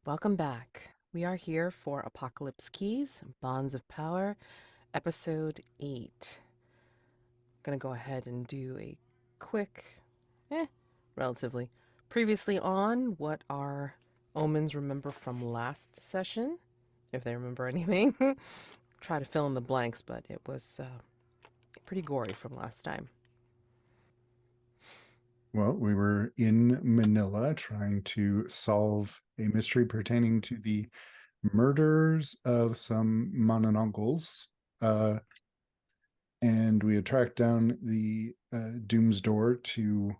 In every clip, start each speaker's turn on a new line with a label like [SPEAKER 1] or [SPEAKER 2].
[SPEAKER 1] Welcome back. We are here for Apocalypse Keys, Bonds of Power, Episode 8. I'm going to go ahead and do a quick, relatively, previously on what our omens remember from last session, if they remember anything. Try to fill in the blanks, but it was pretty gory from last time.
[SPEAKER 2] Well, we were in Manila trying to solve a mystery pertaining to the murders of some Mananangals. And we had tracked down the Doom's Door to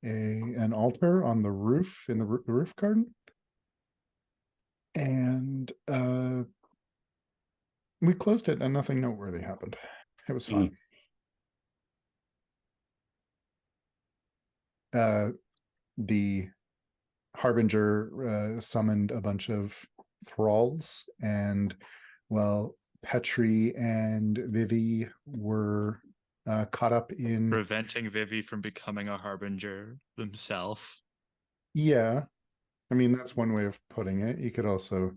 [SPEAKER 2] an altar on the roof in the roof garden. And we closed it and nothing noteworthy happened. It was fun. The Harbinger summoned a bunch of thralls, and well, Petri and Vivi were caught up in
[SPEAKER 3] preventing Vivi from becoming a harbinger themselves.
[SPEAKER 2] Yeah, I mean that's one way of putting it. You could also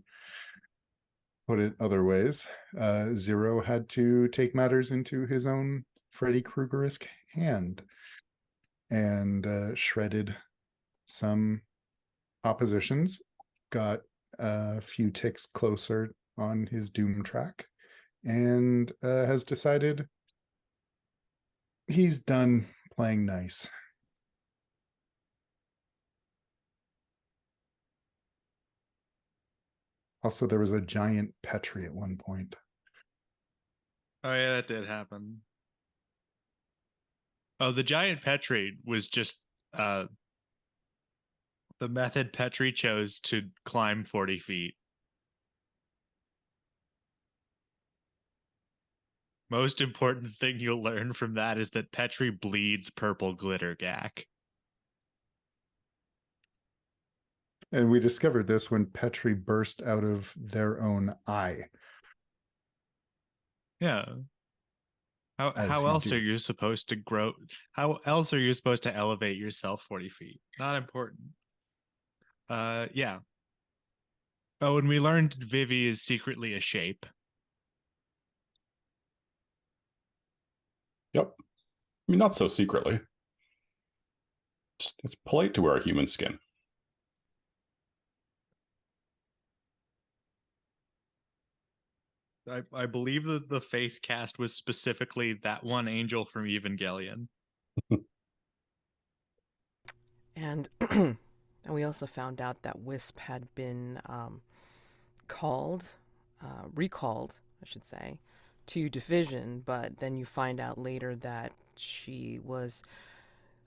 [SPEAKER 2] put it other ways. Zero had to take matters into his own Freddy Krueger-esque hand and shredded some oppositions, got a few ticks closer on his doom track, and has decided he's done playing nice. Also, there was a giant Petri at one point.
[SPEAKER 3] Oh yeah, that did happen. Oh, the giant Petri was just the method Petri chose to climb 40 feet. Most important thing you'll learn from that is that Petri bleeds purple glitter gack.
[SPEAKER 2] And we discovered this when Petri burst out of their own eye.
[SPEAKER 3] Yeah. How else are you supposed to grow? How else are you supposed to elevate yourself 40 feet? Not important. Yeah. Oh, and we learned Vivi is secretly a shape.
[SPEAKER 4] Yep. I mean, not so secretly. It's polite to wear a human skin.
[SPEAKER 3] I believe that the face cast was specifically that one angel from Evangelion.
[SPEAKER 1] And and we also found out that Wisp had been recalled, I should say, to Division, but then you find out later that she was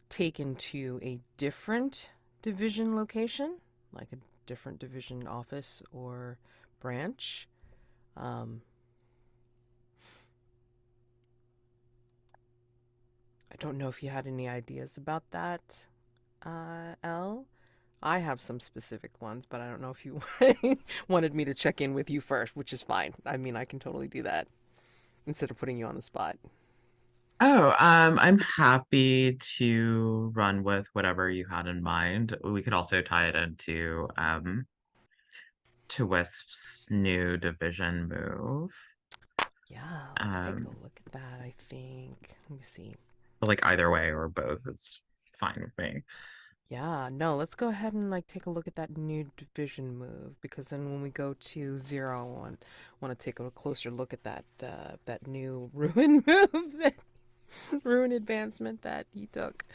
[SPEAKER 1] taken to a different Division location, like a different Division office or branch. I don't know if you had any ideas about that, Elle. I have some specific ones, but I don't know if you wanted me to check in with you first, which is fine. I mean, I can totally do that instead of putting you on the spot.
[SPEAKER 5] Oh, I'm happy to run with whatever you had in mind. We could also tie it into to Wisp's new division move.
[SPEAKER 1] Yeah, let's take a look at that, I think. Let me see.
[SPEAKER 5] Like either way or both, it's fine with me.
[SPEAKER 1] Yeah, no, let's go ahead and like take a look at that new division move, because then when we go to Zero, I want to take a closer look at that new ruin move, ruin advancement that he took.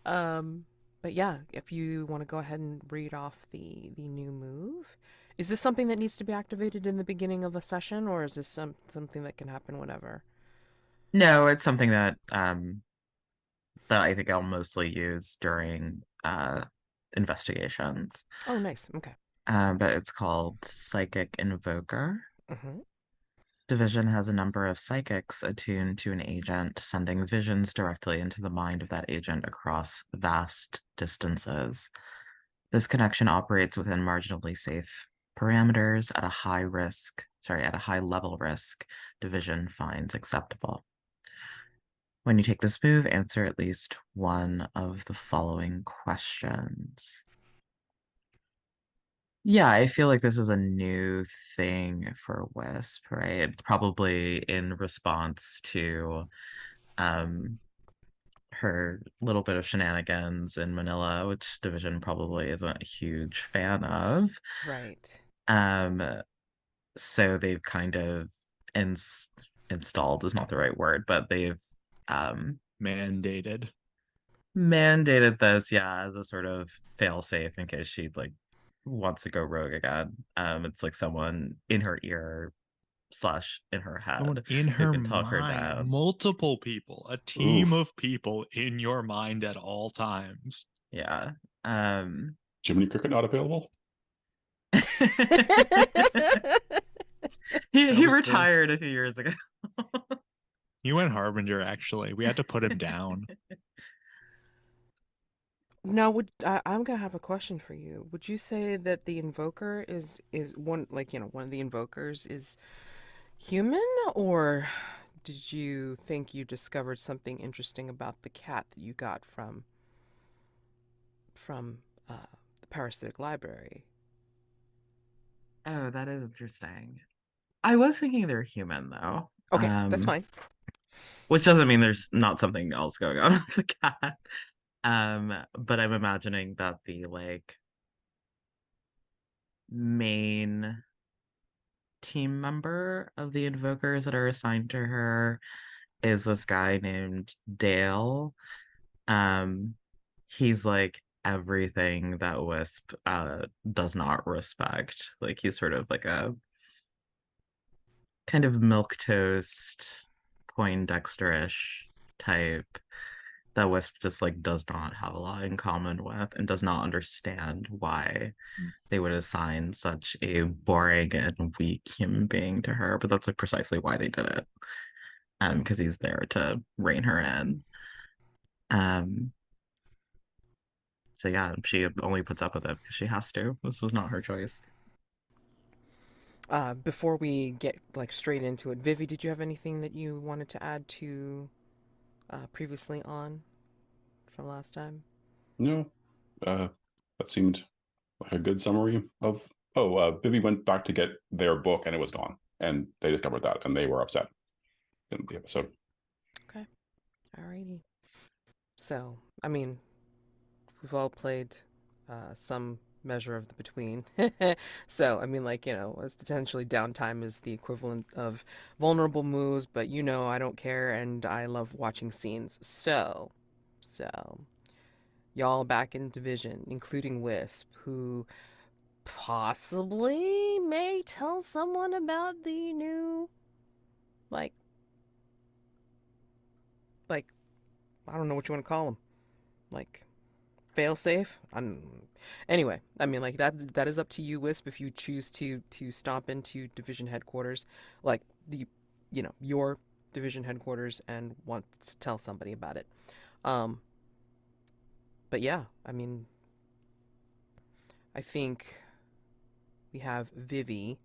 [SPEAKER 1] But yeah, if you want to go ahead and read off the new move. Is this something that needs to be activated in the beginning of a session, or is this something that can happen whenever?
[SPEAKER 5] No, it's something that that I think I'll mostly use during investigations.
[SPEAKER 1] Oh, nice. Okay.
[SPEAKER 5] But it's called Psychic Invoker.
[SPEAKER 1] Mm-hmm.
[SPEAKER 5] Division has a number of psychics attuned to an agent, sending visions directly into the mind of that agent across vast distances. This connection operates within marginally safe parameters at a high level risk Division finds acceptable. When you take this move, answer at least one of the following questions. Yeah, I feel like this is a new thing for Wisp, right? Probably in response to um her little bit of shenanigans in Manila, which Division probably isn't a huge fan of.
[SPEAKER 1] Right.
[SPEAKER 5] Um, so they've kind of installed is not the right word, but they've um
[SPEAKER 3] Mandated.
[SPEAKER 5] mandated this, yeah, as a sort of fail safe in case she like wants to go rogue again. It's like someone in her ear slash in her
[SPEAKER 3] Someone
[SPEAKER 5] head
[SPEAKER 3] in
[SPEAKER 5] who
[SPEAKER 3] her
[SPEAKER 5] can talk her
[SPEAKER 3] mind,
[SPEAKER 5] down.
[SPEAKER 3] multiple people, a team
[SPEAKER 4] Oof.
[SPEAKER 3] of people in your mind at all times.
[SPEAKER 5] Yeah. Um
[SPEAKER 4] Jiminy Cricket not available?
[SPEAKER 3] That
[SPEAKER 5] he
[SPEAKER 3] was the
[SPEAKER 5] retired a few years ago.
[SPEAKER 3] He went Harbinger, actually. We had to put him down.
[SPEAKER 1] Now, I'm gonna have a question for you. Would you say that the invoker is one, like, one of the invokers is human, or did you think you discovered something interesting about the cat that you got from the parasitic library?
[SPEAKER 5] Oh, that is interesting. I was thinking they're human though.
[SPEAKER 1] Okay, that's fine.
[SPEAKER 5] Which doesn't mean there's not something else going on with the cat. But I'm imagining that the like main team member of the invokers that are assigned to her is this guy named Dale. Um, he's like everything that Wisp does not respect. Like he's sort of like a kind of milquetoast, Poindexter-ish type that Wisp just like does not have a lot in common with and does not understand why they would assign such a boring and weak human being to her. But that's like precisely why they did it. Because he's there to rein her in. Um, so yeah, she only puts up with it because she has to. This was not her choice.
[SPEAKER 1] Before we get like straight into it, Vivi, did you have anything that you wanted to add to previously on from last time?
[SPEAKER 4] No. That seemed like a good summary of. Oh, Vivi went back to get their book and it was gone. And they discovered that and they were upset in the episode.
[SPEAKER 1] Okay, alrighty. So, I mean, we've all played some measure of the between. So, I mean, like, as potentially downtime is the equivalent of vulnerable moves, but I don't care and I love watching scenes. So, y'all back in Division, including Wisp, who possibly may tell someone about the new, like, like, I don't know what you want to call them. Like, failsafe. Anyway, I mean, like, that is up to you, Wisp, if you choose to stomp into division headquarters, like your division headquarters, and want to tell somebody about it. But yeah, I mean, I think we have Vivi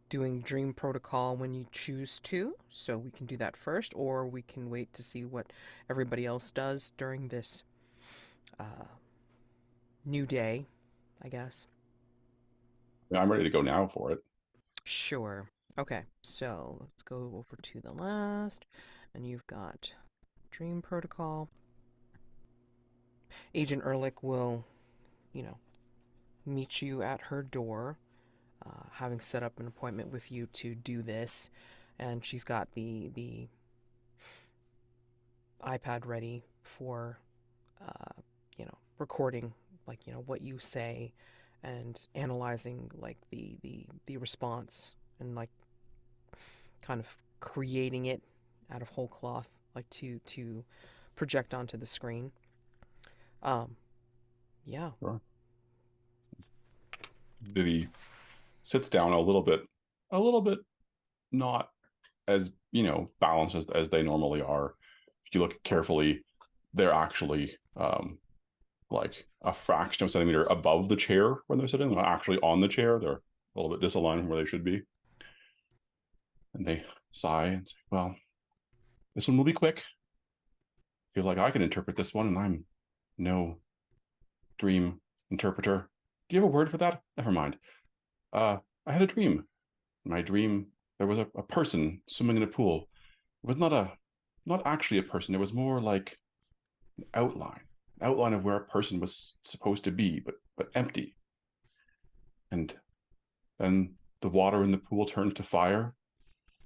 [SPEAKER 1] doing Dream Protocol when you choose to, so we can do that first, or we can wait to see what everybody else does during this new day, I guess.
[SPEAKER 4] Yeah, I'm ready to go now for it.
[SPEAKER 1] Sure. Okay, so let's go over to the last, and you've got Dream Protocol. Agent Ehrlich will, meet you at her door, having set up an appointment with you to do this, and she's got the iPad ready for, recording, like, what you say, and analyzing, like, the response, and, like, kind of creating it out of whole cloth, like, to project onto the screen. Yeah.
[SPEAKER 4] Sure. Vivi sits down a little bit not as balanced as they normally are. If you look carefully, they're actually like a fraction of a centimeter above the chair when they're sitting. They're not actually on the chair. They're a little bit disaligned from where they should be. And they sigh and say, well, this one will be quick. I feel like I can interpret this one, and I'm no dream interpreter. Do you have a word for that? Never mind. I had a dream. In my dream, there was a person swimming in a pool. It was not actually a person. It was more like an outline of where a person was supposed to be, but empty. And then the water in the pool turned to fire,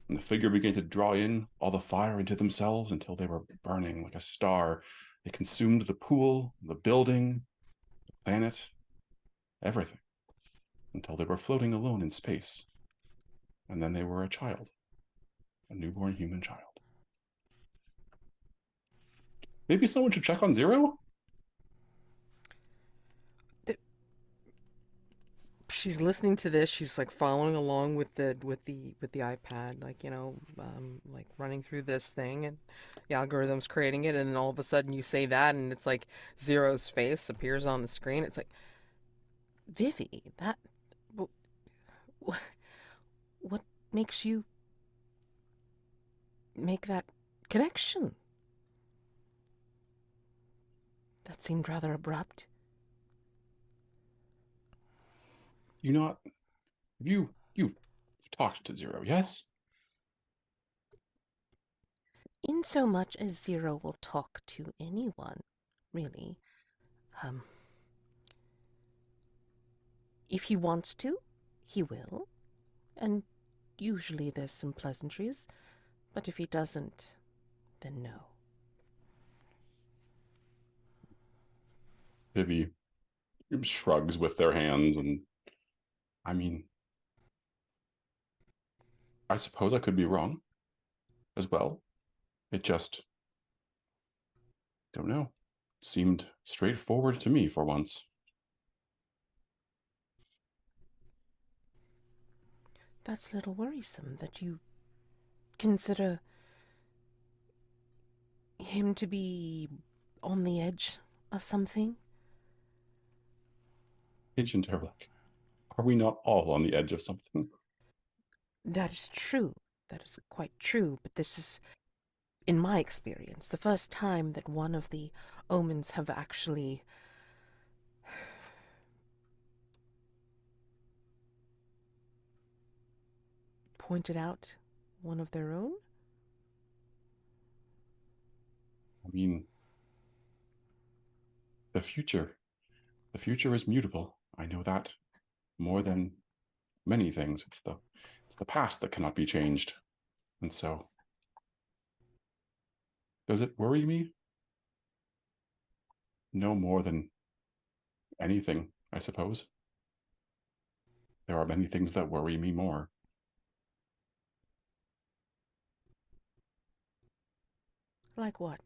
[SPEAKER 4] and the figure began to draw in all the fire into themselves until they were burning like a star. They consumed the pool, the building, the planet, everything, until they were floating alone in space. And then they were a child, a newborn human child. Maybe someone should check on Zero?
[SPEAKER 1] She's listening to this. She's like following along with the iPad, like like running through this thing, and the algorithm's creating it. And then all of a sudden, you say that, and it's like Zero's face appears on the screen. It's like, Vivi, what makes you make that connection? That seemed rather abrupt.
[SPEAKER 4] You've talked to Zero, yes?
[SPEAKER 1] In so much as Zero will talk to anyone, really. If he wants to, he will. And usually there's some pleasantries. But if he doesn't, then no.
[SPEAKER 4] Vivi shrugs with their hands, and I mean, I suppose I could be wrong as well. It just, don't know, seemed straightforward to me for once.
[SPEAKER 1] That's a little worrisome that you consider him to be on the edge of something.
[SPEAKER 4] Agent Ehrlich, are we not all on the edge of something?
[SPEAKER 1] That is true. That is quite true. But this is, in my experience, the first time that one of the omens have actually pointed out one of their own.
[SPEAKER 4] I mean, the future is mutable. I know that more than many things. It's the past that cannot be changed. And so, does it worry me? No more than anything, I suppose. There are many things that worry me more.
[SPEAKER 1] Like what,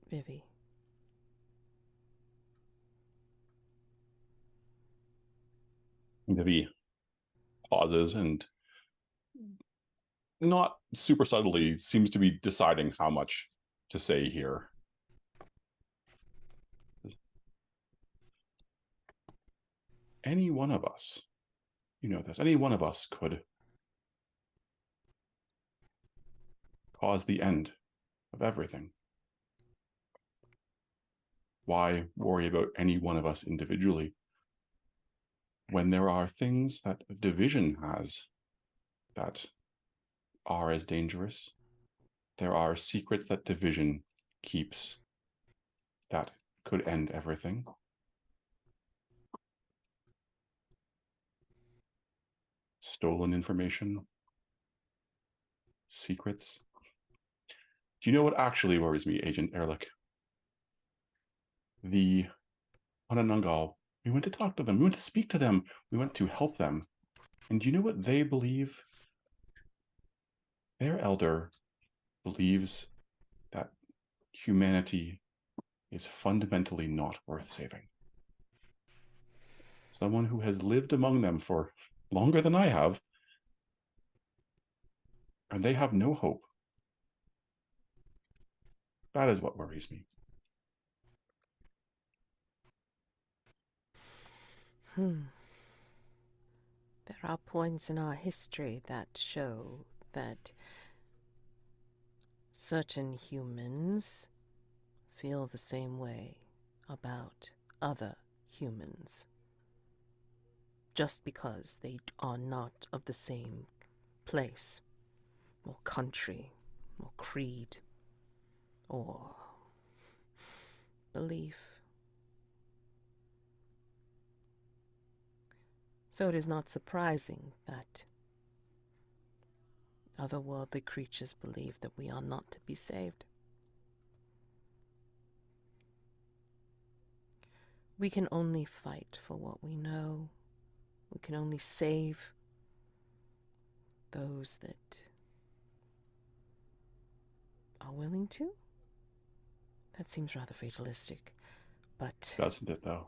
[SPEAKER 1] Vivi?
[SPEAKER 4] Vivi pauses and, not super subtly, seems to be deciding how much to say here. Any one of us, you know this, any one of us could cause the end of everything. Why worry about any one of us individually when there are things that division has that are as dangerous? There are secrets that division keeps that could end everything. Stolen information, secrets. Do you know what actually worries me, Agent Ehrlich? The Onanungal. We went to talk to them. We went to speak to them. We went to help them. And do you know what they believe? Their elder believes that humanity is fundamentally not worth saving. Someone who has lived among them for longer than I have, and they have no hope. That is what worries me.
[SPEAKER 1] There are points in our history that show that certain humans feel the same way about other humans. just because they are not of the same place, or country, or creed, or belief. So it is not surprising that otherworldly creatures believe that we are not to be saved. We can only fight for what we know. We can only save those that are willing to. That seems rather fatalistic, but...
[SPEAKER 4] Doesn't it, though?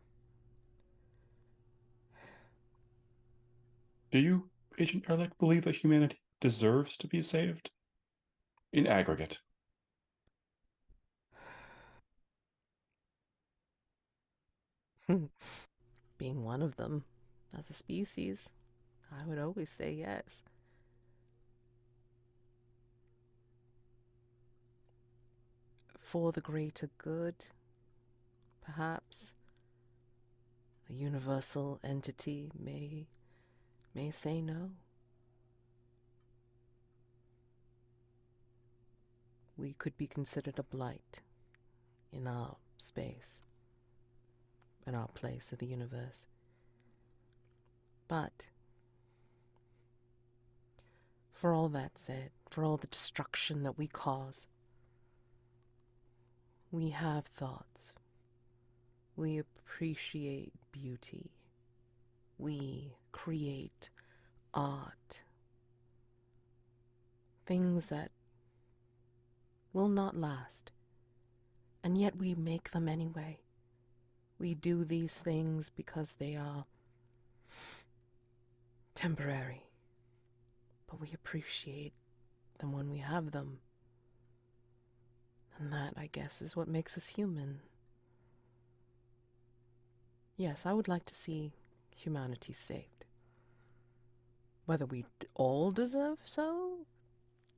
[SPEAKER 4] Do you, Agent Ehrlich, believe that humanity deserves to be saved? In aggregate.
[SPEAKER 1] Being one of them, as a species, I would always say yes. For the greater good, perhaps, a universal entity may say no. We could be considered a blight in our space, in our place of the universe. But for all that said, for all the destruction that we cause, we have thoughts. We appreciate beauty. We create art. Things that will not last. And yet we make them anyway. We do these things because they are temporary. But we appreciate them when we have them. And that, I guess, is what makes us human. Yes, I would like to see humanity saved. Whether we all deserve so,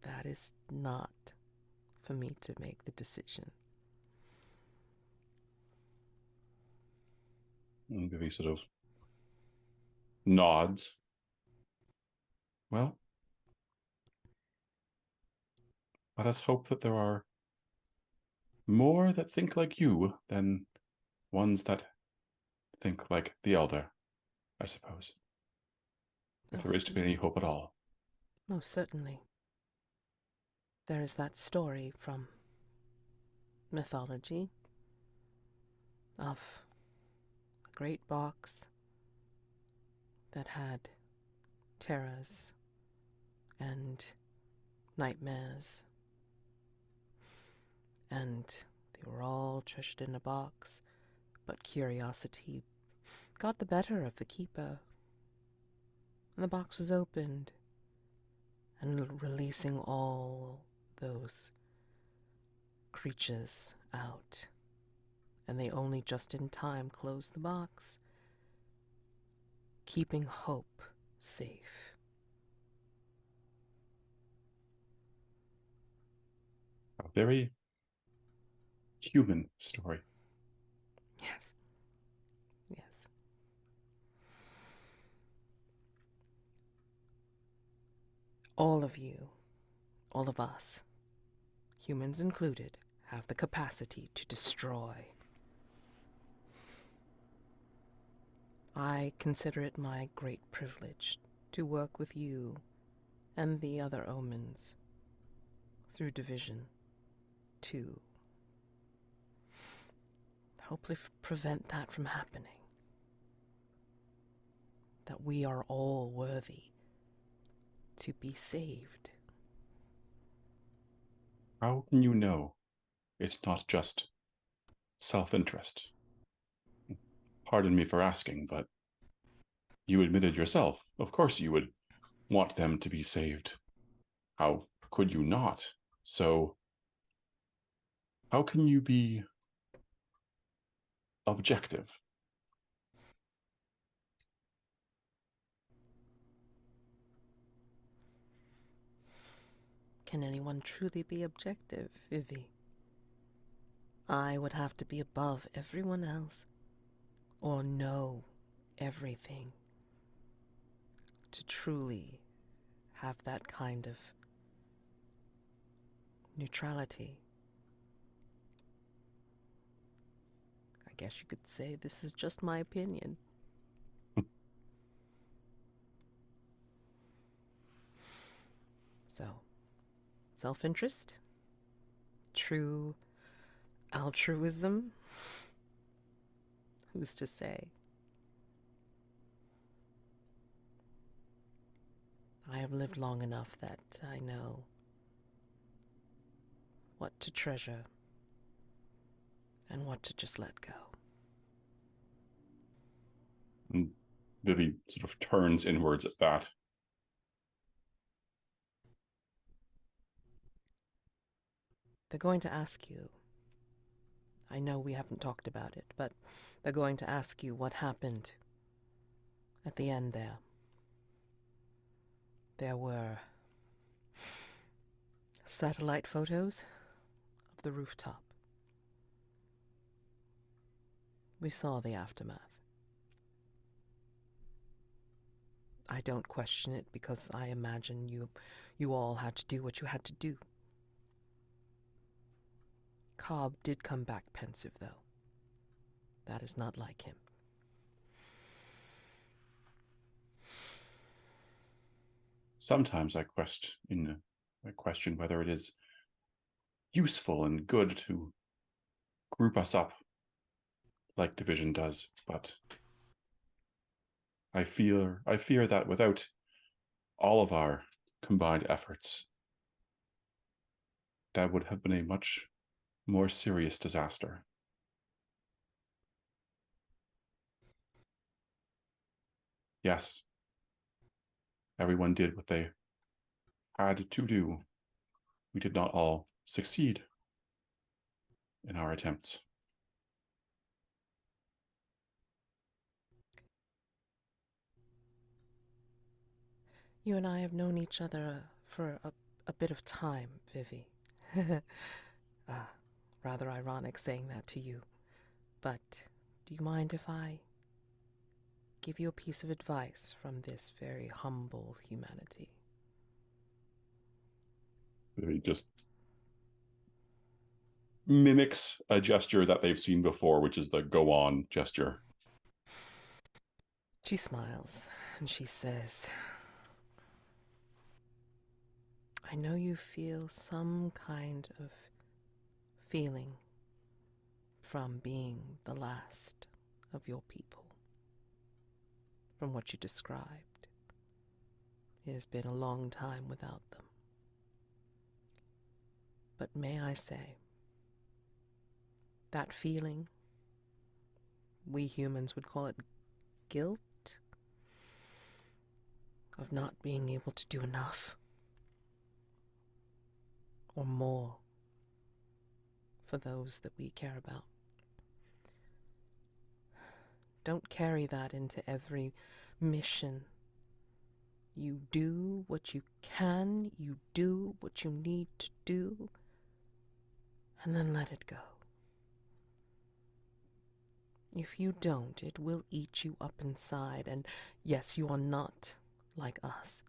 [SPEAKER 1] that is not for me to make the decision.
[SPEAKER 4] And Vivi sort of nods. Well, let us hope that there are more that think like you than ones that think like the Elder, I suppose. If there is to be any hope at all.
[SPEAKER 1] Most certainly. There is that story from mythology of a great box that had terrors and nightmares, and they were all treasured in a box, but curiosity got the better of the keeper, and the box was opened, and releasing all those creatures out, and they only just in time closed the box, keeping hope safe.
[SPEAKER 4] A very human story.
[SPEAKER 1] Yes. Yes. All of you, all of us, humans included, have the capacity to destroy. I consider it my great privilege to work with you and the other omens through division to hopefully prevent that from happening. That we are all worthy to be saved.
[SPEAKER 4] How can you know it's not just self-interest? Pardon me for asking, but you admitted yourself, of course you would want them to be saved. How could you not? So, how can you be objective?
[SPEAKER 1] Can anyone truly be objective, Vivi? I would have to be above everyone else, or know everything. to truly have that kind of neutrality. I guess you could say this is just my opinion. So, self-interest, true altruism, who's to say? I have lived long enough that I know what to treasure and what to just let go.
[SPEAKER 4] And Vivi sort of turns inwards at that.
[SPEAKER 1] They're going to ask you. I know we haven't talked about it, but they're going to ask you what happened at the end there. There were satellite photos of the rooftop. We saw the aftermath. I don't question it because I imagine you all had to do what you had to do. Cobb did come back pensive, though. That is not like him.
[SPEAKER 4] Sometimes I question whether it is useful and good to group us up like division does, but I fear that without all of our combined efforts, that would have been a much more serious disaster. Yes, everyone did what they had to do. We did not all succeed in our attempts.
[SPEAKER 1] You and I have known each other for a bit of time, Vivi. Rather ironic saying that to you. But do you mind if I give you a piece of advice from this very humble humanity?
[SPEAKER 4] He just mimics a gesture that they've seen before, which is the go on gesture.
[SPEAKER 1] She smiles and she says, I know you feel some kind of feeling from being the last of your people. From what you described, it has been a long time without them. But may I say, that feeling, we humans would call it guilt, of not being able to do enough or more for those that we care about. Don't carry that into every mission. You do what you can, you do what you need to do, and then let it go. If you don't, it will eat you up inside, and yes, you are not like us.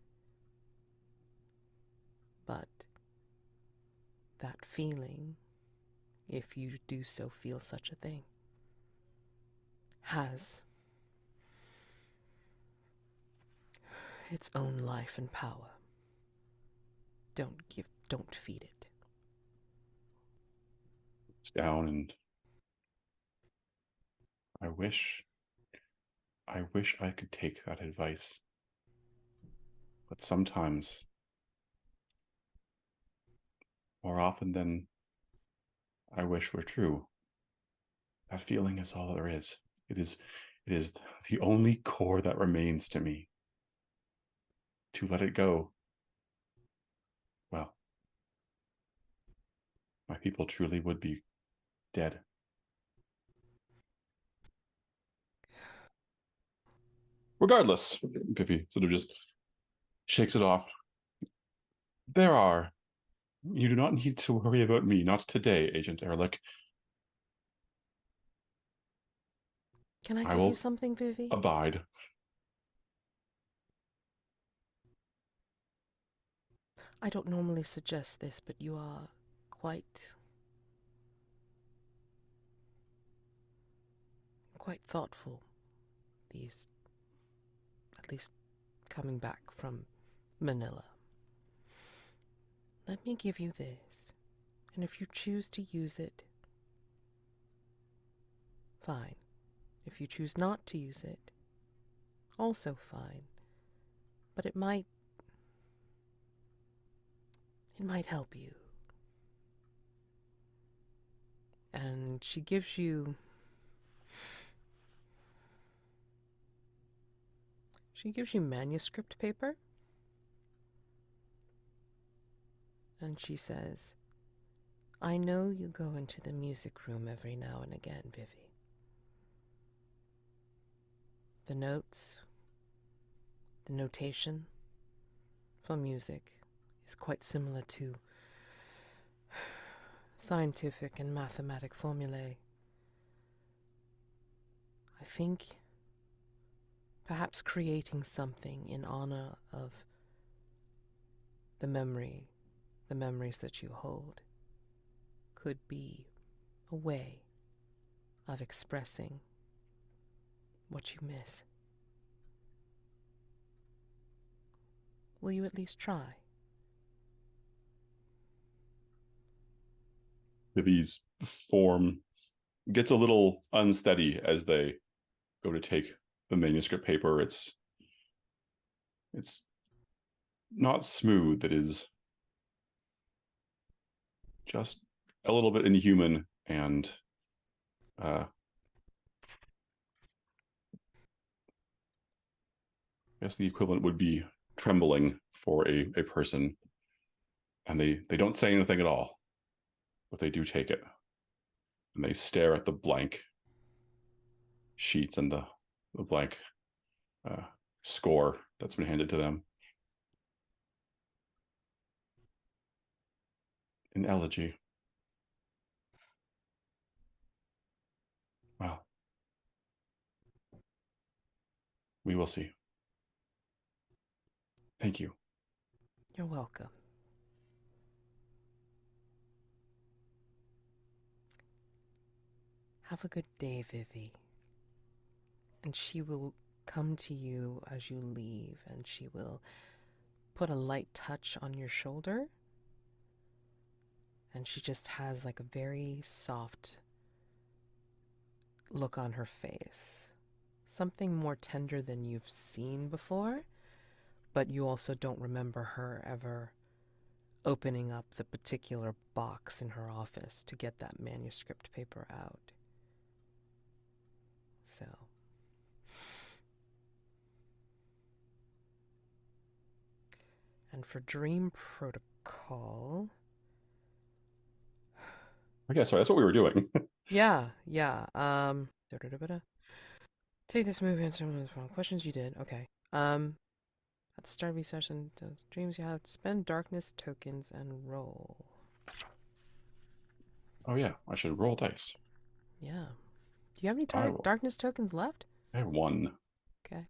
[SPEAKER 1] But that feeling, if you do so feel such a thing, has its own life and power. Don't feed it.
[SPEAKER 4] It's down, and I wish I could take that advice. But sometimes, more often than I wish were true, that feeling is all there is. It is the only core that remains to me. To let it go, well, my people truly would be dead. Regardless, Vivi sort of just shakes it off. You do not need to worry about me, not today, Agent Ehrlich.
[SPEAKER 1] Can I
[SPEAKER 4] I
[SPEAKER 1] give
[SPEAKER 4] will
[SPEAKER 1] you something, Vivi?
[SPEAKER 4] abide.
[SPEAKER 1] I don't normally suggest this, but you are quite thoughtful. These, at least coming back from Manila. Let me give you this, and if you choose to use it, fine. If you choose not to use it, also fine. But it might help you. And she gives you manuscript paper. And she says, I know you go into the music room every now and again, Vivi. The notes, the notation for music is quite similar to scientific and mathematic formulae. I think perhaps creating something in honor of the memories that you hold, could be a way of expressing what you miss. Will you at least try?
[SPEAKER 4] Vivi's form gets a little unsteady as they go to take the manuscript paper. It's not smooth. It is just a little bit inhuman, and I guess the equivalent would be trembling for a person. And they don't say anything at all, but they do take it. And they stare at the blank sheets and the blank score that's been handed to them. An elegy. Well, we will see. Thank you.
[SPEAKER 1] You're welcome. Have a good day, Vivi. And she will come to you as you leave, and she will put a light touch on your shoulder. And she just has like a very soft look on her face. Something more tender than you've seen before, but you also don't remember her ever opening up the particular box in her office to get that manuscript paper out. So, and for Dream Protocol,
[SPEAKER 4] Okay, sorry, that's what we were doing.
[SPEAKER 1] yeah. Take this move, answer questions you did. Okay. At the start of each session, those dreams you have, spend darkness tokens and roll.
[SPEAKER 4] Oh yeah, I should roll dice.
[SPEAKER 1] Yeah. Do you have any
[SPEAKER 4] I will.
[SPEAKER 1] darkness tokens left?
[SPEAKER 4] I have one.
[SPEAKER 1] Okay.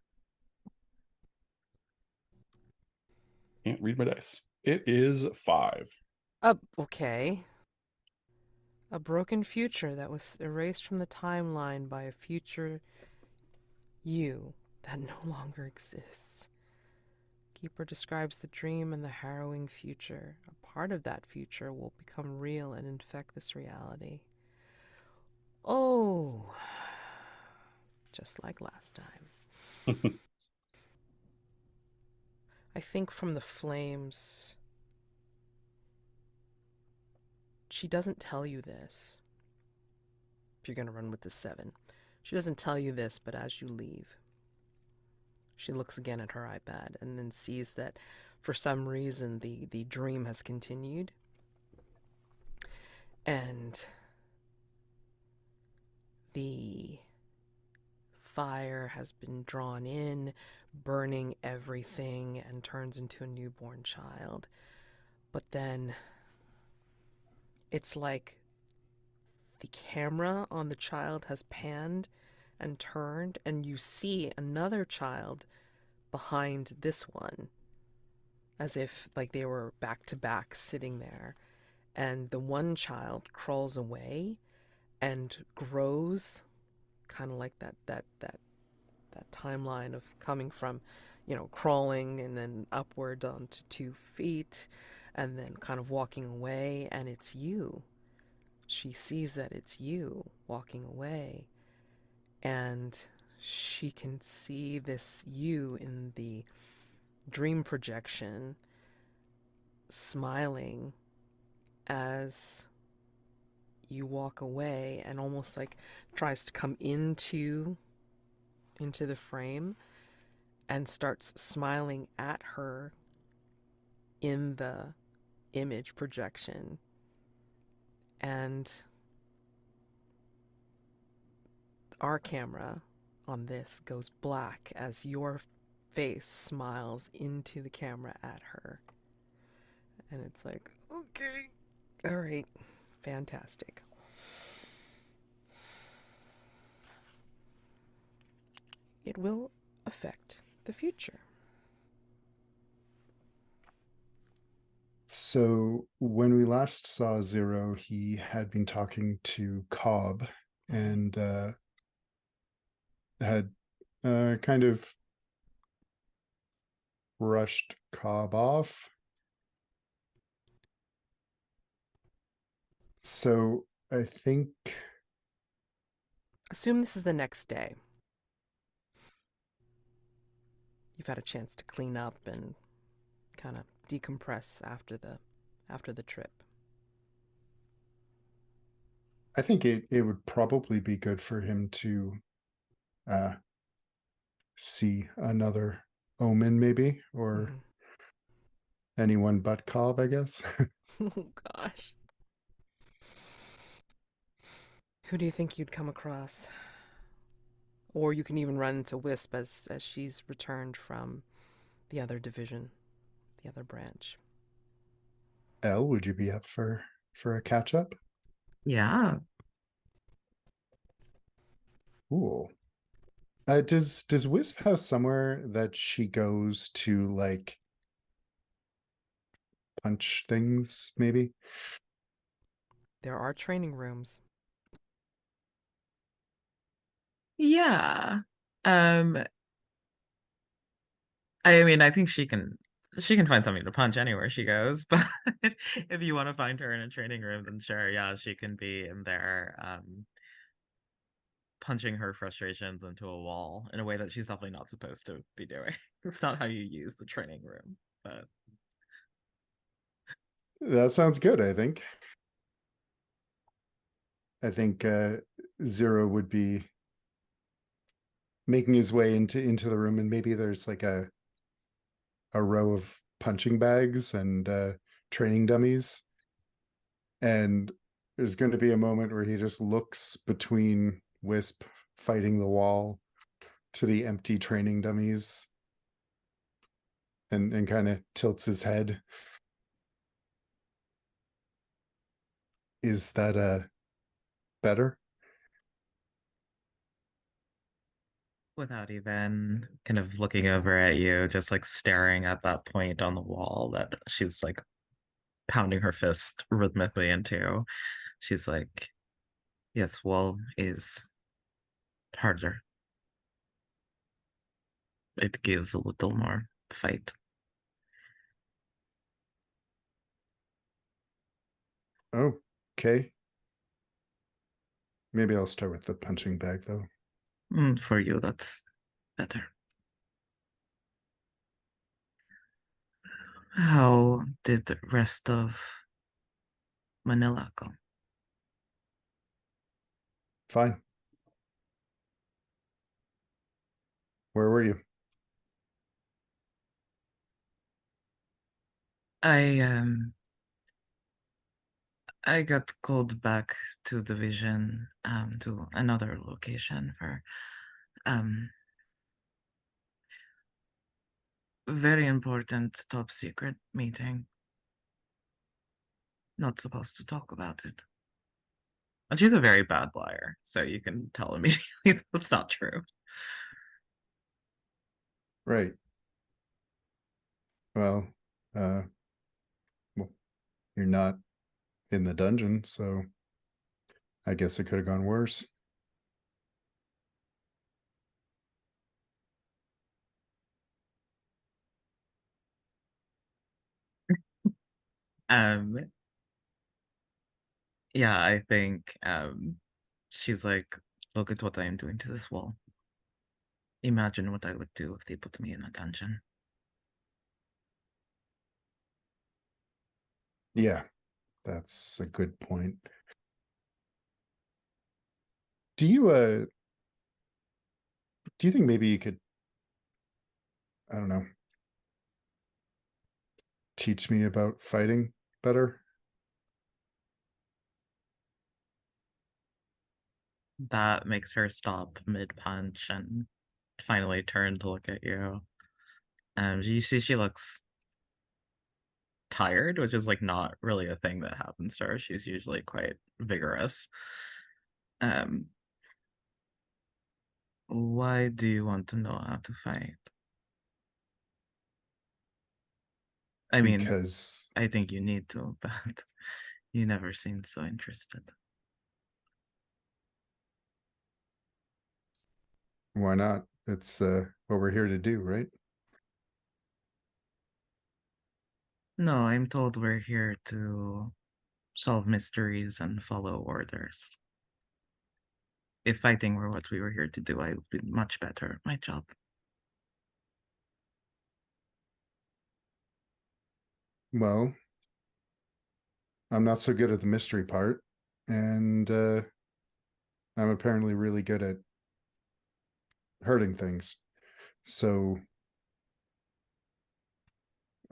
[SPEAKER 4] Can't read my dice. It is 5.
[SPEAKER 1] Okay. A broken future that was erased from the timeline by a future you that no longer exists. Keeper describes the dream and the harrowing future. A part of that future will become real and infect this reality. Oh, just like last time. I think from the flames, she doesn't tell you this. If you're going to run with the 7. She doesn't tell you this, but as you leave, she looks again at her iPad and then sees that for some reason the dream has continued. And the fire has been drawn in, burning everything, and turns into a newborn child. But then it's like the camera on the child has panned and turned, and you see another child behind this one. as if like they were back to back sitting there. And the one child crawls away and grows, kind of like that timeline of coming from, crawling and then upward onto 2 feet and then kind of walking away, and it's you. She sees that it's you walking away, and she can see this you in the dream projection smiling as you walk away, and almost like tries to come into the frame and starts smiling at her in the image projection. And our camera on this goes black as your face smiles into the camera at her. And it's like, okay, all right, fantastic. It will affect the future.
[SPEAKER 2] So when we last saw Zero, he had been talking to Cobb and had kind of brushed Cobb off. So I think...
[SPEAKER 1] Assume this is the next day. You've had a chance to clean up and kind of decompress after the trip.
[SPEAKER 2] I think it would probably be good for him to see another omen, maybe, or anyone but Cobb, I guess.
[SPEAKER 1] Oh gosh. Who do you think you'd come across? Or you can even run into Wisp as she's returned from the other division, the other branch.
[SPEAKER 2] Elle, would you be up for a catch up?
[SPEAKER 5] Yeah.
[SPEAKER 2] Cool. Does Wisp have somewhere that she goes to like punch things, maybe?
[SPEAKER 1] There are training rooms.
[SPEAKER 5] Yeah. I mean, I think she can find something to punch anywhere she goes, but if you want to find her in a training room, then sure, yeah, she can be in there, punching her frustrations into a wall in a way that she's definitely not supposed to be doing. It's not how you use the training room, but
[SPEAKER 2] That sounds good, I think. I think Zero would be making his way into the room, and maybe there's like a row of punching bags and training dummies, and there's going to be a moment where he just looks between Wisp fighting the wall to the empty training dummies and kind of tilts his head. Is that better?
[SPEAKER 5] without even kind of looking over at you, just like staring at that point on the wall that she's like pounding her fist rhythmically into. She's like, yes, wall is harder. It gives a little more fight.
[SPEAKER 2] Okay. Maybe I'll start with the punching bag, though.
[SPEAKER 5] For you, that's better. How did the rest of Manila go?
[SPEAKER 2] Fine. Where were you?
[SPEAKER 5] I got called back to division, to another location for very important top secret meeting. Not supposed to talk about it. And she's a very bad liar, so you can tell immediately that's not true.
[SPEAKER 2] Right. Well, Well, you're not in the dungeon, so I guess it could have gone worse.
[SPEAKER 5] Um, yeah, I think she's like, look at what I am doing to this wall. Imagine what I would do if they put me in a dungeon.
[SPEAKER 2] Yeah, that's a good point. Do you think maybe you could, I don't know, teach me about fighting better?
[SPEAKER 5] That makes her stop mid-punch and finally turn to look at you. You see she looks tired, which is like not really a thing that happens to her. She's usually quite vigorous. Why do you want to know how to fight? I mean,
[SPEAKER 2] Because
[SPEAKER 5] I think you need to, but you never seem so interested.
[SPEAKER 2] why not? It's what we're here to do, right?
[SPEAKER 5] No, I'm told we're here to solve mysteries and follow orders. If fighting were what we were here to do, I would be much better at my job.
[SPEAKER 2] Well, I'm not so good at the mystery part, and I'm apparently really good at hurting things. So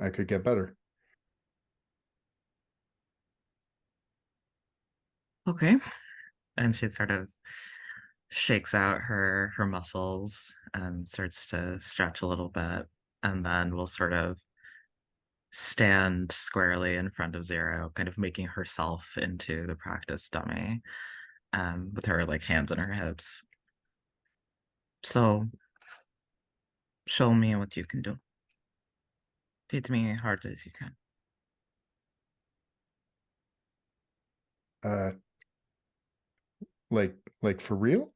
[SPEAKER 2] I could get better.
[SPEAKER 5] Okay. And she sort of shakes out her muscles and starts to stretch a little bit, and then will sort of stand squarely in front of Zero, kind of making herself into the practice dummy, with her like hands on her hips. So show me what you can do. Hit me hard as you can.
[SPEAKER 2] Like for real?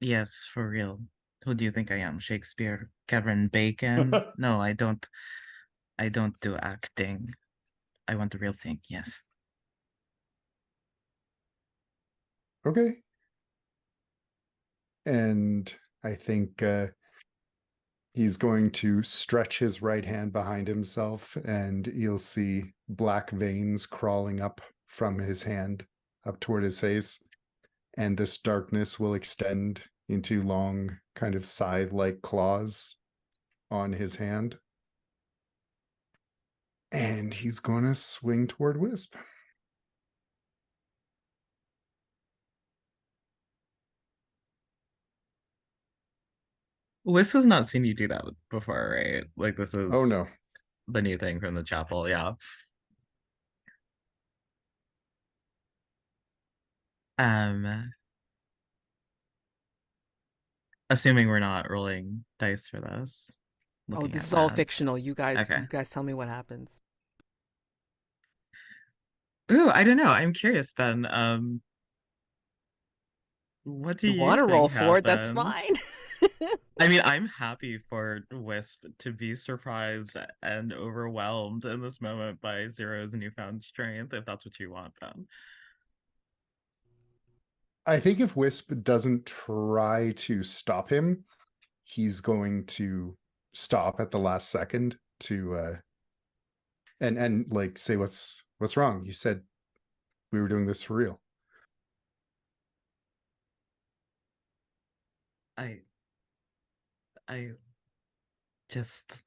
[SPEAKER 5] Yes, for real. Who do you think I am? Shakespeare? Kevin Bacon? No, I don't do acting. I want the real thing, yes.
[SPEAKER 2] Okay. And I think he's going to stretch his right hand behind himself, and you'll see black veins crawling up from his hand up toward his face. And this darkness will extend into long, kind of scythe-like claws on his hand. And he's going to swing toward Wisp.
[SPEAKER 5] Wisp has not seen you do that before, right? Like this is
[SPEAKER 2] Oh no.
[SPEAKER 5] the new thing from the chapel, yeah. Assuming we're not rolling dice for this.
[SPEAKER 1] Oh,
[SPEAKER 5] Looking
[SPEAKER 1] this
[SPEAKER 5] at
[SPEAKER 1] is all
[SPEAKER 5] math.
[SPEAKER 1] fictional. You guys
[SPEAKER 5] Okay.
[SPEAKER 1] tell me what happens.
[SPEAKER 5] Ooh, I don't know. I'm curious, Ben. What do
[SPEAKER 1] You
[SPEAKER 5] you
[SPEAKER 1] want to roll
[SPEAKER 5] think
[SPEAKER 1] for it? That's
[SPEAKER 5] happened?
[SPEAKER 1] fine.
[SPEAKER 5] I mean, I'm happy for Wisp to be surprised and overwhelmed in this moment by Zero's newfound strength, if that's what you want, Ben.
[SPEAKER 2] I think if Wisp doesn't try to stop him, he's going to stop at the last second to and like say what's wrong. You said we were doing this for real.
[SPEAKER 5] I just,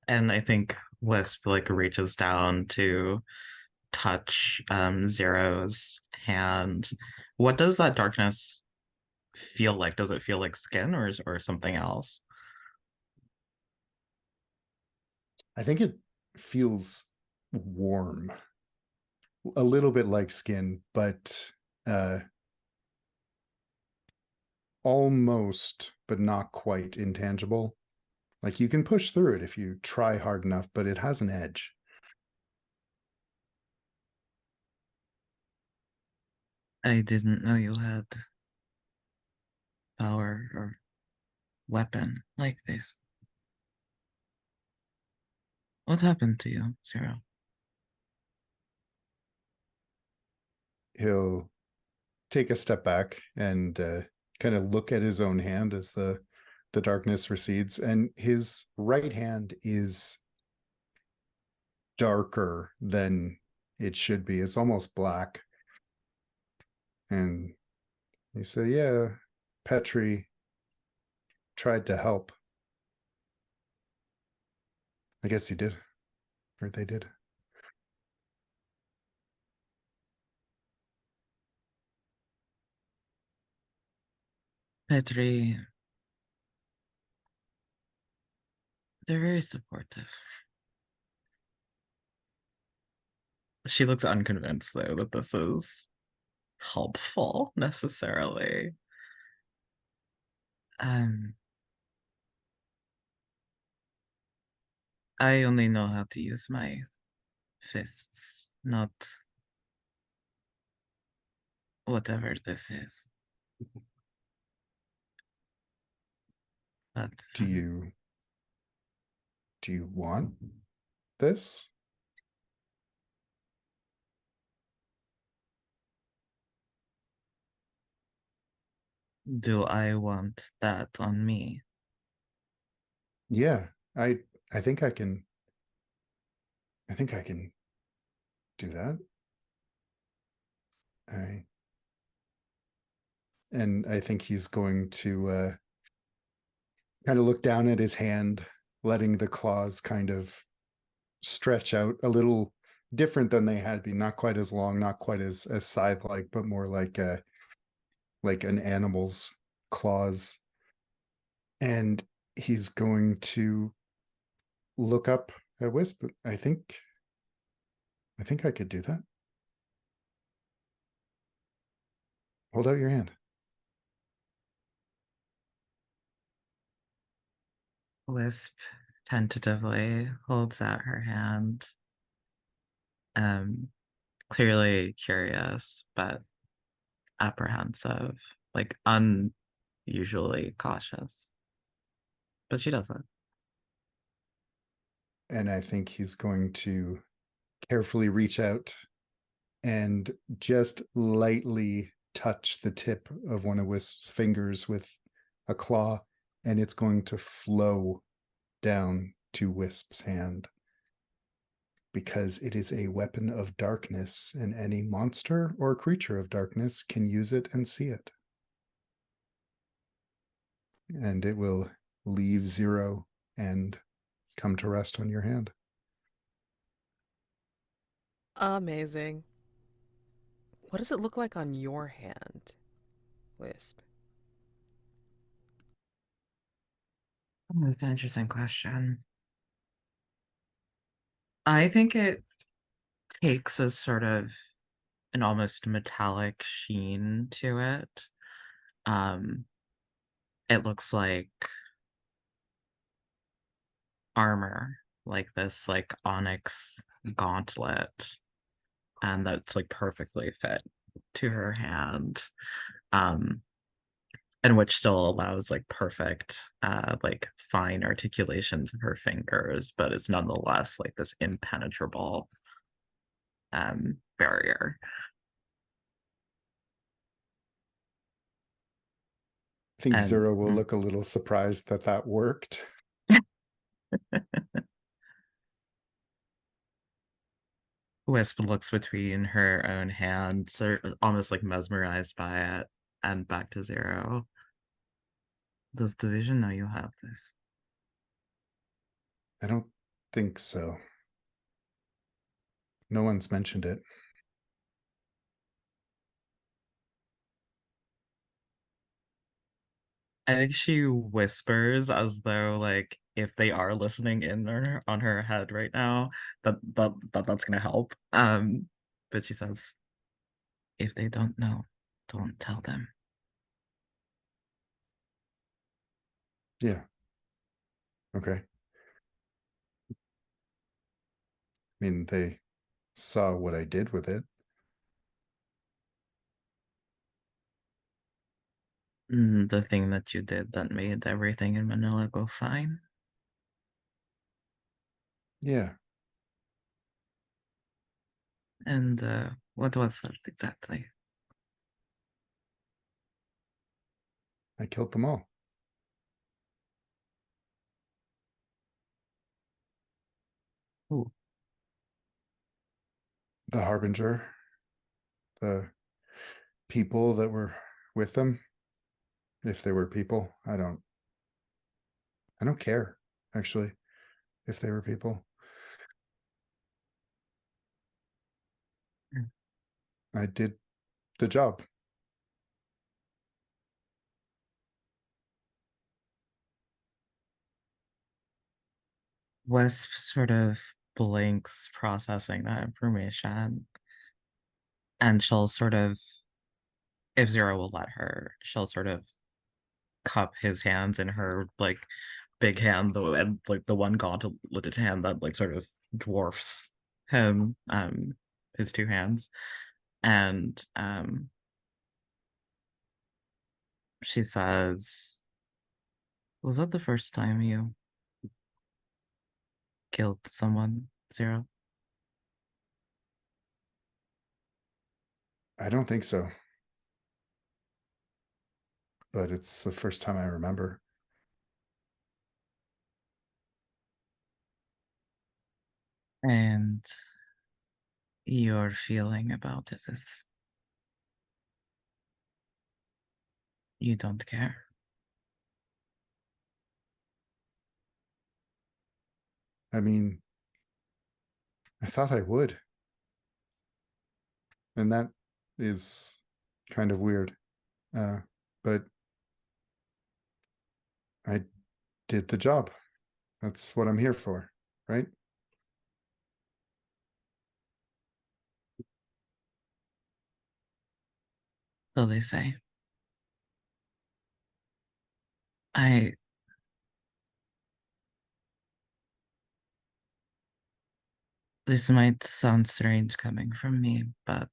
[SPEAKER 5] and I think Wisp like reaches down to touch Zero's hand. What does that darkness feel like? Does it feel like skin or something else?
[SPEAKER 2] I think it feels warm, a little bit like skin, but almost, but not quite intangible. Like, you can push through it if you try hard enough, but it has an edge.
[SPEAKER 5] I didn't know you had power or weapon like this. What happened to you, Zero?
[SPEAKER 2] He'll take a step back and kind of look at his own hand as the darkness recedes, and his right hand is darker than it should be. It's almost black. And he said, yeah, Petri tried to help. I guess he did, or they did.
[SPEAKER 5] Petri, they're very supportive. She looks unconvinced, though, that this is helpful necessarily. I only know how to use my fists, not whatever this is. But
[SPEAKER 2] Do you want this?
[SPEAKER 5] do I want that on me?
[SPEAKER 2] Yeah, I think I can do that. I think he's going to kind of look down at his hand, letting the claws kind of stretch out a little different than they had been. Not quite as long, not quite as scythe-like, but more like an animal's claws. And he's going to look up at Wisp. I think I could do that. Hold out your hand.
[SPEAKER 5] Wisp tentatively holds out her hand. Clearly curious, but apprehensive, like unusually cautious. But she does it.
[SPEAKER 2] And I think he's going to carefully reach out and just lightly touch the tip of one of Wisp's fingers with a claw, and it's going to flow down to Wisp's hand, because it is a weapon of darkness, and any monster or creature of darkness can use it and see it. And it will leave Zero and come to rest on your hand.
[SPEAKER 1] Amazing. What does it look like on your hand, Wisp?
[SPEAKER 5] Oh, that's an interesting question. I think it takes a sort of an almost metallic sheen to it. It looks like armor, like this like onyx gauntlet, and that's like perfectly fit to her hand. And which still allows like perfect like fine articulations of her fingers, but it's nonetheless like this impenetrable barrier.
[SPEAKER 2] I think
[SPEAKER 5] And
[SPEAKER 2] Zero will look a little surprised that that worked.
[SPEAKER 5] Wisp looks between her own hands, almost like mesmerized by it, and back to Zero. Does Division know you have this?
[SPEAKER 2] I don't think so. No one's mentioned it.
[SPEAKER 5] I think she whispers as though like if they are listening in on her head right now, that's gonna help. But she says, if they don't know, don't tell them.
[SPEAKER 2] Yeah. Okay. I mean, they saw what I did with it.
[SPEAKER 5] The thing that you did that made everything in Manila go fine.
[SPEAKER 2] Yeah.
[SPEAKER 5] And what was that exactly?
[SPEAKER 2] I killed them all.
[SPEAKER 5] Ooh.
[SPEAKER 2] The Harbinger, the people that were with them, if they were people. I don't care, actually, if they were people. I did the job.
[SPEAKER 5] Wisp sort of blinks, processing that information. And she'll sort of, if Zero will let her, she'll sort of cup his hands in her like big hand, though, and like the one gauntleted hand that like sort of dwarfs him, his two hands. And she says, was that the first time you killed someone, Zero?
[SPEAKER 2] I don't think so. But it's the first time I remember.
[SPEAKER 5] And your feeling about it is you don't care.
[SPEAKER 2] I mean, I thought I would. And that is kind of weird. But I did the job. That's what I'm here for, right?
[SPEAKER 5] So they say. I This might sound strange coming from me, but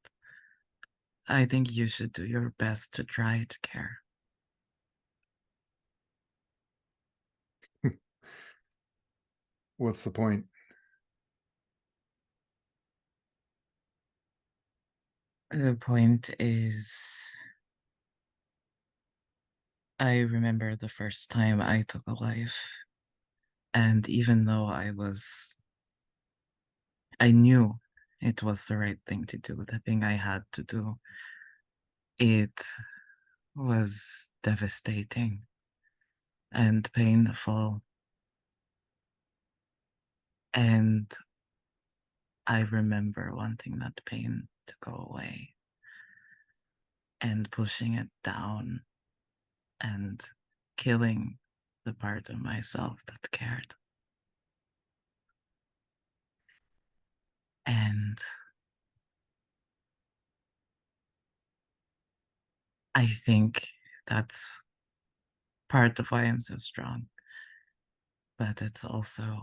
[SPEAKER 5] I think you should do your best to try to care.
[SPEAKER 2] What's the point?
[SPEAKER 5] The point is, I remember the first time I took a life, and even though I knew it was the right thing to do, the thing I had to do, it was devastating and painful. And I remember wanting that pain to go away and pushing it down and killing the part of myself that cared. And I think that's part of why I'm so strong. But it's also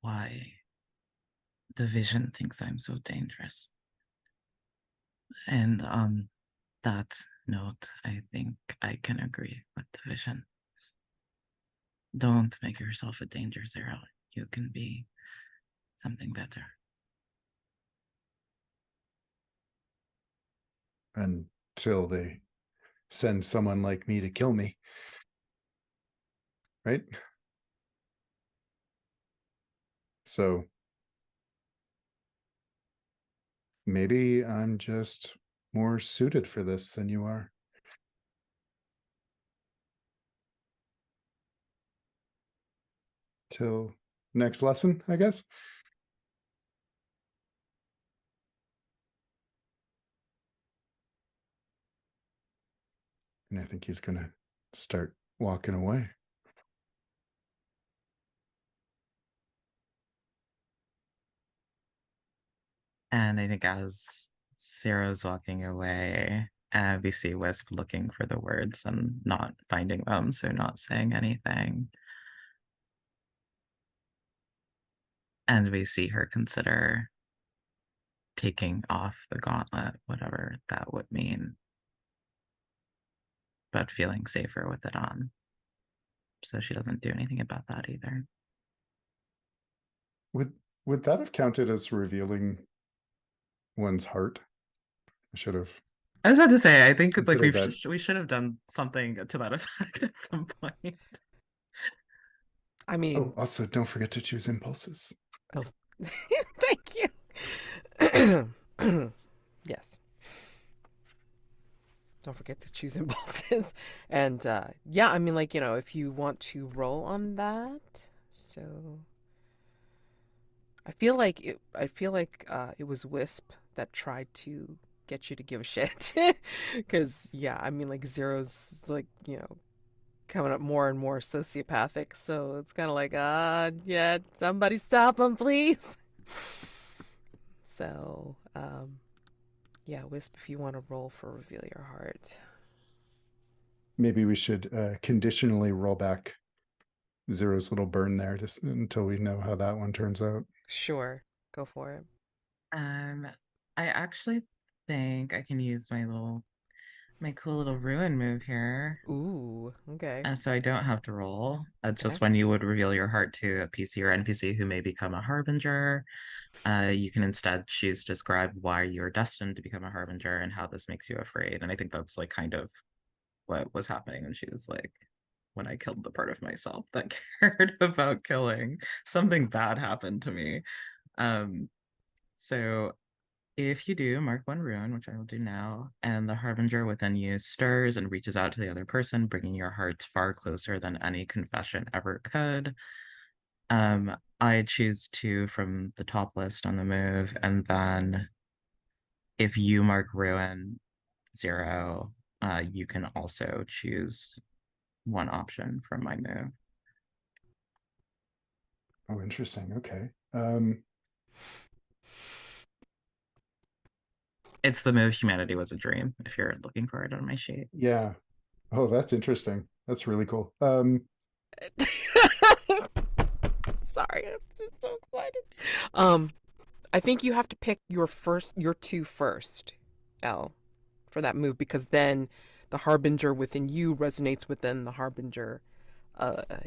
[SPEAKER 5] why the vision thinks I'm so dangerous. And on that note, I think I can agree with the vision. Don't make yourself a danger, Zero. You can be something better.
[SPEAKER 2] Until they send someone like me to kill me. Right? So maybe I'm just more suited for this than you are. Till next lesson, I guess. And I think he's going to start walking away.
[SPEAKER 5] And I think as Zero's walking away, we see Wisp looking for the words and not finding them, so not saying anything. And we see her consider taking off the gauntlet, whatever that would mean, but feeling safer with it on. So she doesn't do anything about that either.
[SPEAKER 2] Would that have counted as revealing one's heart? I should have.
[SPEAKER 5] I was about to say, I think like
[SPEAKER 2] considered
[SPEAKER 5] we should have done something to that effect at some point.
[SPEAKER 1] I mean,
[SPEAKER 2] Oh, also don't forget to choose impulses.
[SPEAKER 1] oh, thank you. Yes. Don't forget to choose impulses. And yeah, I mean, like, you know, if you want to roll on that, so I feel like it was Wisp that tried to get you to give a shit. Because yeah, I mean, like Zero's like, you know, coming up more and more sociopathic, so it's kind of like, yeah, somebody stop him, please. So, yeah, Wisp, if you want to roll for Reveal Your Heart.
[SPEAKER 2] Maybe we should conditionally roll back Zero's little burn there just until we know how that one turns out.
[SPEAKER 1] Sure, go for it.
[SPEAKER 5] I actually think I can use my cool little ruin move here.
[SPEAKER 1] Ooh, okay.
[SPEAKER 5] So I don't have to roll. It's
[SPEAKER 1] Okay.
[SPEAKER 5] just when you would reveal your heart to a PC or NPC who may become a harbinger. You can instead choose to describe why you're destined to become a harbinger and how this makes you afraid. And I think that's like kind of what was happening when she was like, when I killed the part of myself that cared about killing. Something bad happened to me. So if you do, mark one ruin, which I will do now, and the harbinger within you stirs and reaches out to the other person, bringing your hearts far closer than any confession ever could. I choose two from the top list on the move, and then if you mark ruin 0, you can also choose one option from my move.
[SPEAKER 2] Oh, interesting. Okay.
[SPEAKER 5] It's the move Humanity Was a Dream, if you're looking for it on my sheet.
[SPEAKER 2] Yeah. Oh, that's interesting. That's really cool.
[SPEAKER 1] Sorry, I'm just so excited. I think you have to pick your two first, Elle, for that move, because then the harbinger within you resonates within the harbinger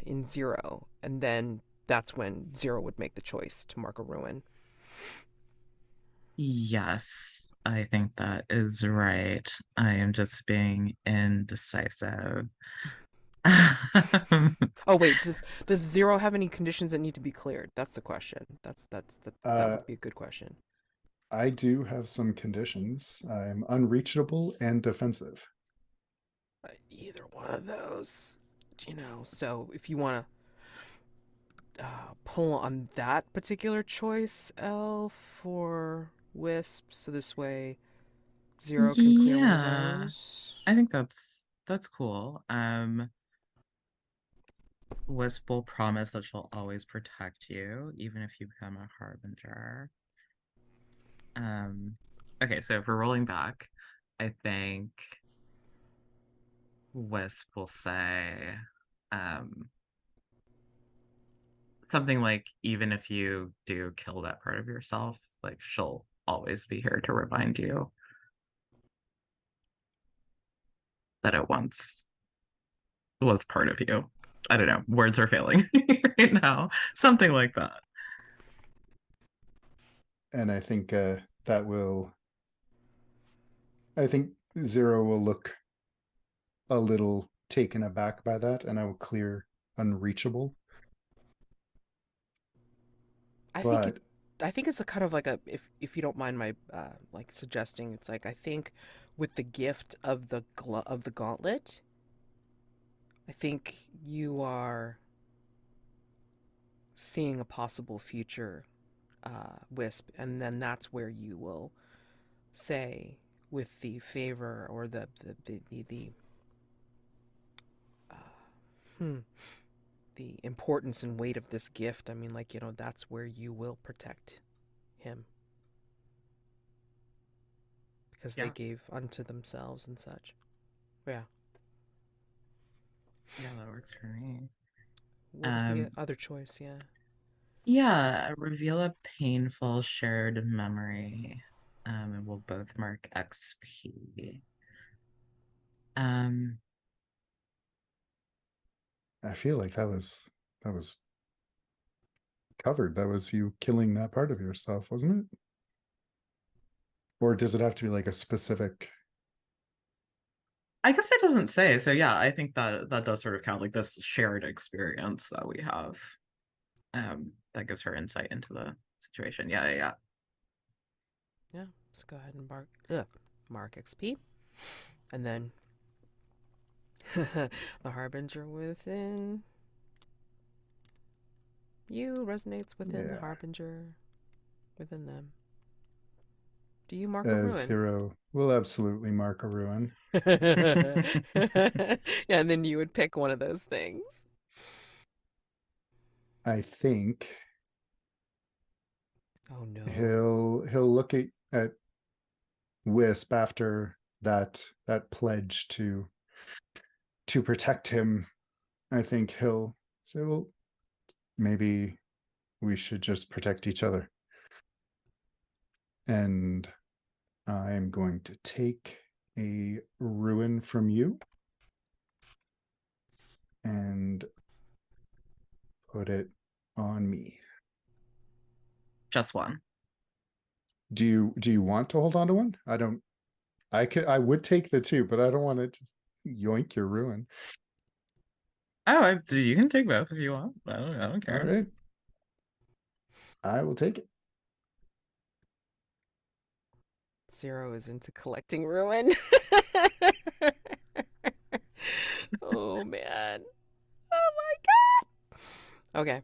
[SPEAKER 1] in Zero, and then that's when Zero would make the choice to mark a ruin.
[SPEAKER 5] Yes, I think that is right. I am just being indecisive.
[SPEAKER 1] Oh wait, does Zero have any conditions that need to be cleared? That's the question. That would be a good question.
[SPEAKER 2] I do have some conditions. I'm unreachable and defensive.
[SPEAKER 1] Either one of those, you know. So if you want to pull on that particular choice, Elle, for Wisp, so this way Zero can clear one of
[SPEAKER 5] Yeah,
[SPEAKER 1] those.
[SPEAKER 5] I think that's cool. Wisp will promise that she'll always protect you, even if you become a harbinger. Okay, so if we're rolling back, I think Wisp will say, something like, even if you do kill that part of yourself, like she'll always be here to remind you that it once was part of you. I don't know, words are failing right now. Something like that.
[SPEAKER 2] And I think I think Zero will look a little taken aback by that, and I will clear unreachable.
[SPEAKER 1] I think it's a kind of like a, if you don't mind my like suggesting, it's like, I think with the gift of the gauntlet, I think you are seeing a possible future Wisp, and then that's where you will say, with the favor or uh, the importance and weight of this gift, I mean, like, you know, that's where you will protect him, because they gave unto themselves and such. Yeah.
[SPEAKER 5] Yeah, that works for me.
[SPEAKER 1] What was the other choice? Yeah.
[SPEAKER 5] Yeah, reveal a painful shared memory. And we'll both mark XP.
[SPEAKER 2] I feel like that was covered. That was you killing that part of yourself, wasn't it? Or does it have to be like a specific?
[SPEAKER 5] I guess it doesn't say. So yeah, I think that does sort of count, like this shared experience that we have. That gives her insight into the situation. Yeah.
[SPEAKER 1] Yeah. Let's go ahead and mark XP, and then the harbinger within you resonates within the harbinger within them. Do you mark a ruin?
[SPEAKER 2] Zero will absolutely mark a ruin.
[SPEAKER 1] Yeah, and then you would pick one of those things.
[SPEAKER 2] I think.
[SPEAKER 1] Oh no.
[SPEAKER 2] He'll look at Wisp after that pledge to protect him. I think he'll say, well, maybe we should just protect each other. And I'm going to take a ruin from you and put it on me.
[SPEAKER 5] Just one.
[SPEAKER 2] Do you want to hold on to one? I would take the two, but I don't want to just yoink your ruin.
[SPEAKER 5] Oh, you can take both if you want. I don't care.
[SPEAKER 2] All right. I will take it.
[SPEAKER 1] Zero is into collecting ruin. Oh man. Oh my god. Okay.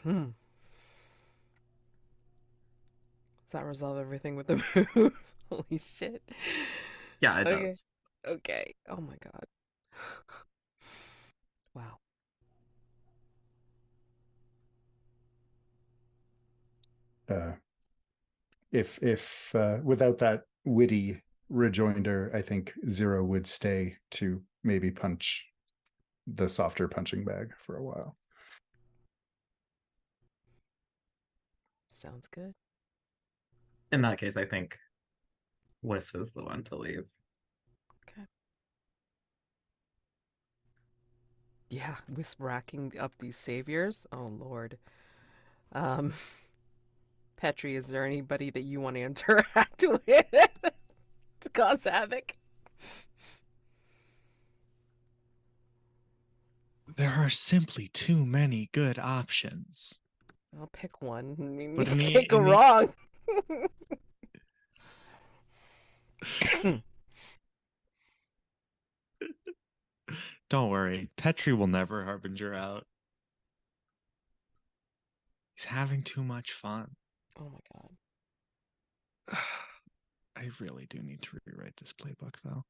[SPEAKER 1] Does that resolve everything with the move? Holy shit.
[SPEAKER 5] Yeah, it does.
[SPEAKER 1] Okay. Oh my god. Wow.
[SPEAKER 2] If without that witty rejoinder, I think Zero would stay to maybe punch the softer punching bag for a while.
[SPEAKER 1] Sounds good.
[SPEAKER 5] In that case, I think Wisp is the one to leave.
[SPEAKER 1] Okay. Yeah, Wisp racking up these saviors. Oh lord. Petri, is there anybody that you want to interact with to cause havoc?
[SPEAKER 3] There are simply too many good options.
[SPEAKER 1] I'll pick one. I mean,
[SPEAKER 3] But
[SPEAKER 1] you can't go wrong.
[SPEAKER 3] Don't worry, Petri will never harbinger out. He's having too much fun.
[SPEAKER 1] Oh my god.
[SPEAKER 3] I really do need to rewrite this playbook, though.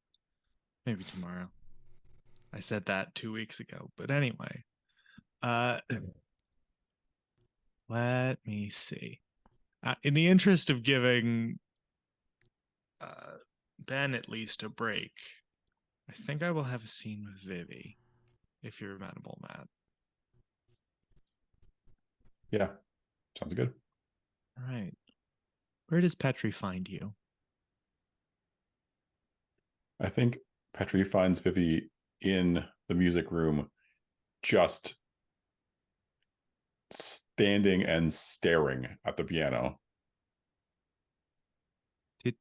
[SPEAKER 3] Maybe tomorrow. I said that 2 weeks ago, but anyway. Let me see. In the interest of giving Ben at least a break, I think I will have a scene with Vivi, if you're amenable, Matt.
[SPEAKER 4] Yeah, sounds good.
[SPEAKER 3] All right. Where does Petri find you?
[SPEAKER 4] I think Petri finds Vivi in the music room, just standing and staring at the piano.
[SPEAKER 3] Did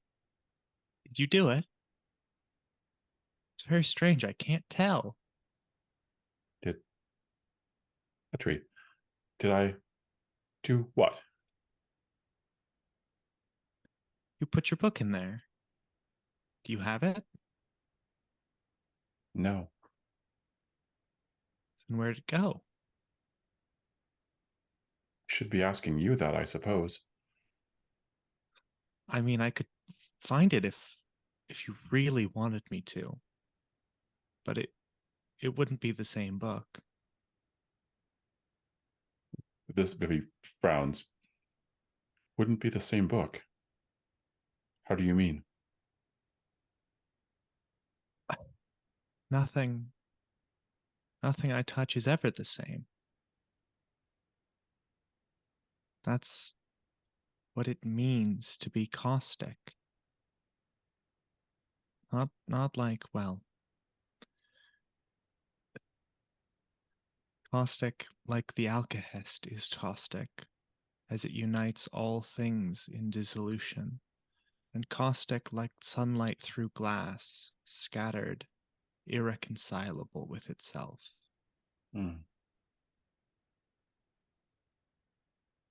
[SPEAKER 3] you do it? It's very strange. I can't tell.
[SPEAKER 4] Petri, did I do what?
[SPEAKER 3] You put your book in there. Do you have it?
[SPEAKER 4] No.
[SPEAKER 3] Then where'd it go?
[SPEAKER 4] Should be asking you that, I suppose.
[SPEAKER 3] I mean, I could find it if you really wanted me to. But it wouldn't be the same book.
[SPEAKER 4] This Vivi frowns. Wouldn't be the same book. How do you mean?
[SPEAKER 3] Nothing I touch is ever the same. That's what it means to be caustic. Not like, well, caustic like the alkahest is caustic, as it unites all things in dissolution, and caustic like sunlight through glass, scattered, irreconcilable with itself.
[SPEAKER 4] Mm.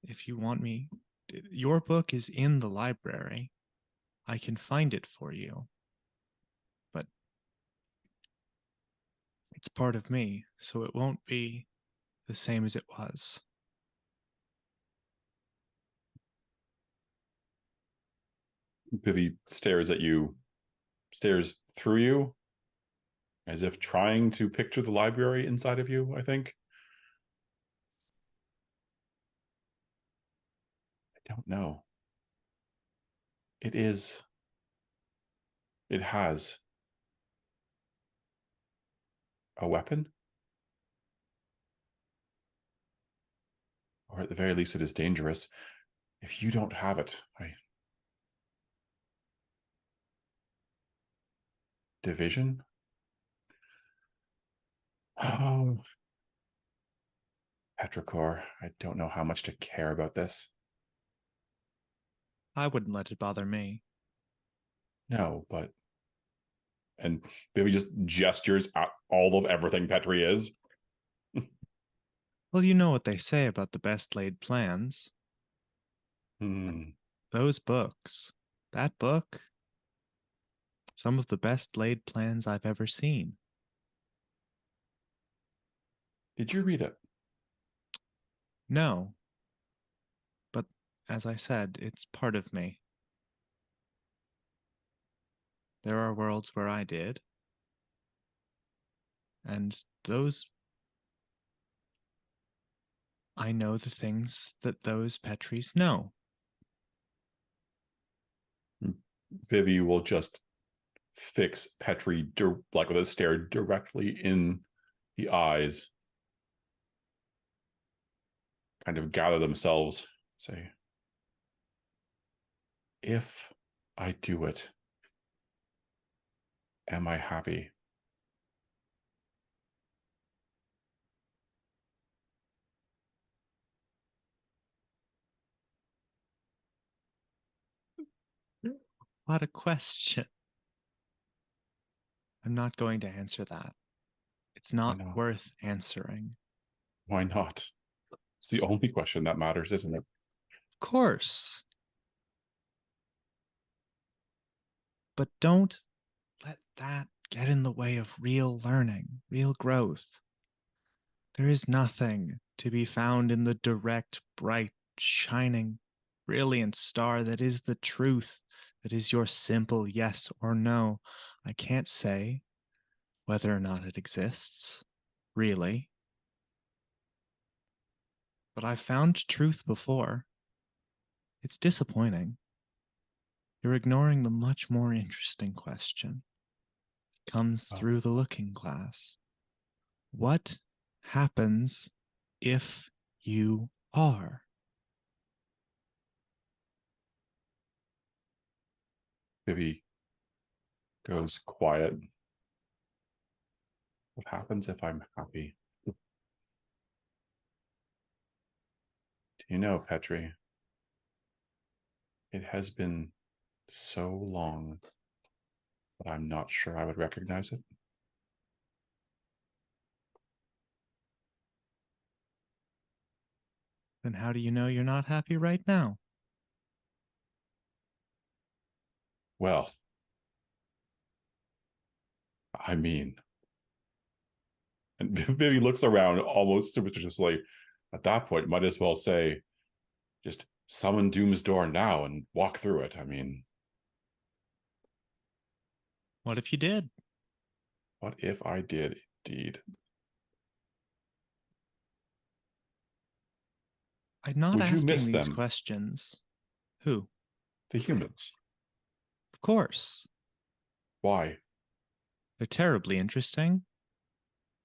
[SPEAKER 3] If you want me, your book is in the library. I can find it for you. But it's part of me, so it won't be the same as it was.
[SPEAKER 4] Vivi stares at you, stares through you, as if trying to picture the library inside of you, I think. I don't know. It has a weapon? Or at the very least, it is dangerous. If you don't have it, Division? Oh, Petrichor, I don't know how much to care about this.
[SPEAKER 3] I wouldn't let it bother me.
[SPEAKER 4] No, but... And Vivi just gestures at all of everything Petri is.
[SPEAKER 3] Well, you know what they say about the best laid plans. Those books, that book, some of the best laid plans I've ever seen.
[SPEAKER 4] Did you read it?
[SPEAKER 3] No. But as I said, it's part of me. There are worlds where I did. And those... I know the things that those Petris know.
[SPEAKER 4] Vivi will just fix Petri like with a stare directly in the eyes, kind of gather themselves, say, if I do it, am I happy?
[SPEAKER 3] What a question. I'm not going to answer that. It's not worth answering.
[SPEAKER 4] Why not? It's the only question that matters, isn't it?
[SPEAKER 3] Of course. But don't let that get in the way of real learning, real growth. There is nothing to be found in the direct, bright, shining, brilliant star that is the truth, that is your simple yes or no. I can't say whether or not it exists, really. But I've found truth before. It's disappointing. You're ignoring the much more interesting question. It comes through the looking glass. What happens if you are?
[SPEAKER 4] Vivi goes quiet. What happens if I'm happy? Do you know, Petri? It has been so long that I'm not sure I would recognize it.
[SPEAKER 3] Then how do you know you're not happy right now?
[SPEAKER 4] Well, I mean, and Vivi looks around almost superstitiously. At that point, might as well say, just summon Doom's door now and walk through it. I mean,
[SPEAKER 3] What if you did?
[SPEAKER 4] what if I did indeed?
[SPEAKER 3] I'm not
[SPEAKER 4] Would you
[SPEAKER 3] asking
[SPEAKER 4] miss
[SPEAKER 3] these
[SPEAKER 4] them?
[SPEAKER 3] questions. Who?
[SPEAKER 4] The humans.
[SPEAKER 3] Of course.
[SPEAKER 4] Why?
[SPEAKER 3] They're terribly interesting.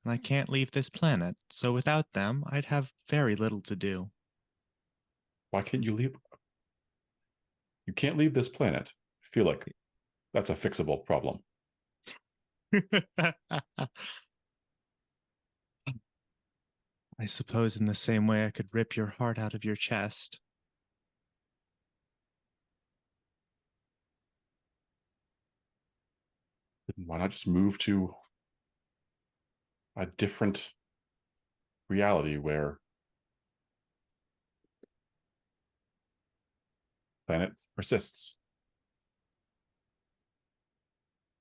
[SPEAKER 3] And I can't leave this planet, so without them, I'd have very little to do.
[SPEAKER 4] Why can't you leave? You can't leave this planet. I feel like that's a fixable problem.
[SPEAKER 3] I suppose in the same way I could rip your heart out of your chest.
[SPEAKER 4] Why not just move to a different reality where planet persists?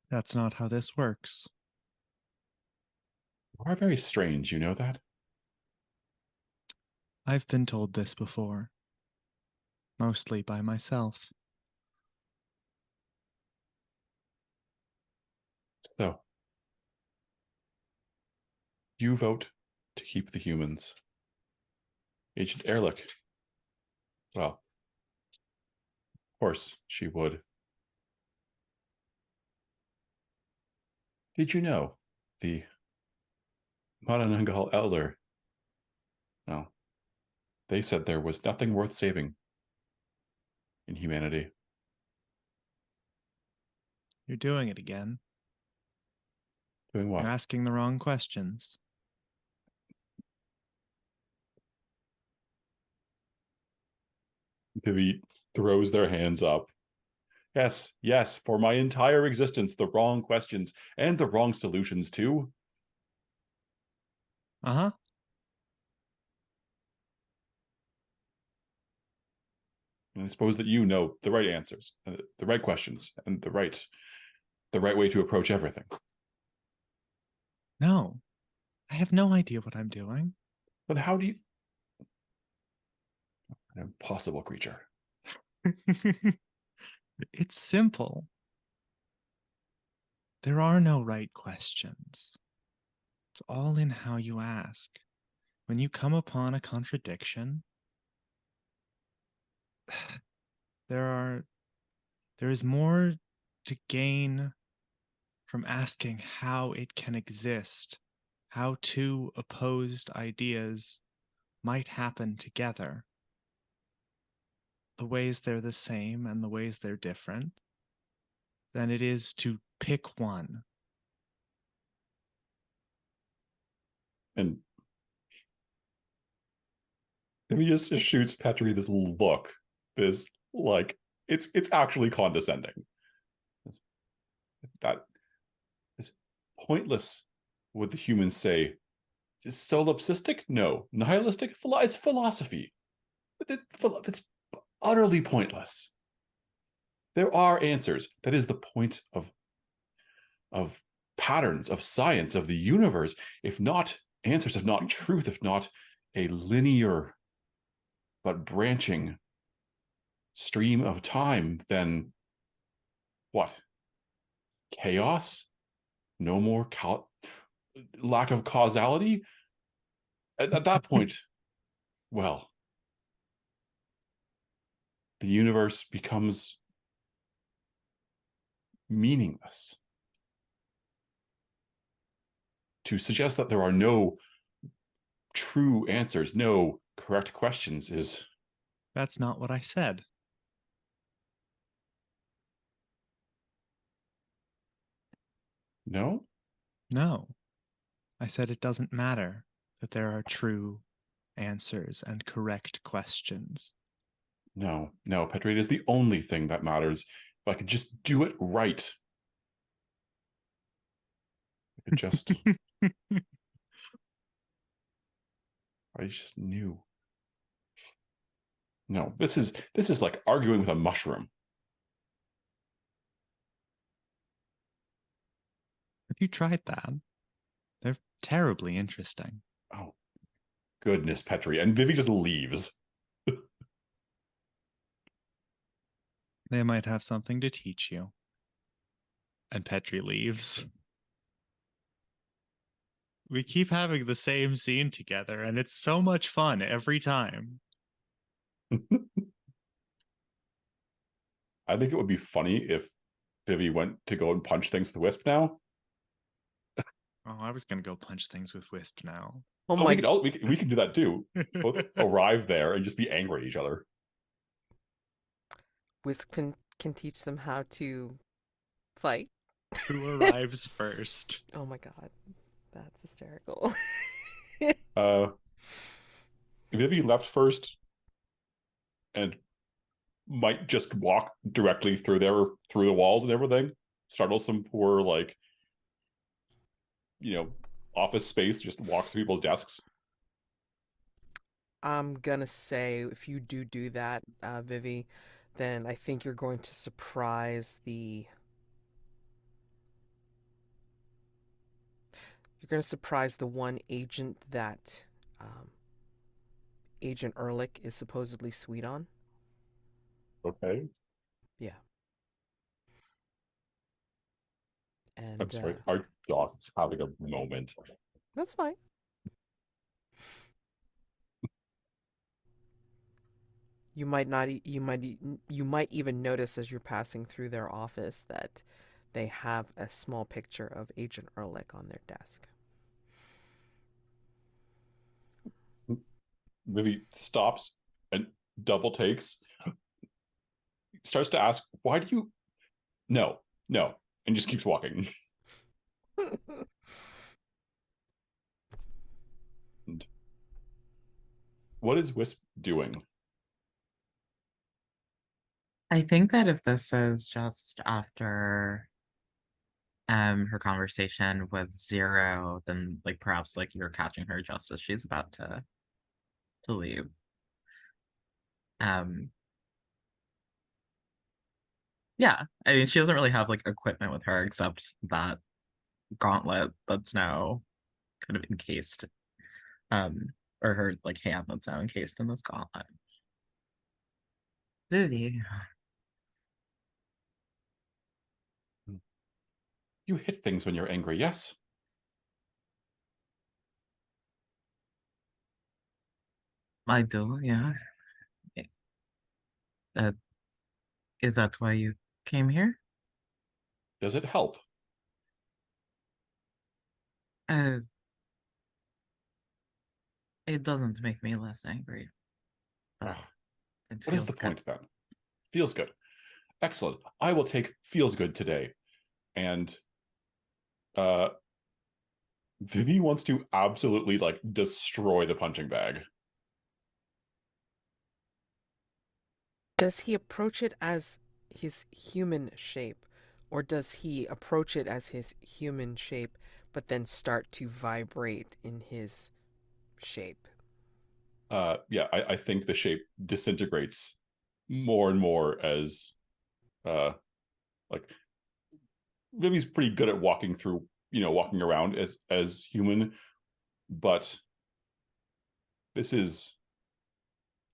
[SPEAKER 3] That's not how this works.
[SPEAKER 4] You are very strange, you know that?
[SPEAKER 3] I've been told this before. Mostly by myself.
[SPEAKER 4] So, you vote to keep the humans. Agent Ehrlich. Well, of course she would. Did you know the Madelancholy elder? No. They said there was nothing worth saving in humanity.
[SPEAKER 3] You're doing it again.
[SPEAKER 4] Doing what?
[SPEAKER 3] You're asking the wrong questions.
[SPEAKER 4] Vivi throws their hands up. Yes, yes, for my entire existence, the wrong questions and the wrong solutions too.
[SPEAKER 3] Uh-huh.
[SPEAKER 4] And I suppose that you know the right answers, the right questions, and the right way to approach everything.
[SPEAKER 3] No. I have no idea what I'm doing.
[SPEAKER 4] But how do you... An impossible creature.
[SPEAKER 3] It's simple. There are no right questions. It's all in how you ask. When you come upon a contradiction, there is more to gain from asking how it can exist, how two opposed ideas might happen together, the ways they're the same and the ways they're different, than it is to pick one.
[SPEAKER 4] And he just shoots Petri this look, this like it's actually condescending. That is pointless. Would the humans say? Is solipsistic? No. Nihilistic? It's philosophy. It's utterly pointless. There are answers. That is the point of patterns, of science, of the universe. If not answers, if not truth, if not a linear but branching stream of time, then what? Chaos? No more lack of causality? At that point, well, the universe becomes meaningless. To suggest that there are no true answers, no correct questions is...
[SPEAKER 3] That's not what I said.
[SPEAKER 4] No?
[SPEAKER 3] No. I said it doesn't matter that there are true answers and correct questions.
[SPEAKER 4] No, Petri, it is the only thing that matters. If I could just do it right. I could just... I just knew. No, this is like arguing with a mushroom.
[SPEAKER 3] Have you tried that? They're terribly interesting.
[SPEAKER 4] Oh, goodness, Petri. And Vivi just leaves.
[SPEAKER 3] They might have something to teach you. And Petri leaves. We keep having the same scene together, and it's so much fun every time.
[SPEAKER 4] I think it would be funny if Vivi went to go and punch things with Wisp now.
[SPEAKER 3] Oh, I was gonna go punch things with Wisp now.
[SPEAKER 1] Oh
[SPEAKER 4] Oh,
[SPEAKER 1] my!
[SPEAKER 4] we can do that too. Both arrive there and just be angry at each other.
[SPEAKER 1] Wisp can teach them how to fight.
[SPEAKER 3] Who arrives first?
[SPEAKER 1] Oh my god, that's hysterical.
[SPEAKER 4] Vivi left first and might just walk directly through the walls and everything. Startle some poor office space, just walks to people's desks.
[SPEAKER 1] I'm gonna say if you do that, Vivi, then I think you're going to surprise the. You're going to surprise the one agent that Agent Ehrlich is supposedly sweet on.
[SPEAKER 4] Okay.
[SPEAKER 1] Yeah.
[SPEAKER 4] I'm
[SPEAKER 1] And
[SPEAKER 4] sorry. Our dog's having a moment.
[SPEAKER 1] that's fine. You might not. You might even notice as you're passing through their office that they have a small picture of Agent Ehrlich on their desk.
[SPEAKER 4] Vivi stops and double takes, starts to ask, why do you no, and just keeps walking. And what is Wisp doing?
[SPEAKER 5] I think that if this is just after her conversation with Zero, then like perhaps like you're catching her just as she's about to leave. Yeah, I mean she doesn't really have like equipment with her except that gauntlet that's now kind of encased, or her like hand that's now encased in this gauntlet. Vivi,
[SPEAKER 4] You hit things when you're angry, yes?
[SPEAKER 5] I do, yeah. Uh, is that why you came here?
[SPEAKER 4] Does it help?
[SPEAKER 5] Uh, it doesn't make me less angry, but
[SPEAKER 4] Ugh,
[SPEAKER 5] it
[SPEAKER 4] what is
[SPEAKER 5] feels
[SPEAKER 4] the
[SPEAKER 5] good.
[SPEAKER 4] point then? Feels good. Excellent. I will take feels good today. And Vivi wants to absolutely destroy the punching bag.
[SPEAKER 1] Does he approach it as his human shape, or does he approach it as his human shape, but then start to vibrate in his shape?
[SPEAKER 4] Yeah, I think the shape disintegrates more and more as like Vivi's pretty good at walking through, walking around as human, but this is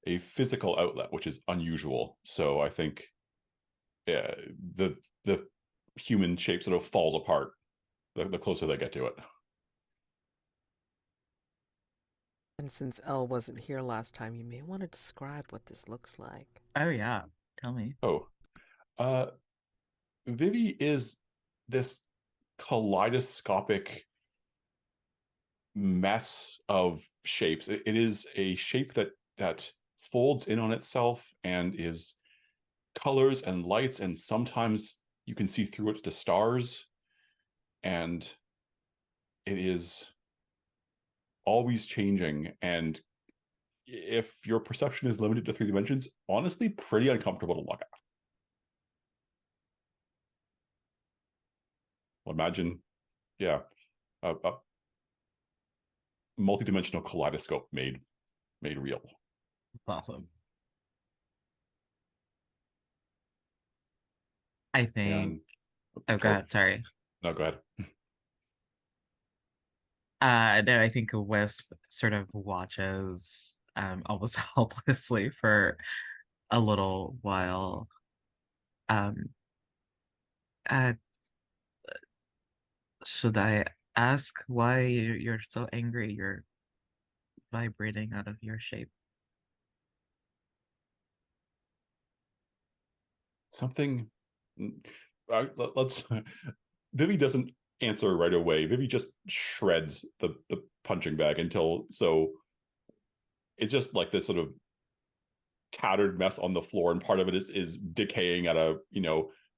[SPEAKER 4] a physical outlet, which is unusual. So I think the human shape sort of falls apart the closer they get to it.
[SPEAKER 1] And since Elle wasn't here last time, you may want to describe what this looks like.
[SPEAKER 5] Oh yeah, tell me.
[SPEAKER 4] Oh, uh, Vivi is this kaleidoscopic mess of shapes. It is a shape that folds in on itself and is colors and lights, and sometimes you can see through it to stars, and it is always changing. And if your perception is limited to 3 dimensions, honestly pretty uncomfortable to look at. Well, imagine, yeah, a multi-dimensional kaleidoscope made real.
[SPEAKER 5] Awesome. I think.
[SPEAKER 4] And
[SPEAKER 5] Oh, go ahead. Sorry.
[SPEAKER 4] No, go ahead.
[SPEAKER 5] No, I think Wisp sort of watches almost helplessly for a little while. Um, uh, should I ask why you're so angry? You're vibrating out of your shape.
[SPEAKER 4] Something. Let's. Vivi doesn't answer right away. Vivi just shreds the punching bag until it's just like this sort of tattered mess on the floor, and part of it is decaying at a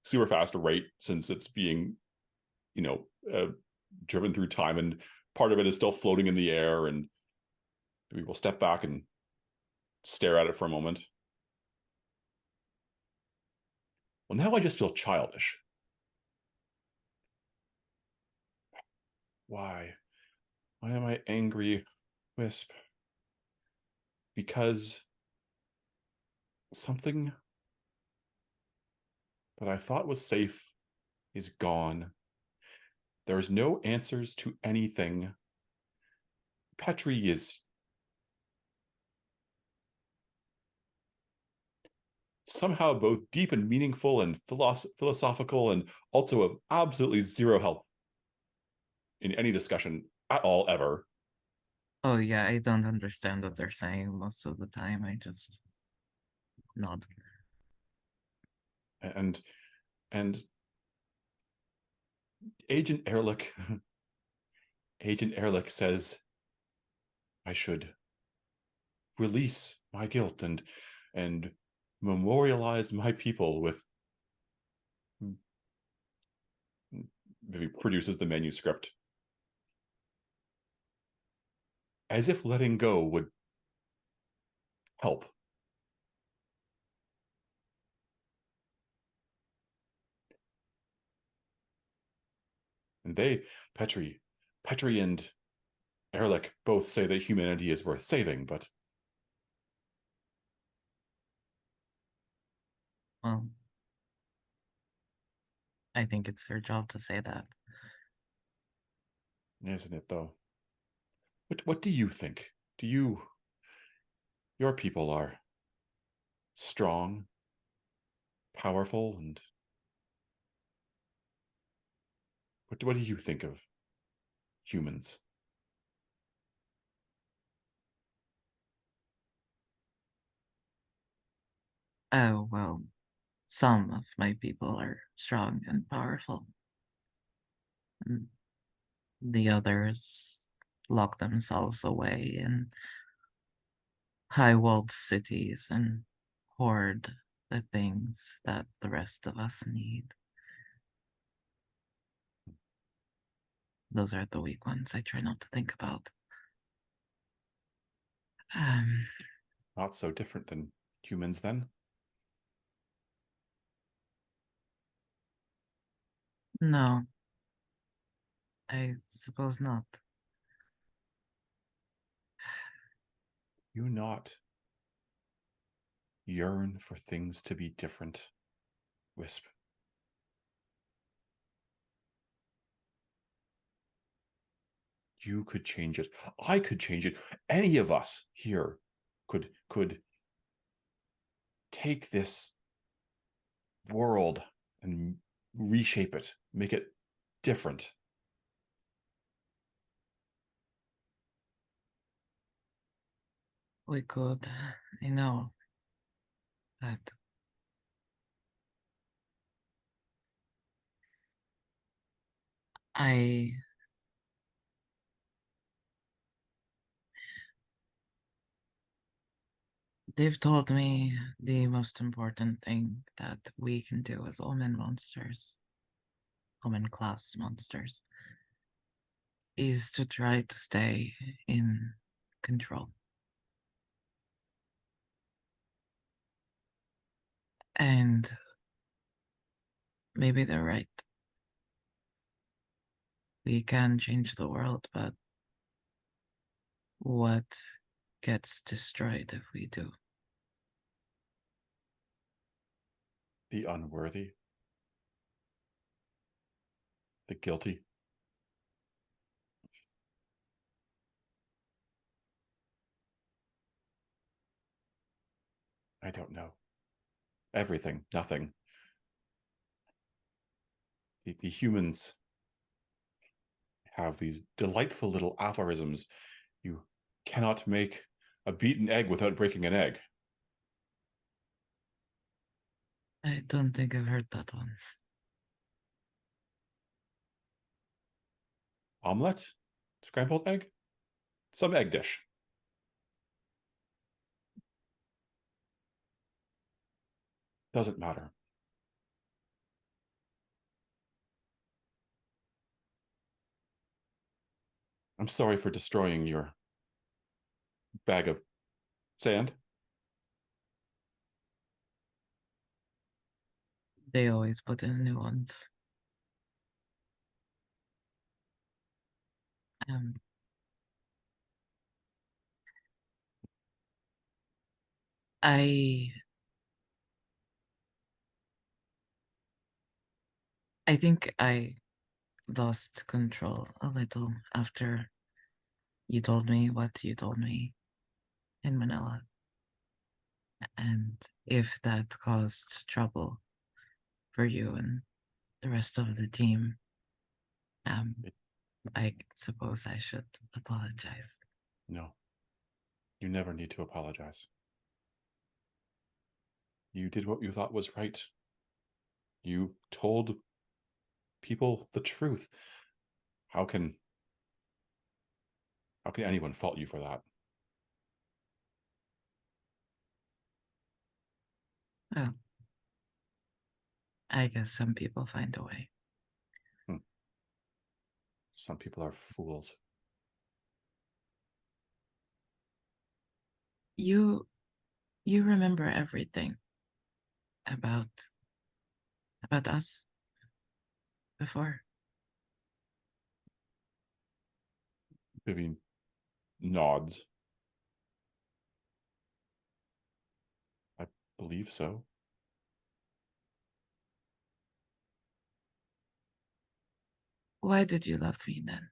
[SPEAKER 4] super fast rate since it's being driven through time, and part of it is still floating in the air. And we will step back and stare at it for a moment. Well, now I just feel childish. Why am I angry, Wisp? Because something that I thought was safe is gone. There's no answers to anything. Petri is somehow both deep and meaningful and philosophical, and also of absolutely zero help in any discussion at all, ever.
[SPEAKER 5] Oh yeah, I don't understand what they're saying most of the time. I just nod.
[SPEAKER 4] And Agent Ehrlich Agent Ehrlich says I should release my guilt and memorialize my people with. Maybe produces the manuscript. As if letting go would help. And Petri and Ehrlich both say that humanity is worth saving, but
[SPEAKER 5] Well, I think it's their job to say that.
[SPEAKER 4] Isn't it, though? What do you think? Your people are strong, powerful, and what do you think of humans?
[SPEAKER 5] Oh, well, some of my people are strong and powerful. And the others lock themselves away in high-walled cities and hoard the things that the rest of us need. Those are the weak ones I try not to think about.
[SPEAKER 4] Not so different than humans, then?
[SPEAKER 5] No, I suppose not.
[SPEAKER 4] You not yearn for things to be different, Wisp? You could change it. I could change it. Any of us here could take this world and reshape it, make it different.
[SPEAKER 5] We could, I know, but they've told me the most important thing that we can do as omen monsters, omen class monsters, is to try to stay in control. And maybe they're right. We can change the world, but what gets destroyed if we do?
[SPEAKER 4] The unworthy, the guilty. I don't know. Everything, nothing. The humans have these delightful little aphorisms. You cannot make a beaten egg without breaking an egg.
[SPEAKER 5] I don't think I've heard that one.
[SPEAKER 4] Omelette? Scrambled egg? Some egg dish. Doesn't matter. I'm sorry for destroying your bag of sand.
[SPEAKER 5] They always put in new ones. Um, I I think I lost control a little after you told me what you told me in Manila. And if that caused trouble for you and the rest of the team, I suppose I should apologize.
[SPEAKER 4] No. You never need to apologize. You did what you thought was right. You told people the truth. How can anyone fault you for that?
[SPEAKER 5] Well, I guess some people find a way.
[SPEAKER 4] Some people are fools.
[SPEAKER 5] You remember everything about us before.
[SPEAKER 4] Vivi nods. I believe so.
[SPEAKER 5] Why did you love me then?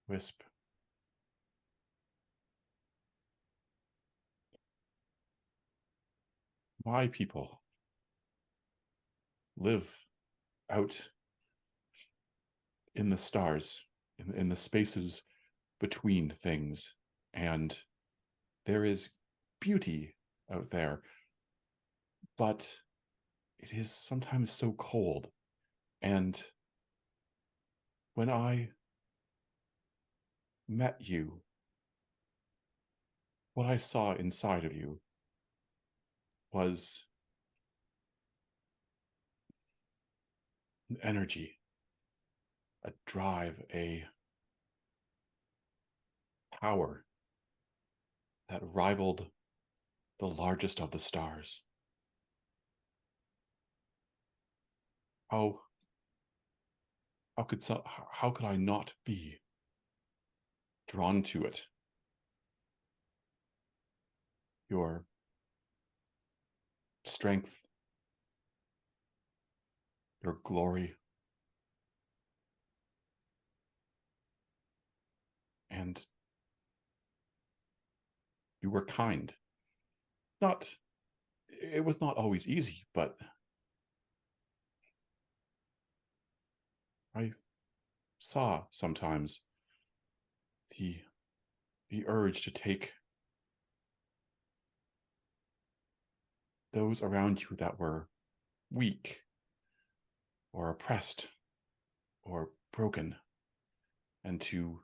[SPEAKER 4] Wisp. My people live out in the stars, in the spaces between things, and there is beauty out there, but it is sometimes so cold. And when I met you, what I saw inside of you was an energy, a drive, a power that rivaled the largest of the stars. How how could I not be drawn to it? Your strength, your glory, and you were kind. It was not always easy, but I saw sometimes the urge to take those around you that were weak or oppressed or broken, and to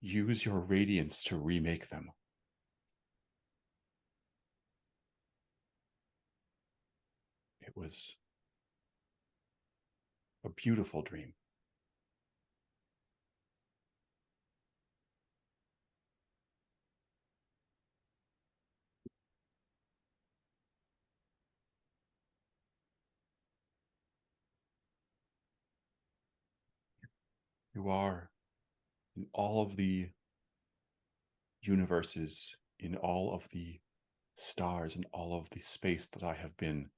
[SPEAKER 4] use your radiance to remake them. It was a beautiful dream. You are in all of the universes, in all of the stars, in all of the space that I have been,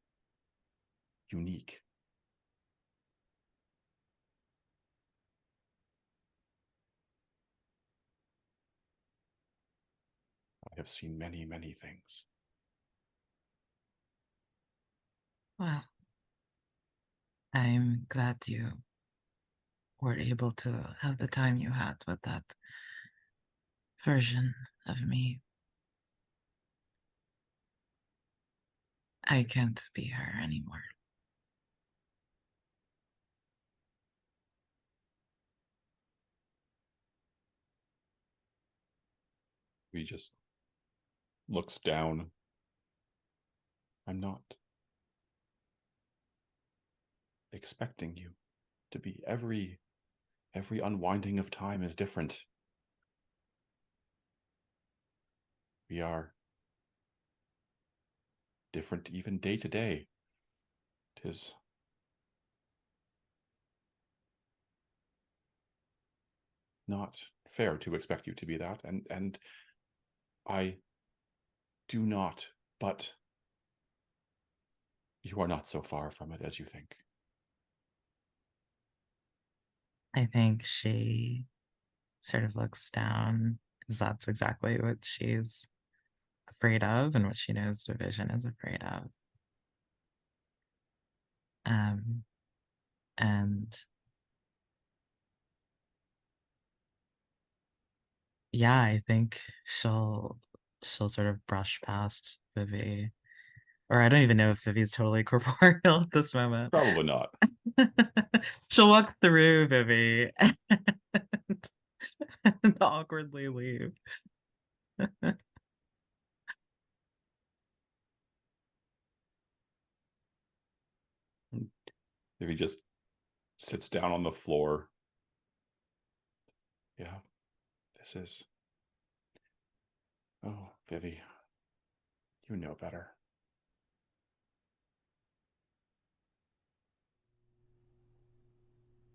[SPEAKER 4] unique. I have seen many, many things.
[SPEAKER 5] Well, I'm glad you were able to have the time you had with that version of me. I can't be her anymore.
[SPEAKER 4] He just looks down. I'm not expecting you to be. Every unwinding of time is different. We are different even day to day. 'Tis not fair to expect you to be that, and I do not, but you are not so far from it as you think.
[SPEAKER 5] I think she sort of looks down because that's exactly what she's afraid of and what she knows Division is afraid of. And yeah, I think she'll sort of brush past Vivi. Or I don't even know if Vivi's totally corporeal at this moment.
[SPEAKER 4] Probably not.
[SPEAKER 5] She'll walk through Vivi and awkwardly leave.
[SPEAKER 4] If he just sits down on the floor. Yeah, this is. Oh, Vivi, you know better.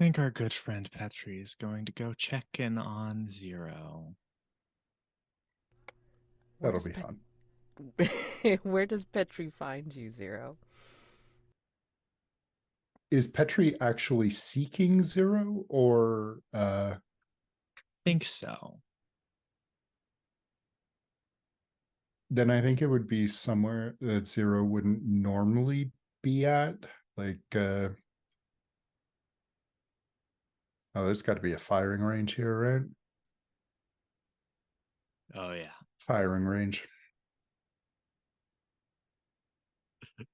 [SPEAKER 3] I think our good friend Petri is going to go check in on Zero.
[SPEAKER 2] That'll be fun.
[SPEAKER 1] Where does Petri find you, Zero?
[SPEAKER 2] Is Petri actually seeking Zero, or
[SPEAKER 3] Think so.
[SPEAKER 2] then I think it would be somewhere that Zero wouldn't normally be at. Like oh, there's got to be a firing range here, right?
[SPEAKER 3] Oh yeah.
[SPEAKER 2] Firing range.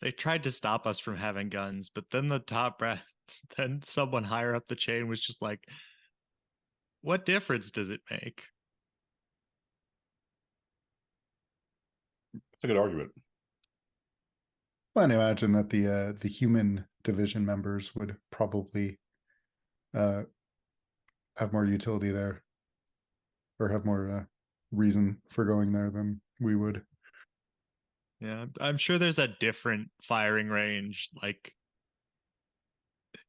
[SPEAKER 3] They tried to stop us from having guns, but then then someone higher up the chain was just like, what difference does it make?
[SPEAKER 4] It's a good argument.
[SPEAKER 2] Well, I imagine that the human division members would probably have more utility there, or have more reason for going there than we would.
[SPEAKER 3] Yeah, I'm sure there's a different firing range, like,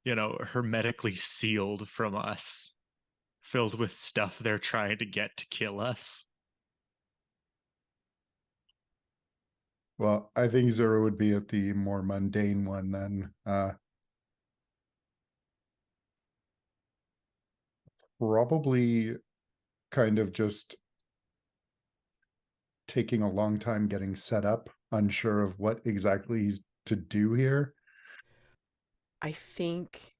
[SPEAKER 3] hermetically sealed from us, filled with stuff they're trying to get to kill us.
[SPEAKER 2] Well, I think Zero would be at the more mundane one then. Probably kind of just taking a long time getting set up, unsure of what exactly he's to do here.
[SPEAKER 1] I think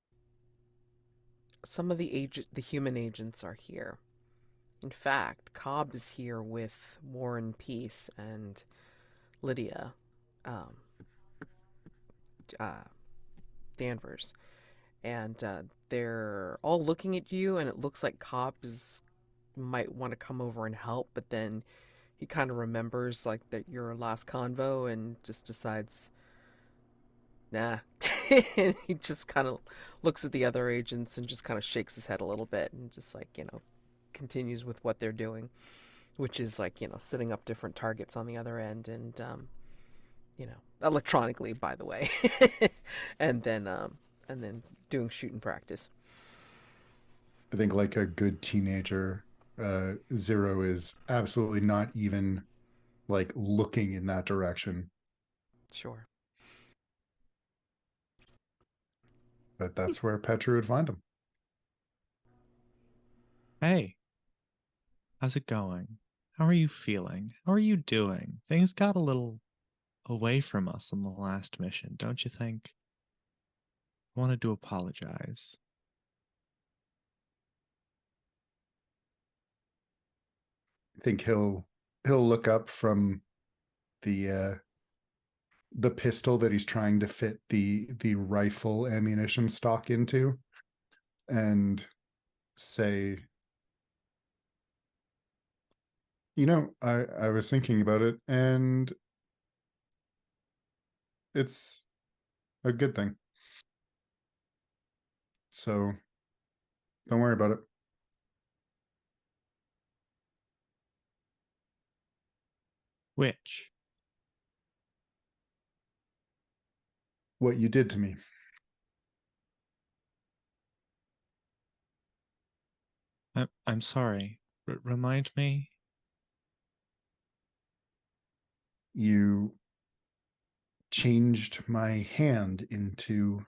[SPEAKER 1] some of the human agents are here. In fact, Cobb is here with Warren Peace and Lydia Danvers, and they're all looking at you, and it looks like Cobb might want to come over and help, but then he kind of remembers like that your last convo and just decides, nah. And he just kind of looks at the other agents and just kind of shakes his head a little bit and just like, continues with what they're doing, which is like, setting up different targets on the other end and, electronically, by the way. and then doing shooting practice.
[SPEAKER 2] I think like a good teenager, Zero is absolutely not even like looking in that direction.
[SPEAKER 1] Sure.
[SPEAKER 2] But that's where Petri would find him.
[SPEAKER 3] Hey, how's it going? How are you feeling? How are you doing? Things got a little away from us on the last mission, don't you think? I wanted to apologize.
[SPEAKER 2] I think he'll look up from the the pistol that he's trying to fit the rifle ammunition stock into, and say, I was thinking about it, and it's a good thing. So don't worry about it.
[SPEAKER 3] Which?
[SPEAKER 2] What you did to me.
[SPEAKER 3] I'm sorry. Remind me.
[SPEAKER 2] You changed my hand into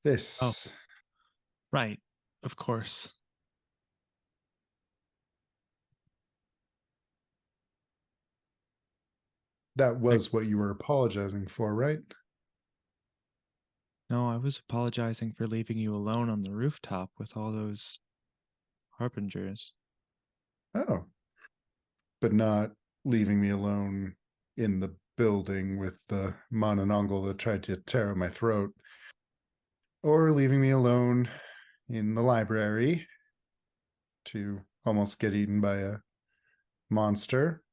[SPEAKER 2] this.
[SPEAKER 3] Oh, right. Of course.
[SPEAKER 2] That was what you were apologizing for, right?
[SPEAKER 3] No, I was apologizing for leaving you alone on the rooftop with all those harbingers.
[SPEAKER 2] Oh. But not leaving me alone in the building with the Madelancholy that tried to tear out my throat. Or leaving me alone in the library to almost get eaten by a monster.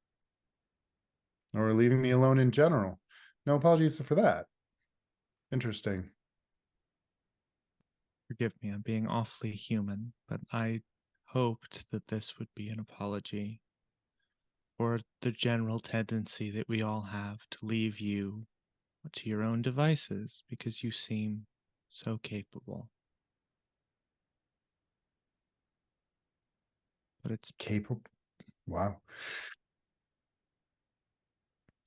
[SPEAKER 2] Or leaving me alone in general. No apologies for that. Interesting.
[SPEAKER 3] Forgive me, I'm being awfully human, but I hoped that this would be an apology for the general tendency that we all have to leave you to your own devices because you seem so capable. But it's
[SPEAKER 2] capable. Wow.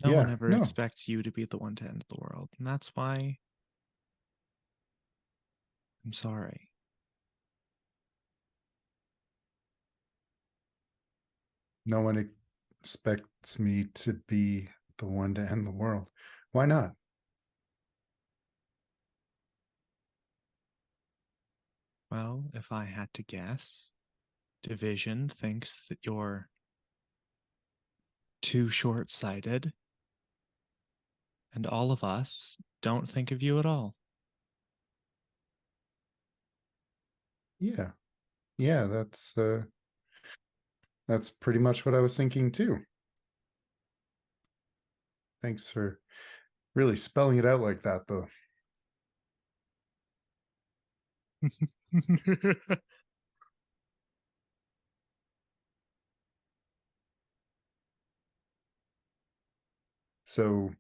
[SPEAKER 3] no
[SPEAKER 2] Yeah,
[SPEAKER 3] one ever
[SPEAKER 2] no.
[SPEAKER 3] expects you to be the one to end the world. And that's why I'm sorry.
[SPEAKER 2] No one expects me to be the one to end the world. Why not?
[SPEAKER 3] Well, if I had to guess, Division thinks that you're too short-sighted, and all of us don't think of you at all.
[SPEAKER 2] Yeah. Yeah, that's pretty much what I was thinking too. Thanks for really spelling it out like that, though. So,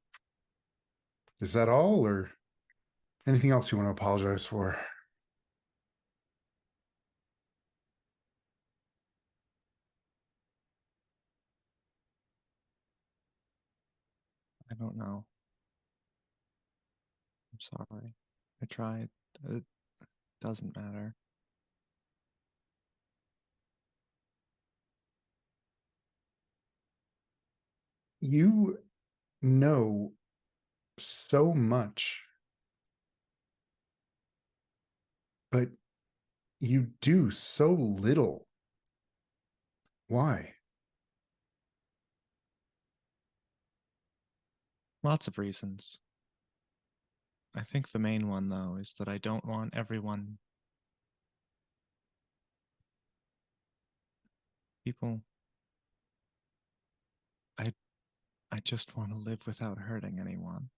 [SPEAKER 2] is that all, or anything else you want to apologize for?
[SPEAKER 3] I don't know. I'm sorry. I tried. It doesn't matter.
[SPEAKER 2] You know so much, but you do so little. Why?
[SPEAKER 3] Lots of reasons. I think the main one, though, is that I don't want everyone. People. I just want to live without hurting anyone.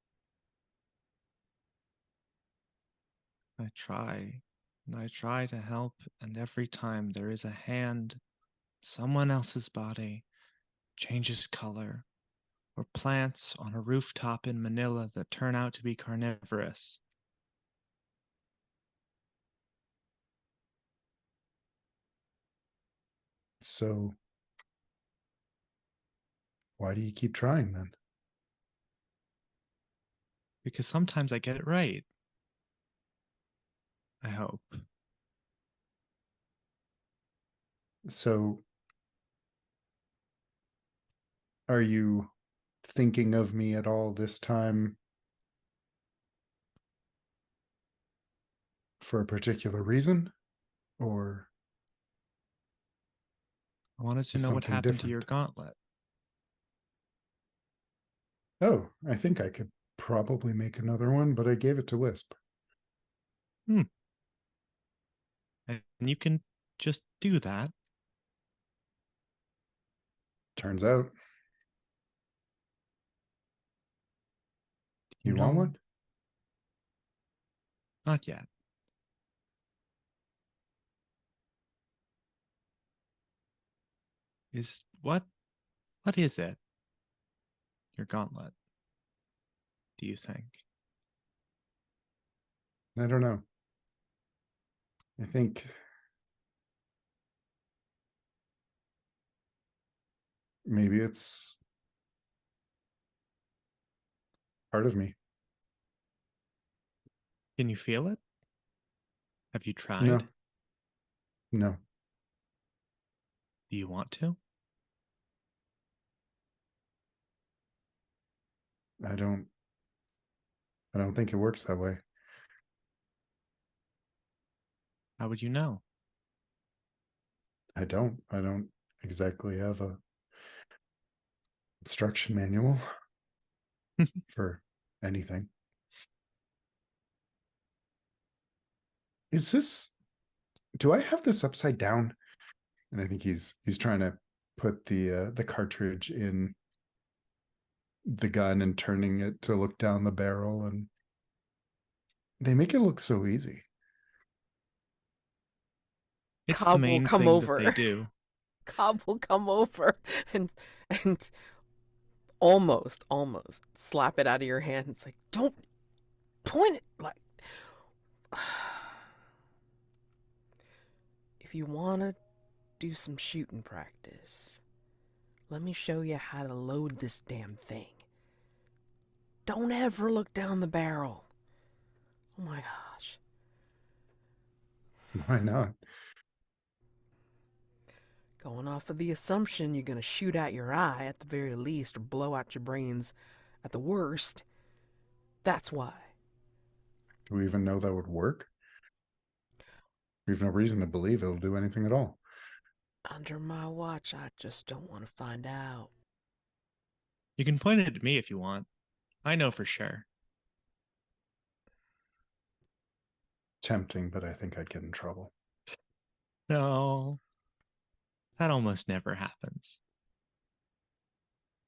[SPEAKER 3] I try, and I try to help, and every time there is a hand, someone else's body, changes color, or plants on a rooftop in Manila that turn out to be carnivorous.
[SPEAKER 2] So, why do you keep trying then?
[SPEAKER 3] Because sometimes I get it right. I hope.
[SPEAKER 2] So, are you thinking of me at all this time for a particular reason? Or
[SPEAKER 3] I wanted to
[SPEAKER 2] is
[SPEAKER 3] know what
[SPEAKER 2] something
[SPEAKER 3] happened to your
[SPEAKER 2] different?
[SPEAKER 3] gauntlet.
[SPEAKER 2] Oh, I think I could probably make another one, but I gave it to Wisp.
[SPEAKER 3] And you can just do that.
[SPEAKER 2] Turns out. You want
[SPEAKER 3] know,
[SPEAKER 2] one?
[SPEAKER 3] Not yet. What is it? Your gauntlet, do you think?
[SPEAKER 2] I don't know. I think maybe it's part of me.
[SPEAKER 3] Can you feel it? Have you tried?
[SPEAKER 2] No. No.
[SPEAKER 3] Do you want to?
[SPEAKER 2] I don't think it works that way.
[SPEAKER 3] How would you know?
[SPEAKER 2] I don't exactly have a instruction manual for anything. Do I have this upside down? And I think he's trying to put the cartridge in the gun and turning it to look down the barrel, and they make it look so easy.
[SPEAKER 3] It's
[SPEAKER 1] Cobb
[SPEAKER 3] the
[SPEAKER 1] will
[SPEAKER 3] main
[SPEAKER 1] come
[SPEAKER 3] thing
[SPEAKER 1] over.
[SPEAKER 3] that they do.
[SPEAKER 1] Cobb will come over and almost slap it out of your hand. It's like, don't point it like. If you want to do some shooting practice, let me show you how to load this damn thing. Don't ever look down the barrel. Oh my gosh.
[SPEAKER 2] Why not?
[SPEAKER 1] Going off of the assumption you're going to shoot out your eye at the very least or blow out your brains at the worst. That's why.
[SPEAKER 2] Do we even know that would work? We have no reason to believe it'll do anything at all.
[SPEAKER 1] Under my watch, I just don't want to find out.
[SPEAKER 3] You can point it at me if you want. I know for sure.
[SPEAKER 2] Tempting, but I think I'd get in trouble.
[SPEAKER 3] No. That almost never happens.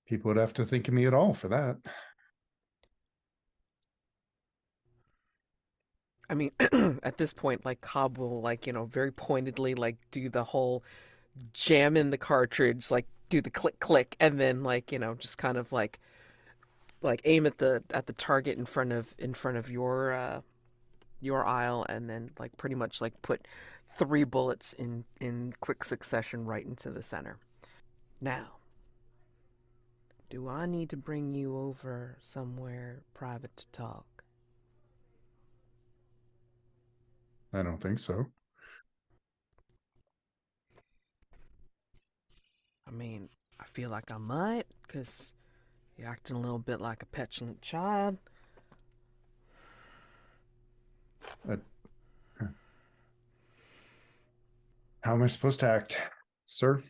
[SPEAKER 2] People would have to think of me at all for that.
[SPEAKER 1] I mean, at this point, like, Cobb will, like, very pointedly, like, do the whole jam in the cartridge, like, do the click click, and then, like, just kind of like aim at the target in front of your aisle, and then, like, pretty much, like, put 3 bullets in quick succession right into the center. Now, do I need to bring you over somewhere private to talk?
[SPEAKER 2] I don't think so.
[SPEAKER 1] I mean, I feel like I might, because you're acting a little bit like a petulant child.
[SPEAKER 2] How am I supposed to act, sir?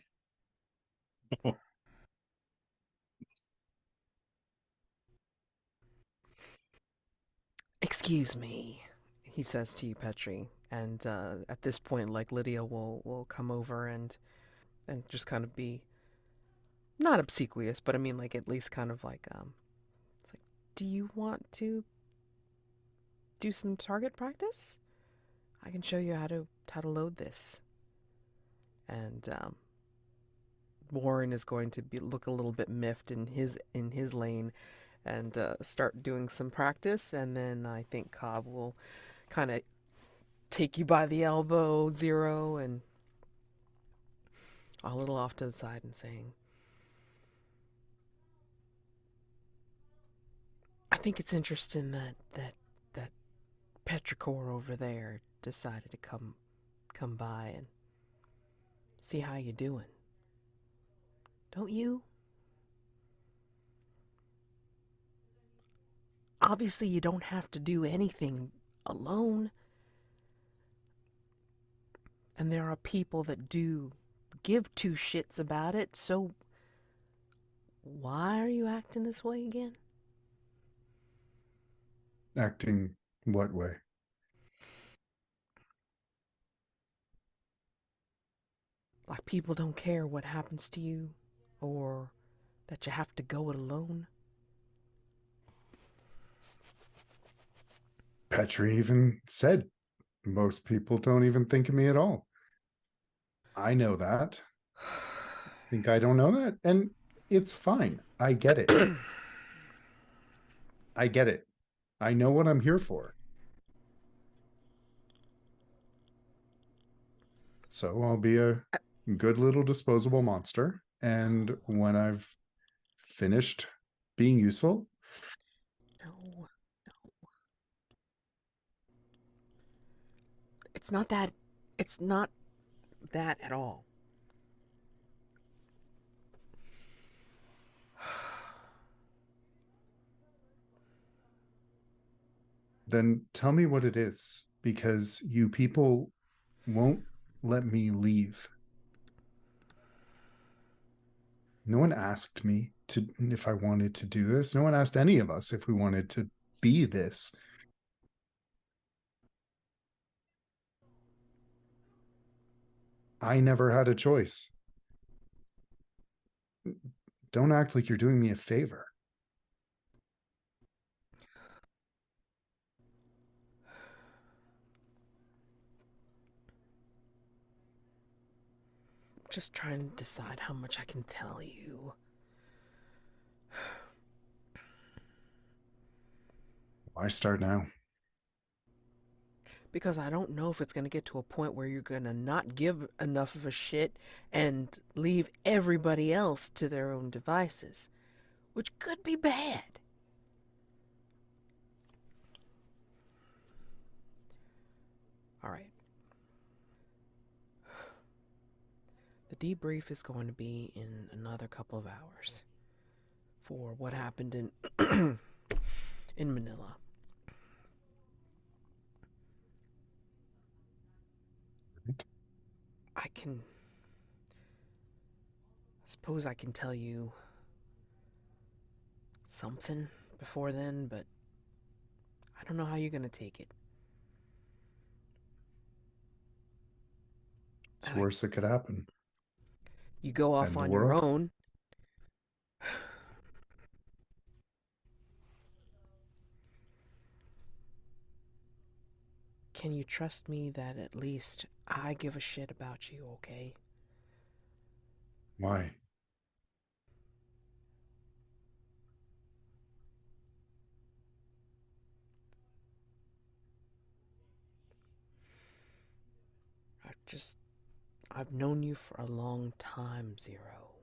[SPEAKER 1] Excuse me, he says to you, Petri. And at this point, like, Lydia will come over and just kind of be not obsequious, but I mean, like, at least kind of like it's like, do you want to do some target practice? I can show you how to load this. And Warren is going to look a little bit miffed in his lane and start doing some practice, and then I think Cobb will kind of take you by the elbow, Zero, and a little off to the side and saying, I think it's interesting that Petrichor over there decided to come by and see how you doing. Don't you? Obviously, you don't have to do anything alone. And there are people that do give two shits about it, so why are you acting this way again?
[SPEAKER 2] Acting what way?
[SPEAKER 1] Like people don't care what happens to you, or that you have to go it alone.
[SPEAKER 2] Petri even said most people don't even think of me at all. I know that. Think I don't know that? And it's fine. I get it. I get it. I know what I'm here for. So I'll be a good little disposable monster. And when I've finished being useful.
[SPEAKER 1] No. It's not that. It's not that at all.
[SPEAKER 2] Then tell me what it is, because you people won't let me leave. No one asked me if I wanted to do this. No one asked any of us if we wanted to be this. I never had a choice. Don't act like you're doing me a favor.
[SPEAKER 1] I'm just trying to decide how much I can tell you.
[SPEAKER 2] Why start now?
[SPEAKER 1] Because I don't know if it's going to get to a point where you're going to not give enough of a shit and leave everybody else to their own devices, which could be bad. All right. The debrief is going to be in another couple of hours for what happened in in Manila. I suppose I can tell you something before then, but I don't know how you're gonna take it.
[SPEAKER 2] It's worse that could happen.
[SPEAKER 1] You go off on your own. Can you trust me that at least I give a shit about you, okay?
[SPEAKER 2] Why?
[SPEAKER 1] I've known you for a long time, Zero.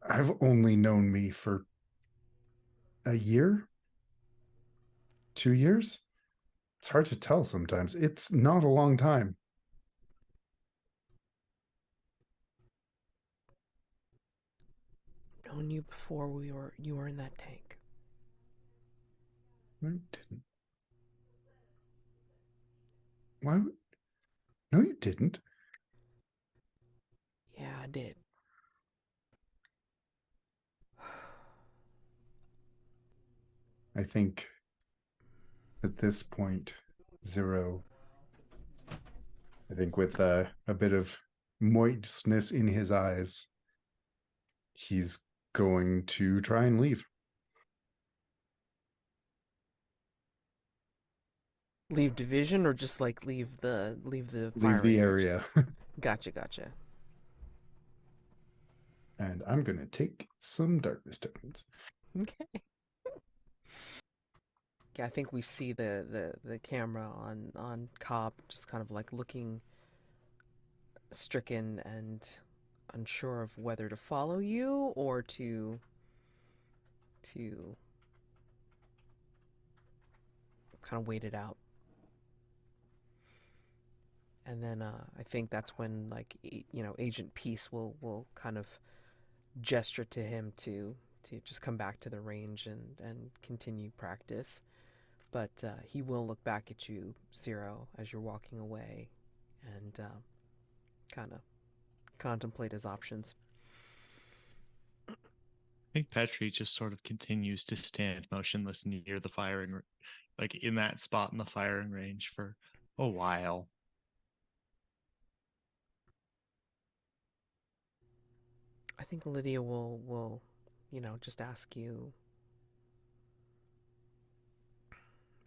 [SPEAKER 2] I've only known me for a year? 2 years? It's hard to tell sometimes. It's not a long time.
[SPEAKER 1] I've known you before you were in that tank.
[SPEAKER 2] No, you didn't. Why? No, you didn't.
[SPEAKER 1] Yeah, I did.
[SPEAKER 2] I think at this point, Zero, I think with a bit of moistness in his eyes, he's going to try and leave.
[SPEAKER 1] Leave division or just like leave the
[SPEAKER 2] Leave
[SPEAKER 1] range?
[SPEAKER 2] the area.
[SPEAKER 1] Gotcha.
[SPEAKER 2] And I'm going to take some darkness tokens.
[SPEAKER 1] Okay. Yeah, I think we see the camera on Cobb just kind of like looking stricken and unsure of whether to follow you or to kind of wait it out. And then I think that's when Agent Peace will kind of gesture to him to just come back to the range and continue practice. But he will look back at you, Zero, as you're walking away and kind of contemplate his options.
[SPEAKER 3] think Petri just sort of continues to stand motionless near the firing, like in that spot in the firing range for a while.
[SPEAKER 1] I think Lydia will, just ask you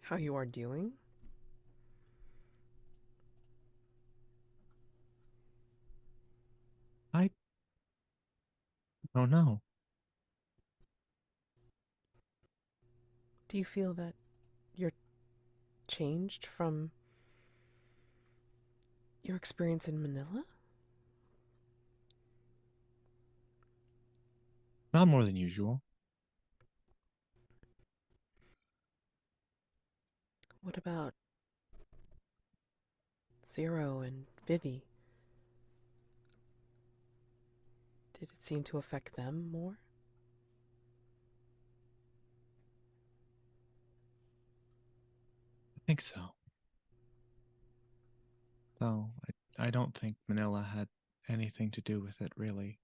[SPEAKER 1] how you are doing.
[SPEAKER 3] I don't know.
[SPEAKER 1] Do you feel that you're changed from your experience in Manila?
[SPEAKER 3] Not more than usual.
[SPEAKER 1] What about Zero and Vivi? Did it seem to affect them more?
[SPEAKER 3] I think so. So I don't think Manila had anything to do with it, really,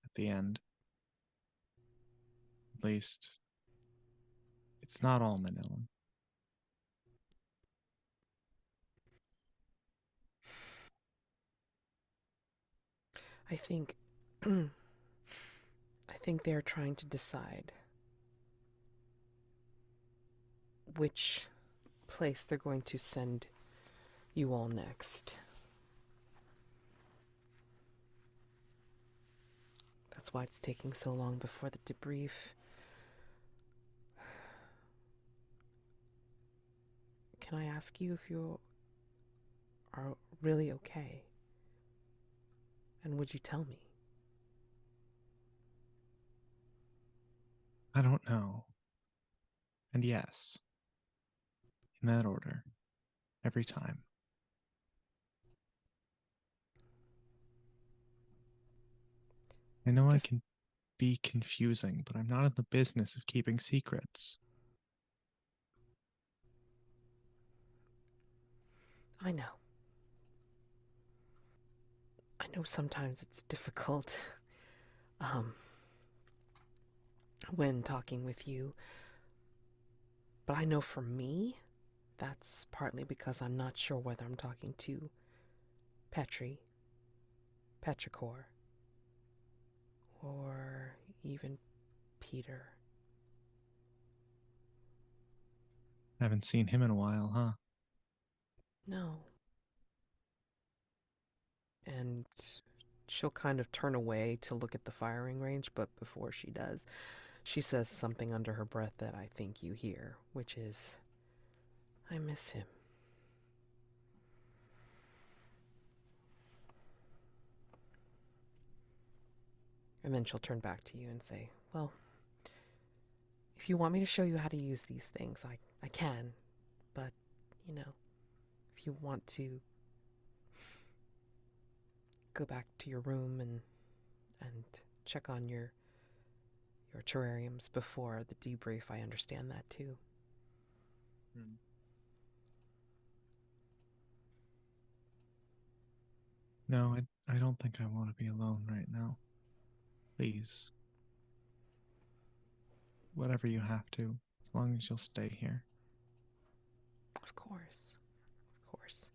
[SPEAKER 3] at the end. At least, it's not all Manila.
[SPEAKER 1] I think I think they're trying to decide which place they're going to send you all next. That's why it's taking so long before the debrief. Can I ask you if you are really okay? And would you tell me?
[SPEAKER 3] I don't know. And yes, in that order, every time. I know I can be confusing, but I'm not in the business of keeping secrets.
[SPEAKER 1] I know. I know sometimes it's difficult when talking with you, but I know for me, that's partly because I'm not sure whether I'm talking to Petri, Petrichor, or even Peter.
[SPEAKER 3] Haven't seen him in a while, huh?
[SPEAKER 1] No. And she'll kind of turn away to look at the firing range, but before she does, she says something under her breath that I think you hear, which is, I miss him. And then she'll turn back to you and say, well, if you want me to show you how to use these things, I can. But, if you want to go back to your room and check on your terrariums before the debrief, I understand that too.
[SPEAKER 3] No, I don't think I want to be alone right now. Please. Whatever you have to, as long as you'll stay here.
[SPEAKER 1] Of course. Of course.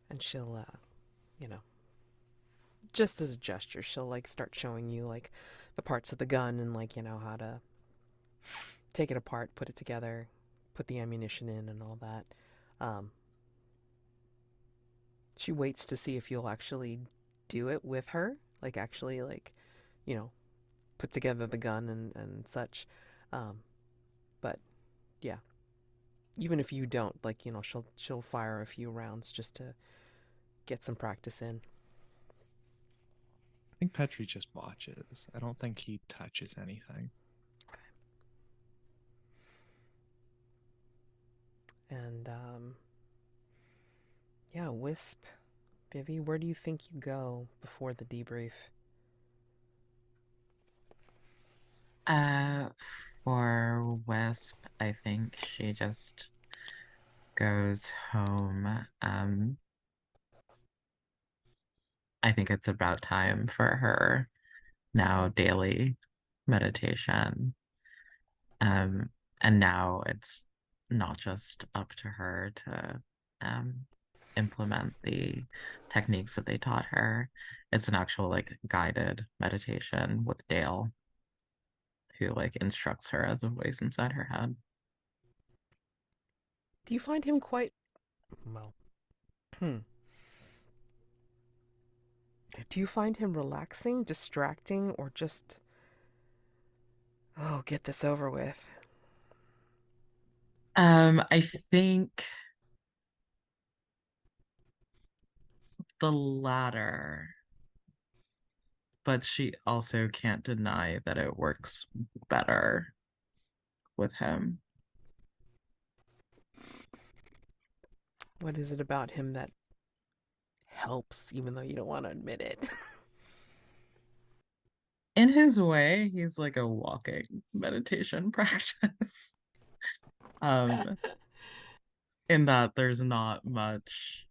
[SPEAKER 1] And she'll, just as a gesture, she'll, start showing you, the parts of the gun and, how to take it apart, put it together, put the ammunition in and all that. She waits to see if you'll actually do it with her, actually, put together the gun and such. But yeah, even if you don't, she'll fire a few rounds just to get some practice in.
[SPEAKER 3] I think Petri just watches. I don't think he touches anything.
[SPEAKER 1] Okay. And yeah, Wisp, Vivi, where do you think you go before the debrief?
[SPEAKER 5] For Wisp, I think she just goes home. I think it's about time for her now daily meditation. And now it's not just up to her to implement the techniques that they taught her. It's an actual like guided meditation with Dale, who like instructs her as a voice inside her head.
[SPEAKER 1] Do you find him quite well? Do you find him relaxing, distracting, or just, oh, get this over with?
[SPEAKER 5] I think the latter, but she also can't deny that it works better with him.
[SPEAKER 1] What is it about him that helps, even though you don't want to admit it?
[SPEAKER 5] In his way, he's like a walking meditation practice. In that there's not much,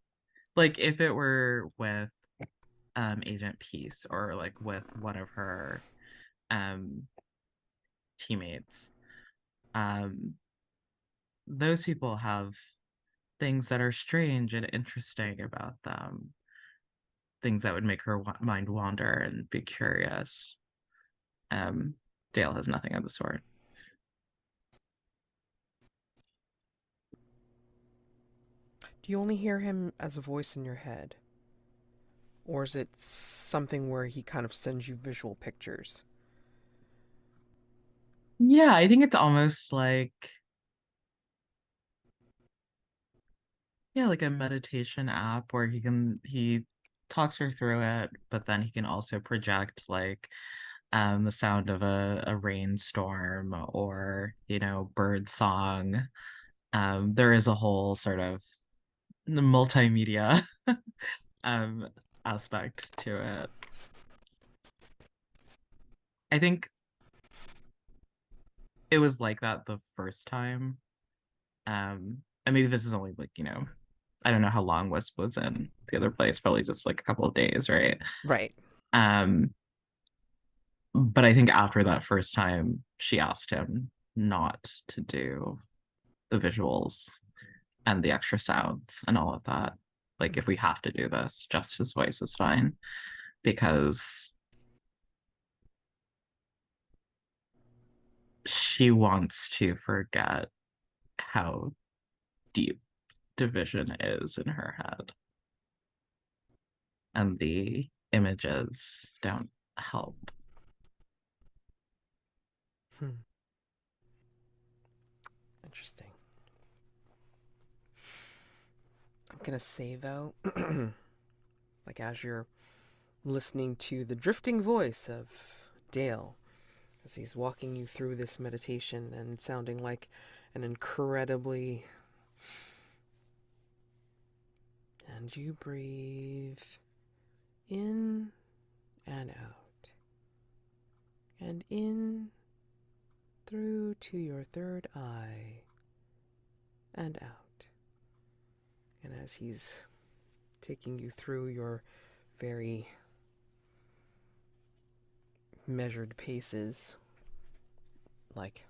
[SPEAKER 5] like if it were with Agent Peace or like with one of her teammates, those people have things that are strange and interesting about them, things that would make her mind wander and be curious. Dale has nothing of the sort.
[SPEAKER 1] Do you only hear him as a voice in your head? Or is it something where he kind of sends you visual pictures?
[SPEAKER 5] Yeah, I think it's almost like, yeah, like a meditation app where he talks her through it, but then he can also project like the sound of a rainstorm or, you know, bird song. There is a whole sort of multimedia um aspect to it. I think it was like that the first time. And maybe this is only like, you know, I don't know how long Wisp was in the other place, probably just like a couple of days, right?
[SPEAKER 1] Right.
[SPEAKER 5] But I think after that first time, she asked him not to do the visuals and the extra sounds and all of that. Like, if we have to do this, just his voice is fine. Because she wants to forget how deep division is in her head. And the images don't help.
[SPEAKER 1] Interesting. I'm gonna say though, like as you're listening to the drifting voice of Dale, as he's walking you through this meditation and sounding like an incredibly... And you breathe in and out. And in through to your third eye and out. And as he's taking you through your very measured paces, like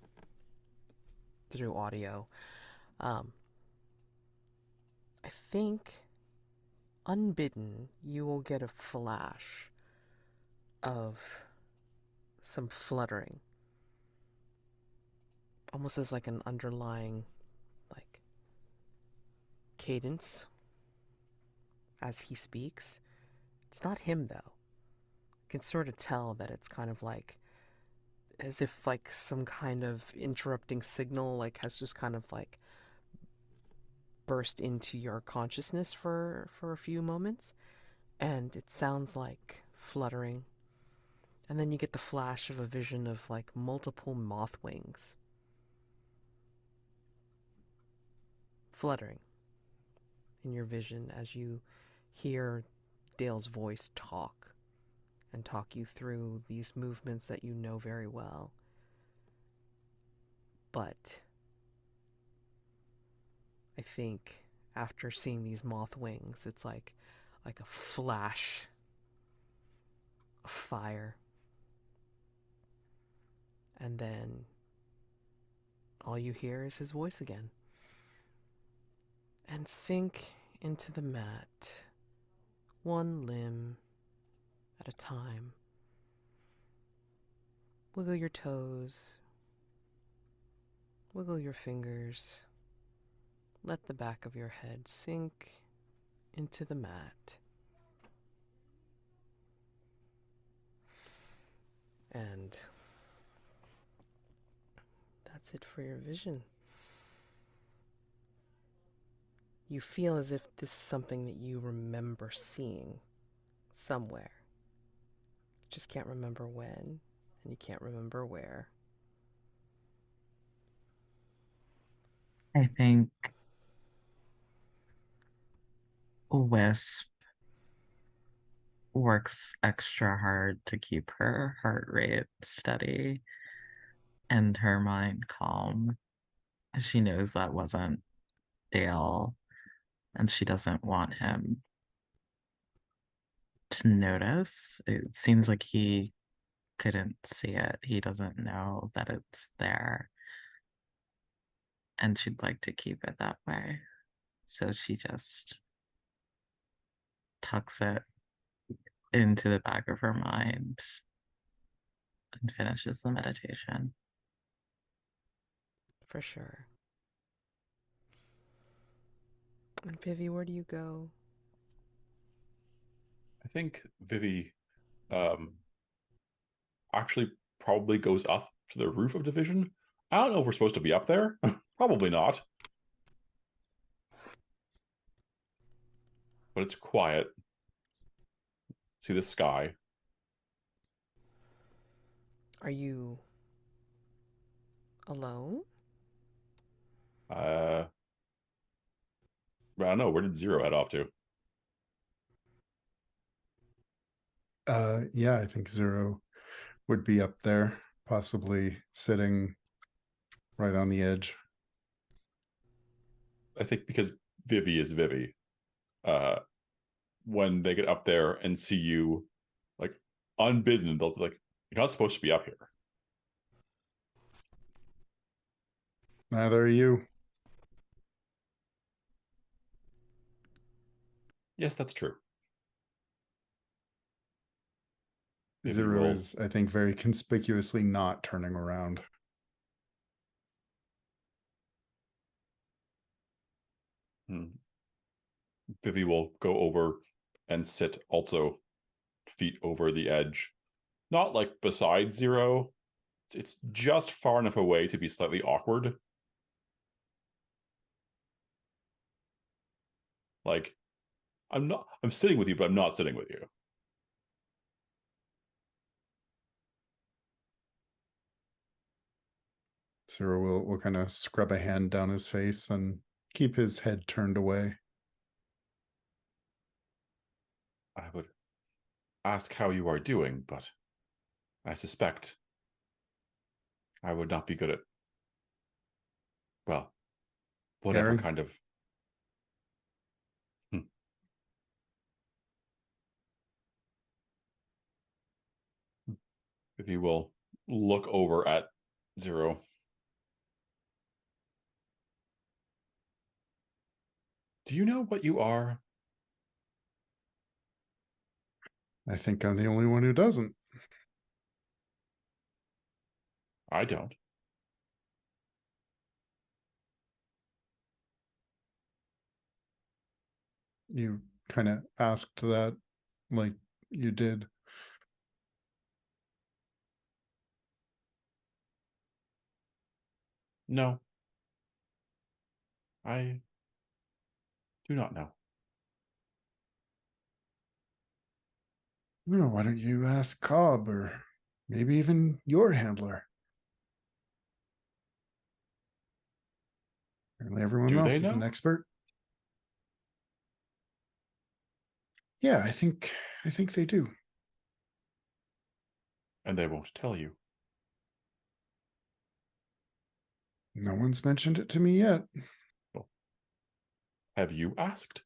[SPEAKER 1] through audio, I think unbidden you will get a flash of some fluttering, almost as like an underlying like cadence as he speaks. It's not him though. You can sort of tell that it's kind of like as if like some kind of interrupting signal like has just kind of like burst into your consciousness for a few moments, and it sounds like fluttering, and then you get the flash of a vision of like multiple moth wings fluttering in your vision as you hear Dale's voice talk you through these movements that you know very well. But I think after seeing these moth wings, it's like a flash of fire. And then all you hear is his voice again. And sink into the mat, one limb at a time. Wiggle your toes, wiggle your fingers. Let the back of your head sink into the mat. And that's it for your vision. You feel as if this is something that you remember seeing somewhere. You just can't remember when, and you can't remember where.
[SPEAKER 5] I think Wisp works extra hard to keep her heart rate steady and her mind calm. She knows that wasn't Dale, and she doesn't want him to notice. It seems like he couldn't see it. He doesn't know that it's there. And she'd like to keep it that way. So she just tucks it into the back of her mind and finishes the meditation.
[SPEAKER 1] For sure. And Vivi, where do you go?
[SPEAKER 4] I think Vivi actually probably goes up to the roof of division. I don't know if we're supposed to be up there. Probably not. But it's quiet. See the sky.
[SPEAKER 1] Are you alone?
[SPEAKER 4] I don't know. Where did Zero head off to?
[SPEAKER 2] Yeah, I think Zero would be up there, possibly sitting right on the edge.
[SPEAKER 4] I think because Vivi is Vivi. When they get up there and see you, like, unbidden, they'll be like, "You're not supposed to be up here."
[SPEAKER 2] Neither are you.
[SPEAKER 4] Yes, that's true. Vivi
[SPEAKER 2] Zero
[SPEAKER 4] will.
[SPEAKER 2] is, I think, very conspicuously not turning around.
[SPEAKER 4] Vivi will go over and sit also, feet over the edge. Not like beside Zero. It's just far enough away to be slightly awkward. Like, I'm sitting with you, but I'm not sitting with you.
[SPEAKER 2] Zero will kind of scrub a hand down his face and keep his head turned away.
[SPEAKER 4] I would ask how you are doing, but I suspect I would not be good at, well, whatever
[SPEAKER 2] Caring?
[SPEAKER 4] kind of. If he will look over at Zero. Do you know what you are?
[SPEAKER 2] I think I'm the only one who doesn't.
[SPEAKER 4] I don't.
[SPEAKER 2] You kind of asked that like you did.
[SPEAKER 4] No. I do not know.
[SPEAKER 2] No, why don't you ask Cobb or maybe even your handler? Apparently everyone
[SPEAKER 4] Do
[SPEAKER 2] else
[SPEAKER 4] they
[SPEAKER 2] is an
[SPEAKER 4] know?
[SPEAKER 2] expert. Yeah, I think they do.
[SPEAKER 4] And they won't tell you.
[SPEAKER 2] No one's mentioned it to me yet.
[SPEAKER 4] Well, have you asked?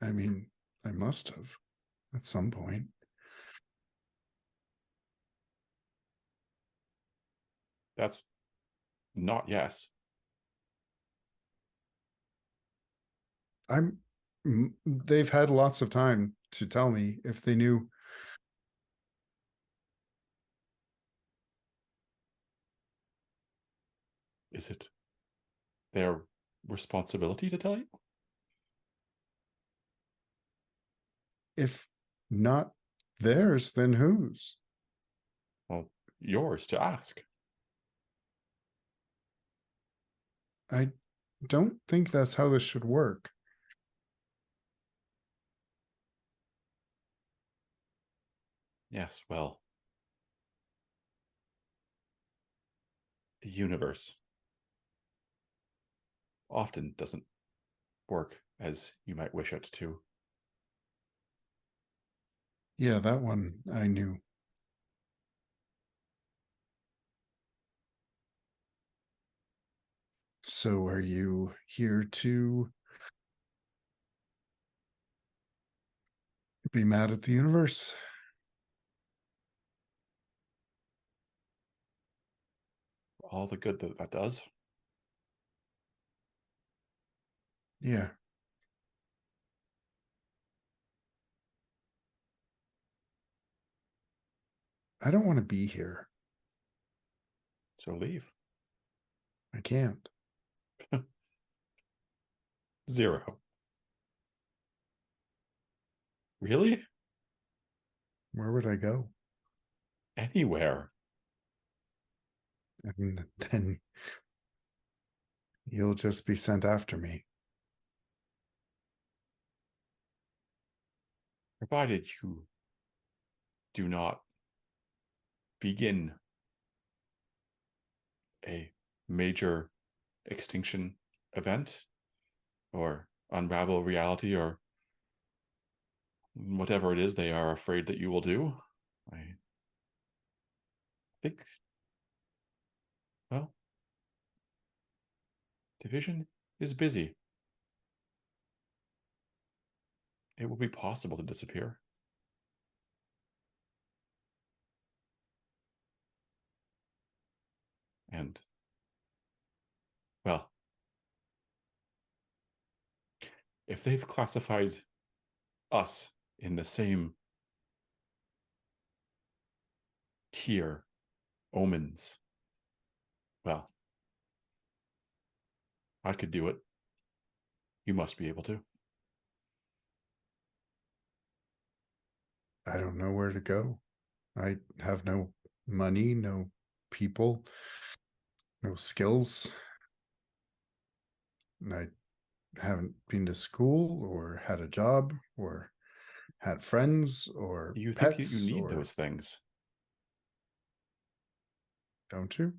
[SPEAKER 2] I mean, I must have at some point.
[SPEAKER 4] That's not yes.
[SPEAKER 2] They've had lots of time to tell me if they knew.
[SPEAKER 4] Is it their responsibility to tell you?
[SPEAKER 2] If not theirs, then whose?
[SPEAKER 4] Well, yours to ask.
[SPEAKER 2] I don't think that's how this should work.
[SPEAKER 4] Yes, well, the universe often doesn't work as you might wish it to.
[SPEAKER 2] Yeah, that one I knew. So are you here to be mad at the universe?
[SPEAKER 4] All the good that does.
[SPEAKER 2] Yeah. I don't want to be here.
[SPEAKER 4] So leave.
[SPEAKER 2] I can't.
[SPEAKER 4] Zero. Really?
[SPEAKER 2] Where would I go?
[SPEAKER 4] Anywhere.
[SPEAKER 2] And then you'll just be sent after me.
[SPEAKER 4] Provided you do not begin a major extinction event or unravel reality or whatever it is they are afraid that you will do. I think, well, division is busy. It will be possible to disappear. And, well, if they've classified us in the same tier, omens, well, I could do it. You must be able to.
[SPEAKER 2] I don't know where to go. I have no money, no people, no skills. And I haven't been to school or had a job or had friends or
[SPEAKER 4] You think you
[SPEAKER 2] pets,
[SPEAKER 4] need
[SPEAKER 2] or
[SPEAKER 4] those things?
[SPEAKER 2] don't you?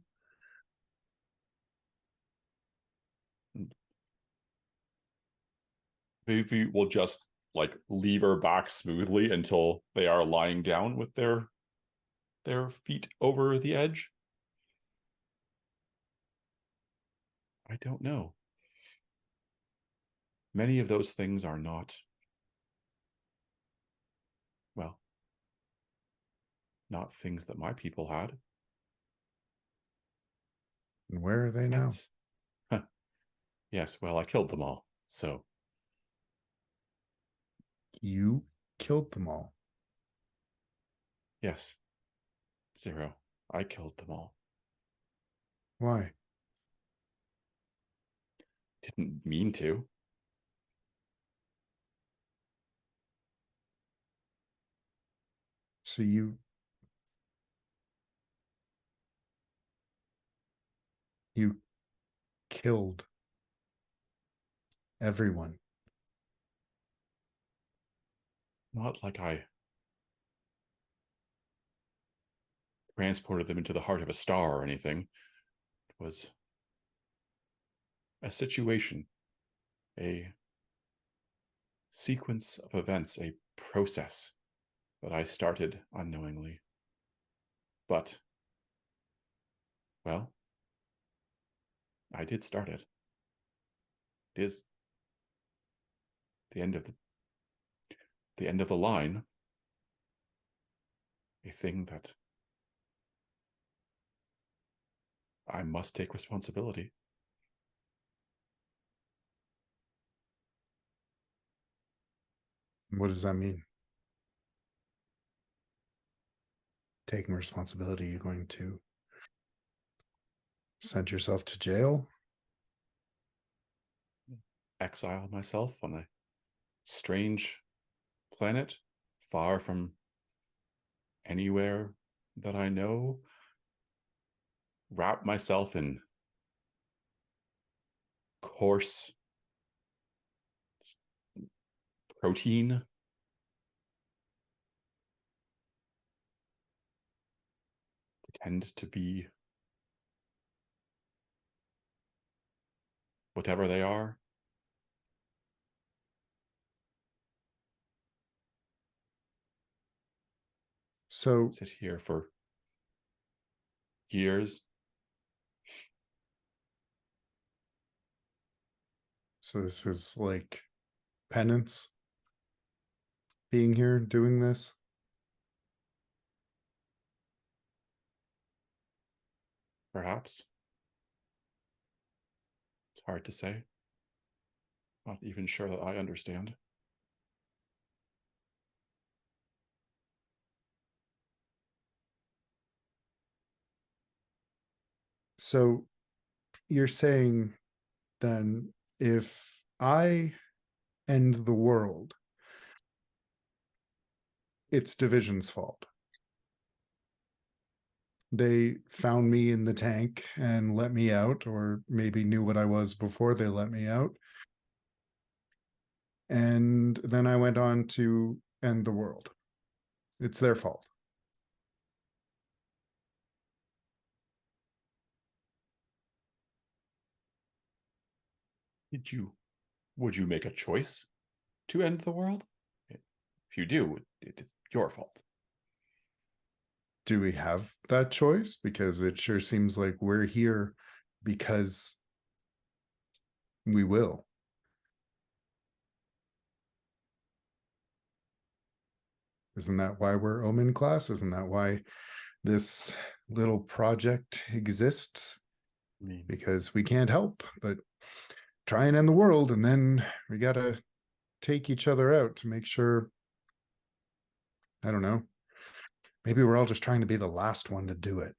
[SPEAKER 4] Vivi will just like lever back smoothly until they are lying down with their feet over the edge. I don't know. Many of those things are not, well, not things that my people had.
[SPEAKER 2] And where are they now?
[SPEAKER 4] Huh. Yes, well, I killed them all. So
[SPEAKER 2] You killed them all.
[SPEAKER 4] yes, Zero, I killed them all.
[SPEAKER 2] Why?
[SPEAKER 4] Didn't mean to.
[SPEAKER 2] So you killed everyone.
[SPEAKER 4] Not like I transported them into the heart of a star or anything. It was a situation, a sequence of events, a process that I started unknowingly. But, well, I did start it. It is the end of the line. A thing that I must take responsibility.
[SPEAKER 2] What does that mean? Taking responsibility, you're going to send yourself to jail?
[SPEAKER 4] Exile myself on a strange planet, far from anywhere that I know. Wrap myself in coarse protein. Pretend to be whatever they are.
[SPEAKER 2] So
[SPEAKER 4] Sit here for years.
[SPEAKER 2] So this is like penance, being here, doing this.
[SPEAKER 4] Perhaps. It's hard to say. Not even sure that I understand.
[SPEAKER 2] So you're saying then if I end the world, it's Division's fault. They found me in the tank and let me out, or maybe knew what I was before they let me out. And then I went on to end the world. It's their fault.
[SPEAKER 4] Would you make a choice to end the world? If you do, it's your fault.
[SPEAKER 2] Do we have that choice? Because it sure seems like we're here because we will. Isn't that why we're Omen class? Isn't that why this little project exists?
[SPEAKER 4] I mean,
[SPEAKER 2] Because we can't help but try and end the world, and then we gotta take each other out to make sure. I don't know. Maybe we're all just trying to be the last one to do it.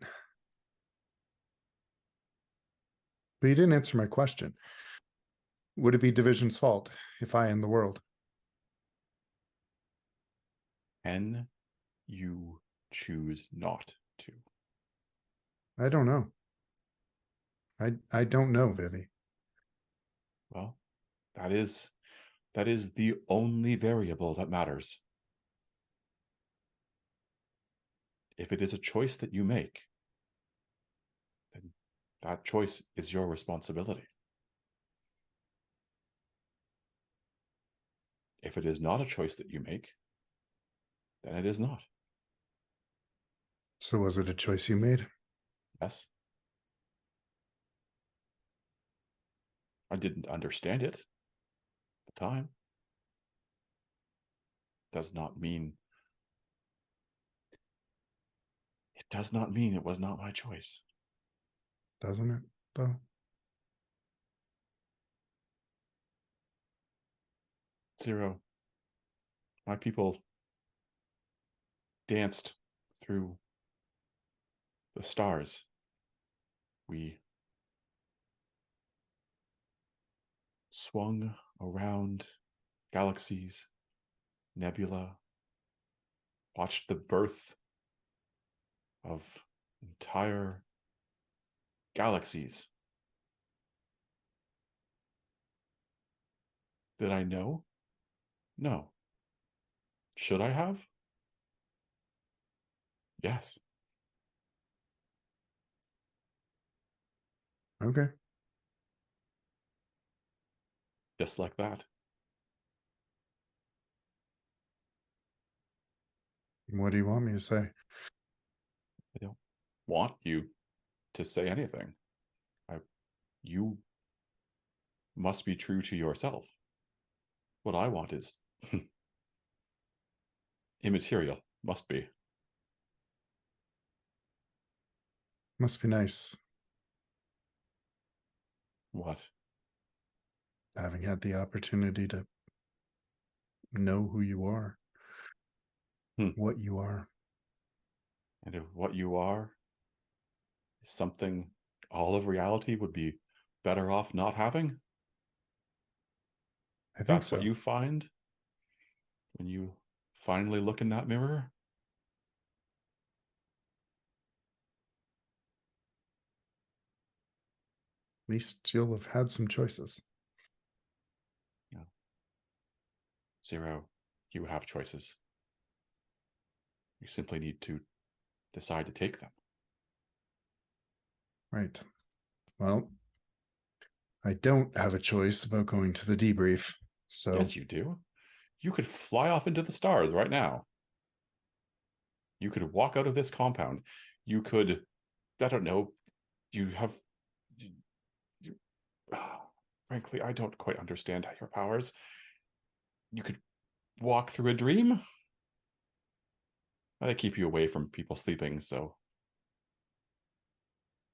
[SPEAKER 2] But you didn't answer my question. Would it be Division's fault if I end the world?
[SPEAKER 4] can you choose not to?
[SPEAKER 2] I don't know. I don't know, Vivi.
[SPEAKER 4] Well, that is the only variable that matters. If it is a choice that you make, then that choice is your responsibility. If it is not a choice that you make, then it is not.
[SPEAKER 2] So was it a choice you made?
[SPEAKER 4] Yes. I didn't understand it at the time. Does not mean it was not my choice.
[SPEAKER 2] Doesn't it, though?
[SPEAKER 4] Zero. My people danced through the stars. We swung around galaxies, nebula, watched the birth of entire galaxies. Did I know? No. Should I have? Yes.
[SPEAKER 2] Okay.
[SPEAKER 4] Just like that.
[SPEAKER 2] What do you want me to say?
[SPEAKER 4] I don't want you to say anything. You must be true to yourself. What I want is immaterial. Must be.
[SPEAKER 2] Must be nice
[SPEAKER 4] What?
[SPEAKER 2] Having had the opportunity to know who you are, what you are.
[SPEAKER 4] And if what you are is something all of reality would be better off not having?
[SPEAKER 2] I think
[SPEAKER 4] That's
[SPEAKER 2] so.
[SPEAKER 4] what you find when you finally look in that mirror?
[SPEAKER 2] At least you'll have had some choices.
[SPEAKER 4] Yeah. Zero, you have choices. You simply need to decide to take them.
[SPEAKER 2] Right. Well, I don't have a choice about going to the debrief, so...
[SPEAKER 4] Yes, you do. You could fly off into the stars right now. You could walk out of this compound. You could, I don't know, you have... frankly, I don't quite understand your powers. You could walk through a dream? They keep you away from people sleeping, so...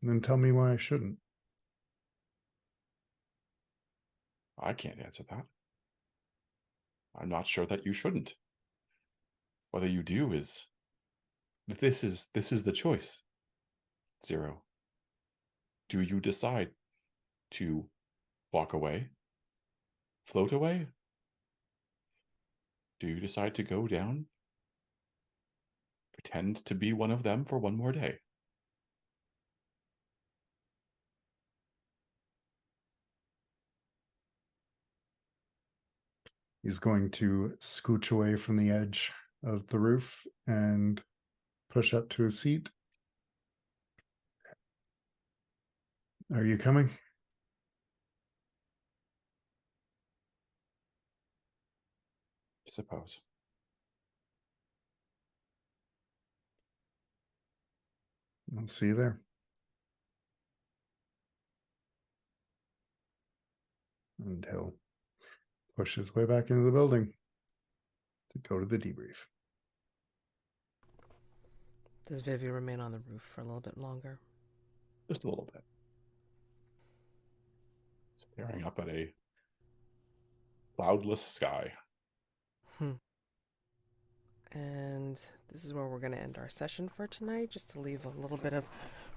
[SPEAKER 2] Then tell me why I shouldn't.
[SPEAKER 4] I can't answer that. I'm not sure that you shouldn't. Whether you do is... This is the choice. Zero. Do you decide to walk away? Float away? Do you decide to go down? Pretend to be one of them for one more day?
[SPEAKER 2] He's going to scooch away from the edge of the roof and push up to his seat. Are you coming?
[SPEAKER 4] I suppose.
[SPEAKER 2] I'll see you there. And he'll push his way back into the building to go to the debrief.
[SPEAKER 1] Does Vivi remain on the roof for a little bit longer?
[SPEAKER 4] Just a little bit. Staring up at a cloudless sky.
[SPEAKER 1] And this is where we're going to end our session for tonight, just to leave a little bit of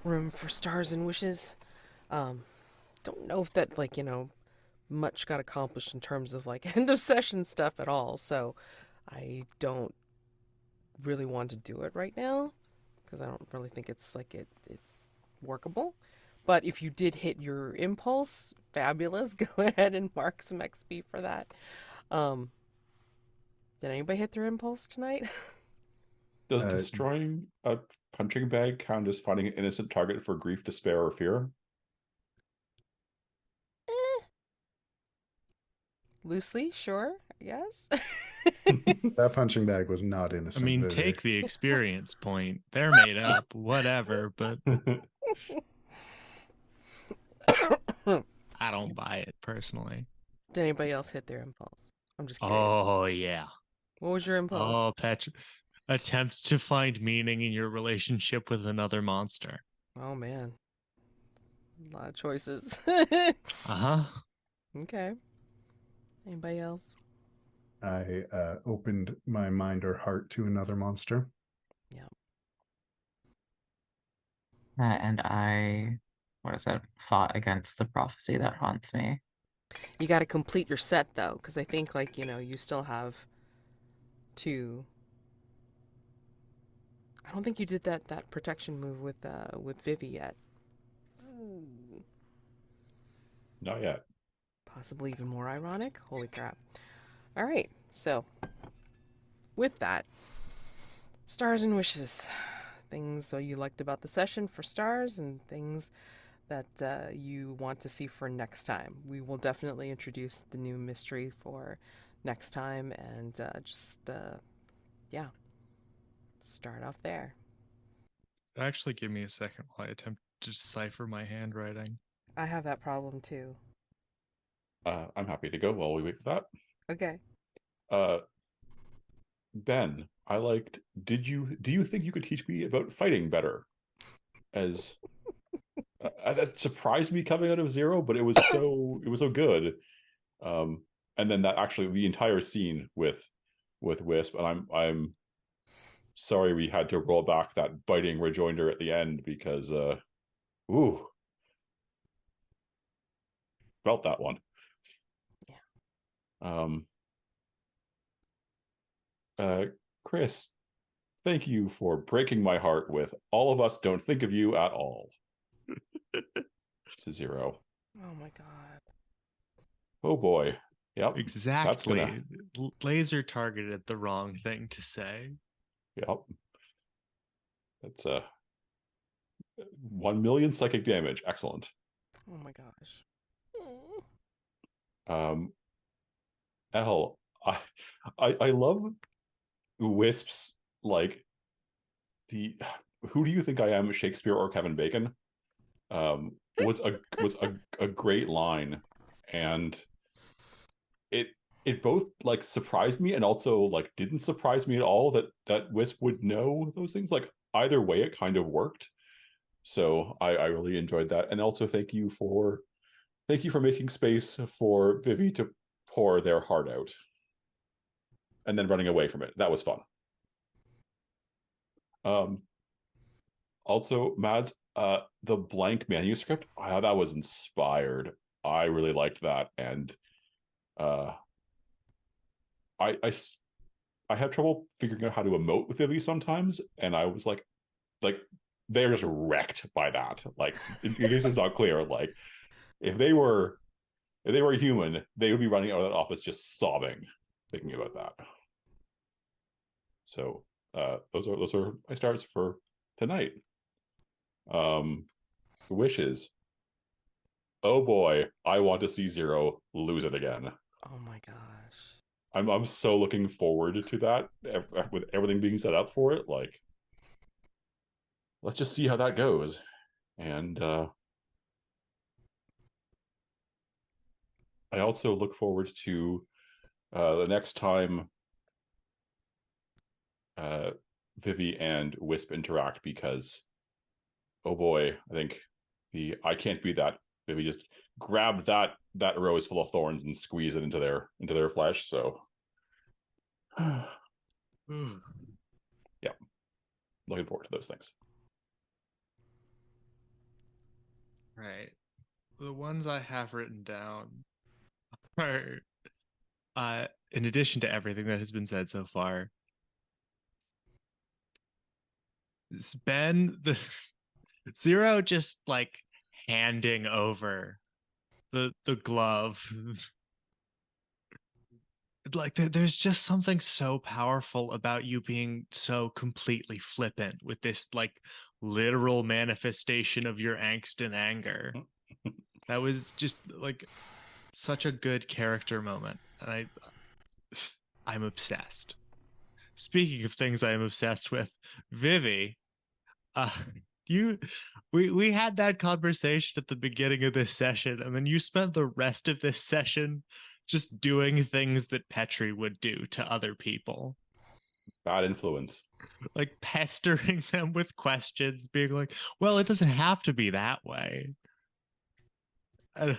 [SPEAKER 1] room for stars and wishes. Don't know if that, much got accomplished in terms of, end of session stuff at all, so I don't really want to do it right now, because I don't really think it's, it's workable. But if you did hit your impulse, fabulous. Go ahead and mark some XP for that. Did anybody hit their impulse tonight?
[SPEAKER 4] Does destroying a punching bag count as finding an innocent target for grief, despair, or fear?
[SPEAKER 1] Loosely, sure, yes.
[SPEAKER 2] That punching bag was not innocent.
[SPEAKER 3] I mean,
[SPEAKER 2] Vivi.
[SPEAKER 3] take the experience point. They're made up, whatever, but I don't buy it personally.
[SPEAKER 1] Did anybody else hit their impulse? I'm just curious.
[SPEAKER 3] Oh, yeah.
[SPEAKER 1] What was your impulse?
[SPEAKER 3] Oh, Petri. Attempt to find meaning in your relationship with another monster.
[SPEAKER 1] Oh, man. A lot of choices.
[SPEAKER 3] Uh-huh.
[SPEAKER 1] Okay. Anybody else?
[SPEAKER 2] I opened my mind or heart to another monster.
[SPEAKER 1] Yeah.
[SPEAKER 5] And I, fought against the prophecy that haunts me.
[SPEAKER 1] You got to complete your set, though, because I think, you still have 2. I don't think you did that protection move with Vivi yet. Ooh.
[SPEAKER 4] Not yet.
[SPEAKER 1] Possibly even more ironic. Holy crap. All right. So, with that, stars and wishes. Things you liked about the session for stars and things that you want to see for next time. We will definitely introduce the new mystery for next time and start off there.
[SPEAKER 3] Actually, give me a second while I attempt to decipher my handwriting.
[SPEAKER 1] I have that problem too.
[SPEAKER 4] I'm happy to go while we wait for that.
[SPEAKER 1] Okay.
[SPEAKER 4] Ben, I liked, do you think you could teach me about fighting better? As that surprised me coming out of Zero, but it was so good. And then that actually the entire scene with Wisp, and I'm sorry we had to roll back that biting rejoinder at the end because ooh, felt that one.
[SPEAKER 1] Yeah.
[SPEAKER 4] Chris, thank you for breaking my heart with all of us don't think of you at all. To Zero.
[SPEAKER 1] Oh my god.
[SPEAKER 4] Oh boy. Yep.
[SPEAKER 3] Exactly. Laser targeted the wrong thing to say.
[SPEAKER 4] Yep. That's 1 million psychic damage. Excellent.
[SPEAKER 1] Oh my gosh.
[SPEAKER 4] Elle, I love Wisp's like the who do you think I am, Shakespeare or Kevin Bacon? Was a great line, and it both like surprised me and also like didn't surprise me at all that Wisp would know those things. Like either way, it kind of worked. So I really enjoyed that, and also thank you for making space for Vivi to pour their heart out, and then running away from it. That was fun. Also, Mads, the blank manuscript, that was inspired. I really liked that, and uh, I had trouble figuring out how to emote with Vivi sometimes, and I was like they're just wrecked by that. Like, in case it's not clear, like if they were human, they would be running out of that office just sobbing, thinking about that. So those are my stars for tonight. Wishes. Oh boy, I want to see Zero lose it again.
[SPEAKER 1] Oh my gosh.
[SPEAKER 4] I'm so looking forward to that with everything being set up for it. Like, let's just see how that goes. And I also look forward to the next time Vivi and Wisp interact, because oh boy, I think I can't be that. Vivi just grab that rose full of thorns and squeeze it into their flesh. So yeah, looking forward to those things.
[SPEAKER 3] Right. The ones I have written down are, in addition to everything that has been said so far, it's been the Zero just like handing over the glove. Like there's just something so powerful about you being so completely flippant with this like literal manifestation of your angst and anger. That was just like such a good character moment, and I'm obsessed. Speaking of things I am obsessed with, Vivi, uh we had that conversation at the beginning of this session, and then you spent the rest of this session just doing things that Petri would do to other people.
[SPEAKER 4] Bad influence.
[SPEAKER 3] Like pestering them with questions, being like, well, it doesn't have to be that way. And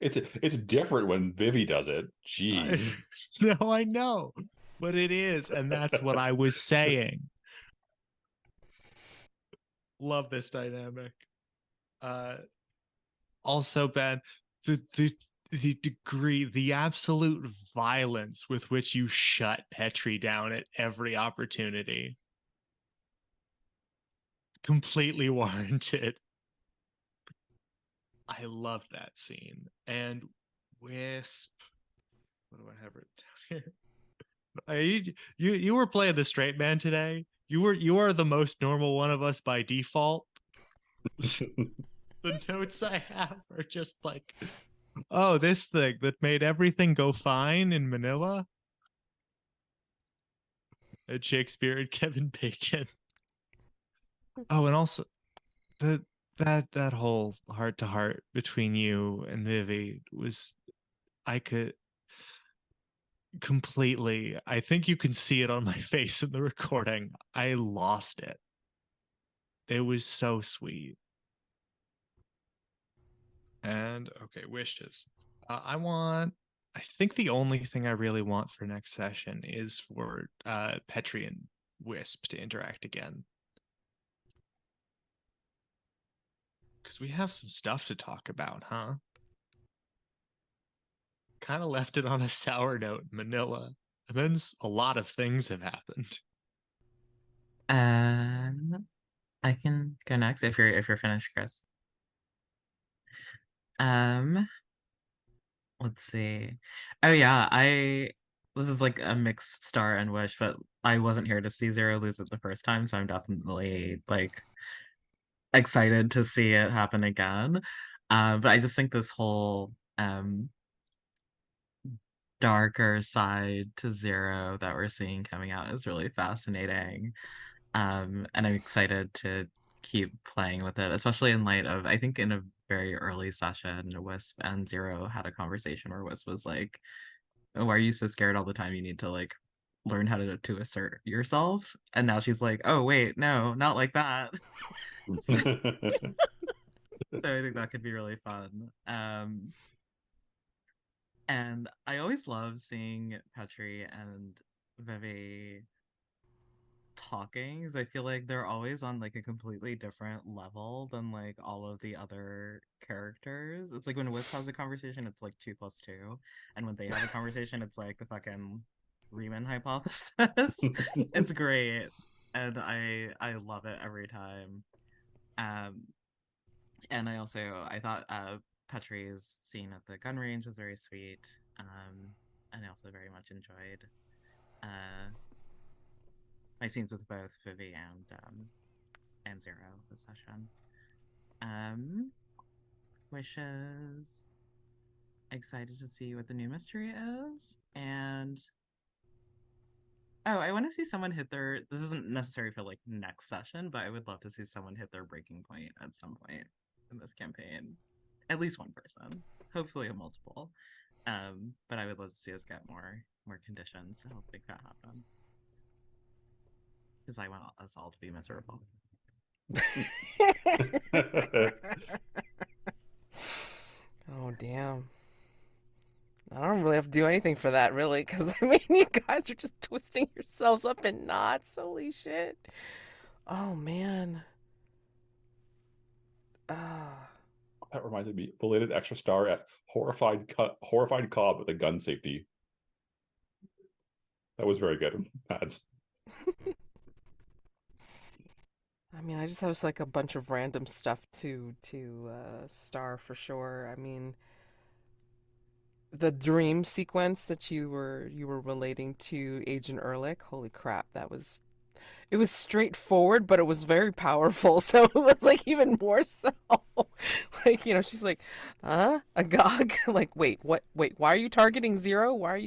[SPEAKER 4] it's different when Vivi does it. Jeez.
[SPEAKER 3] No, I know. But it is, and that's what I was saying. Love this dynamic. Also, Ben, the degree, the absolute violence with which you shut Petri down at every opportunity. Completely warranted. I loved that scene. And Wisp, what do I have written down here? You were playing the straight man today. You are the most normal one of us by default. The notes I have are just like, oh, this thing that made everything go fine in Manila. And Shakespeare and Kevin Bacon. Oh, and also that whole heart to heart between you and Vivi was, I could completely, I think you can see it on my face in the recording. I lost it. It was so sweet. And okay, wishes. I think the only thing I really want for next session is for Petri and Wisp to interact again. Because we have some stuff to talk about, huh? Kind of left it on a sour note in Manila. And then a lot of things have happened.
[SPEAKER 5] I can go next if you're finished, Chris. Let's see. Oh yeah, this is like a mixed star and wish, but I wasn't here to see Zero lose it the first time, so I'm definitely like excited to see it happen again. But I just think this whole darker side to Zero that we're seeing coming out is really fascinating. And I'm excited to keep playing with it, especially in light of, I think in a very early session, Wisp and Zero had a conversation where Wisp was like, "Oh, why are you so scared all the time? You need to like learn how to assert yourself." And now she's like, "Oh wait, no, not like that." So I think that could be really fun. And I always love seeing Petri and Vivi talking because I feel like they're always on like a completely different level than like all of the other characters. It's like when Wisp has a conversation, it's like 2+2, and when they have a conversation, it's like the fucking Riemann hypothesis. It's great, and I love it every time. And I thought Petri's scene at the gun range was very sweet. And I also very much enjoyed my scenes with both Vivi and Zero this session. Wishes. Excited to see what the new mystery is. And I want to see someone hit their, this isn't necessary for like next session, but I would love to see someone hit their breaking point at some point in this campaign. At least one person, hopefully a multiple. But I would love to see us get more conditions to help make that happen. Because I want us all to be miserable.
[SPEAKER 1] Oh, damn. I don't really have to do anything for that, really, because I mean, you guys are just twisting yourselves up in knots. Holy shit. Oh, man.
[SPEAKER 4] That reminded me, belated extra star at horrified Cobb with the gun safety. That was very good. Ads.
[SPEAKER 1] I mean, I just have like a bunch of random stuff to star for sure. I mean, the dream sequence that you were relating to Agent Ehrlich, holy crap, it was straightforward, but it was very powerful. So it was like even more so. Like, she's like, Agog? Like, wait, what? Wait, why are you targeting Zero? Why are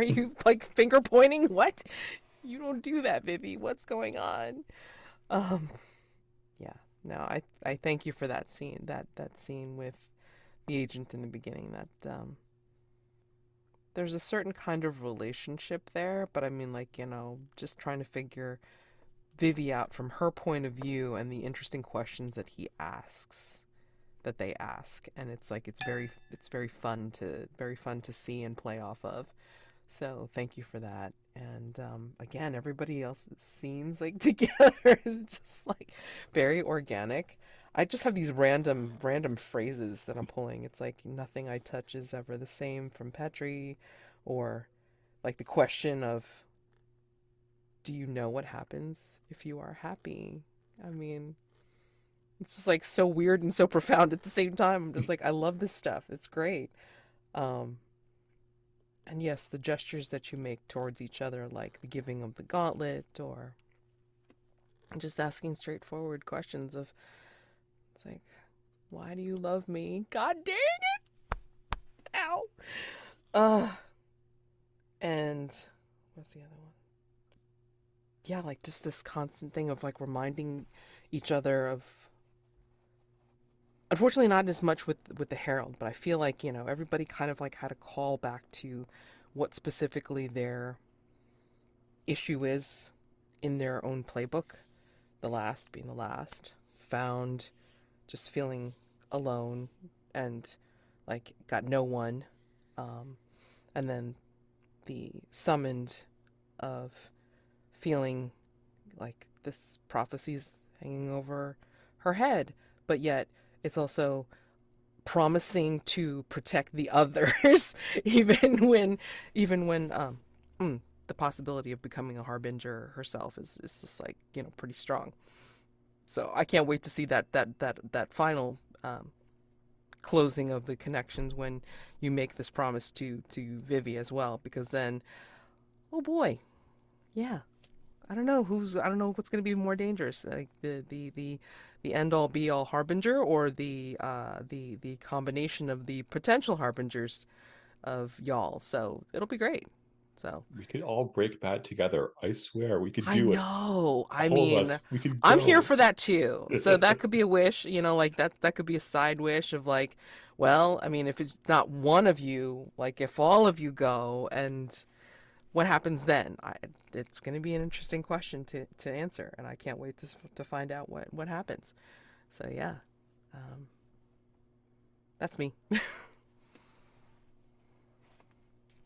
[SPEAKER 1] you like finger pointing? What? You don't do that, Vivi. What's going on? Yeah. No, I thank you for that scene. That scene with the agent in the beginning. That there's a certain kind of relationship there, but I mean, like, just trying to figure Vivi out from her point of view and the interesting questions that they ask, and it's like it's very fun to see and play off of. So thank you for that. And again, everybody else's scenes like together is just like very organic. I just have these random phrases that I'm pulling. It's like nothing I touch is ever the same from Petri, or like the question of, do you know what happens if you are happy? I mean, it's just like so weird and so profound at the same time. I'm just like, I love this stuff. It's great. And yes, the gestures that you make towards each other, like the giving of the gauntlet, or just asking straightforward questions of, it's like, why do you love me? God dang it! Ow! And what's the other one? Yeah, like just this constant thing of like reminding each other of, unfortunately not as much with the Herald, but I feel like, everybody kind of like had a call back to what specifically their issue is in their own playbook. The last being the last, found, just feeling alone, and like got no one, and then the summoned of feeling like this prophecy's hanging over her head, but yet it's also promising to protect the others, even when the possibility of becoming a harbinger herself is just like, you know, pretty strong. So I can't wait to see that final closing of the connections when you make this promise to Vivi as well, because then, oh boy, yeah, I don't know what's going to be more dangerous, like the end all be all harbinger, or the combination of the potential harbingers of y'all. So it'll be great. So
[SPEAKER 6] We could all break bad together. I swear, we could
[SPEAKER 1] I
[SPEAKER 6] do it.
[SPEAKER 1] know. I
[SPEAKER 6] All of
[SPEAKER 1] mean,
[SPEAKER 6] us, we could
[SPEAKER 1] I'm here
[SPEAKER 6] go.
[SPEAKER 1] for that too. So that could be a wish, you know, like that could be a side wish of like, well, I mean, if it's not one of you, like if all of you go, and what happens then? It's going to be an interesting question to answer, and I can't wait to find out what happens. So yeah, that's me.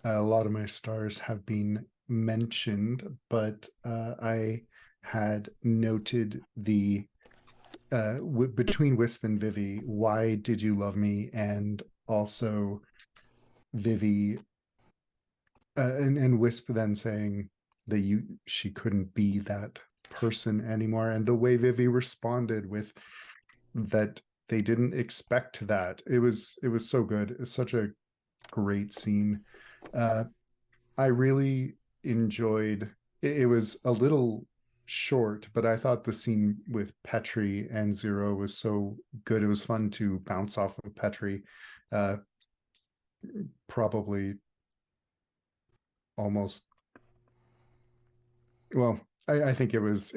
[SPEAKER 2] A lot of my stars have been mentioned, but I had noted the between Wisp and Vivi, why did you love me? And also Vivi and Wisp then saying that she couldn't be that person anymore, and the way Vivi responded with that they didn't expect that. It was so good. It's such a great scene. I really enjoyed it. It was a little short, but I thought the scene with Petri and Zero was so good. It was fun to bounce off of Petri. Probably almost, well, I think it was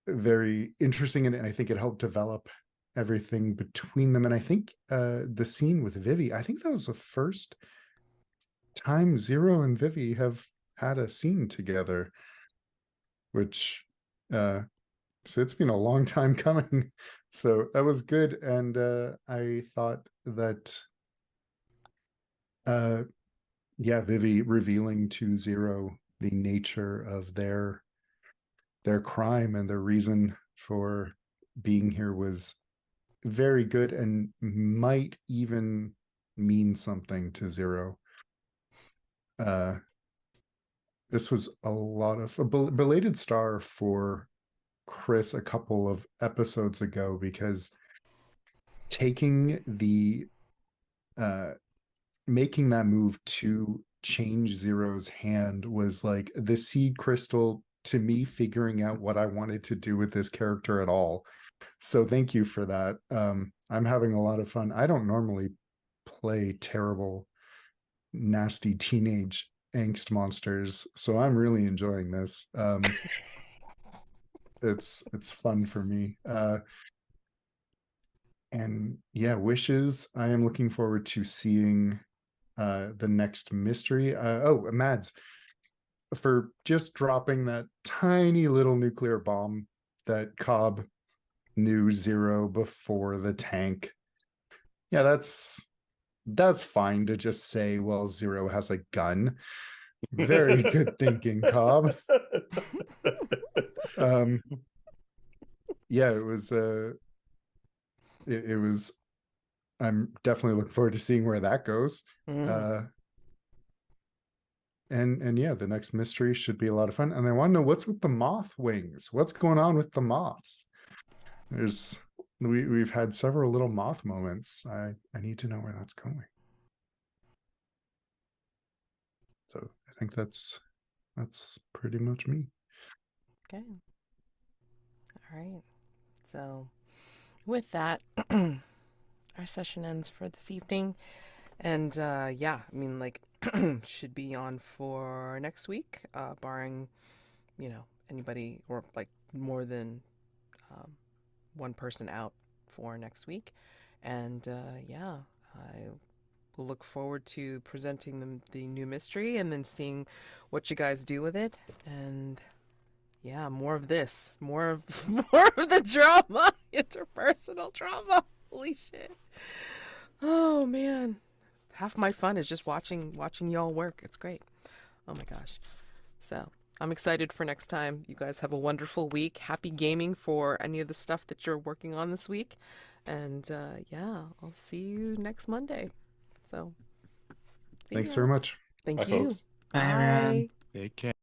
[SPEAKER 2] very interesting, and I think it helped develop everything between them. And I think the scene with Vivi, I think that was the first time Zero and Vivi have had a scene together, which so it's been a long time coming. So that was good. And I thought that Vivi revealing to Zero the nature of their crime and their reason for being here was very good, and might even mean something to Zero. This was a lot of a belated star for Chris a couple of episodes ago, because taking the making that move to change Zero's hand was like the seed crystal to me figuring out what I wanted to do with this character at all. So thank you for that. I'm having a lot of fun. I don't normally play terrible, nasty teenage angst monsters, so I'm really enjoying this. It's fun for me. And yeah, wishes. I am looking forward to seeing the next mystery. Mads, for just dropping that tiny little nuclear bomb that Cobb knew Zero before the tank. Yeah, that's fine to just say, well, Zero has a gun. Very good thinking, Cobb. Yeah, it was it was, I'm definitely looking forward to seeing where that goes. And yeah, the next mystery should be a lot of fun. And I want to know what's with the moth wings. What's going on with the moths? We've had several little moth moments. I need to know where that's going. So I think that's pretty much me.
[SPEAKER 1] Okay. All right. So with that, our session ends for this evening. And yeah, I mean, like, should be on for next week, barring, you know, anybody or like more than one person out for next week. And yeah, I will look forward to presenting them the new mystery and then seeing what you guys do with it. And yeah, more of this, more of the drama, interpersonal drama. Holy shit. Oh man, half my fun is just watching y'all work. It's great. Oh my gosh. So I'm excited for next time. You guys have a wonderful week. Happy gaming for any of the stuff that you're working on this week. And yeah, I'll see you next Monday. So see
[SPEAKER 2] Thanks
[SPEAKER 1] ya.
[SPEAKER 2] very much.
[SPEAKER 1] Thank
[SPEAKER 6] Bye,
[SPEAKER 1] you.
[SPEAKER 6] folks.
[SPEAKER 5] Bye, everyone.
[SPEAKER 1] Bye.
[SPEAKER 3] Take care.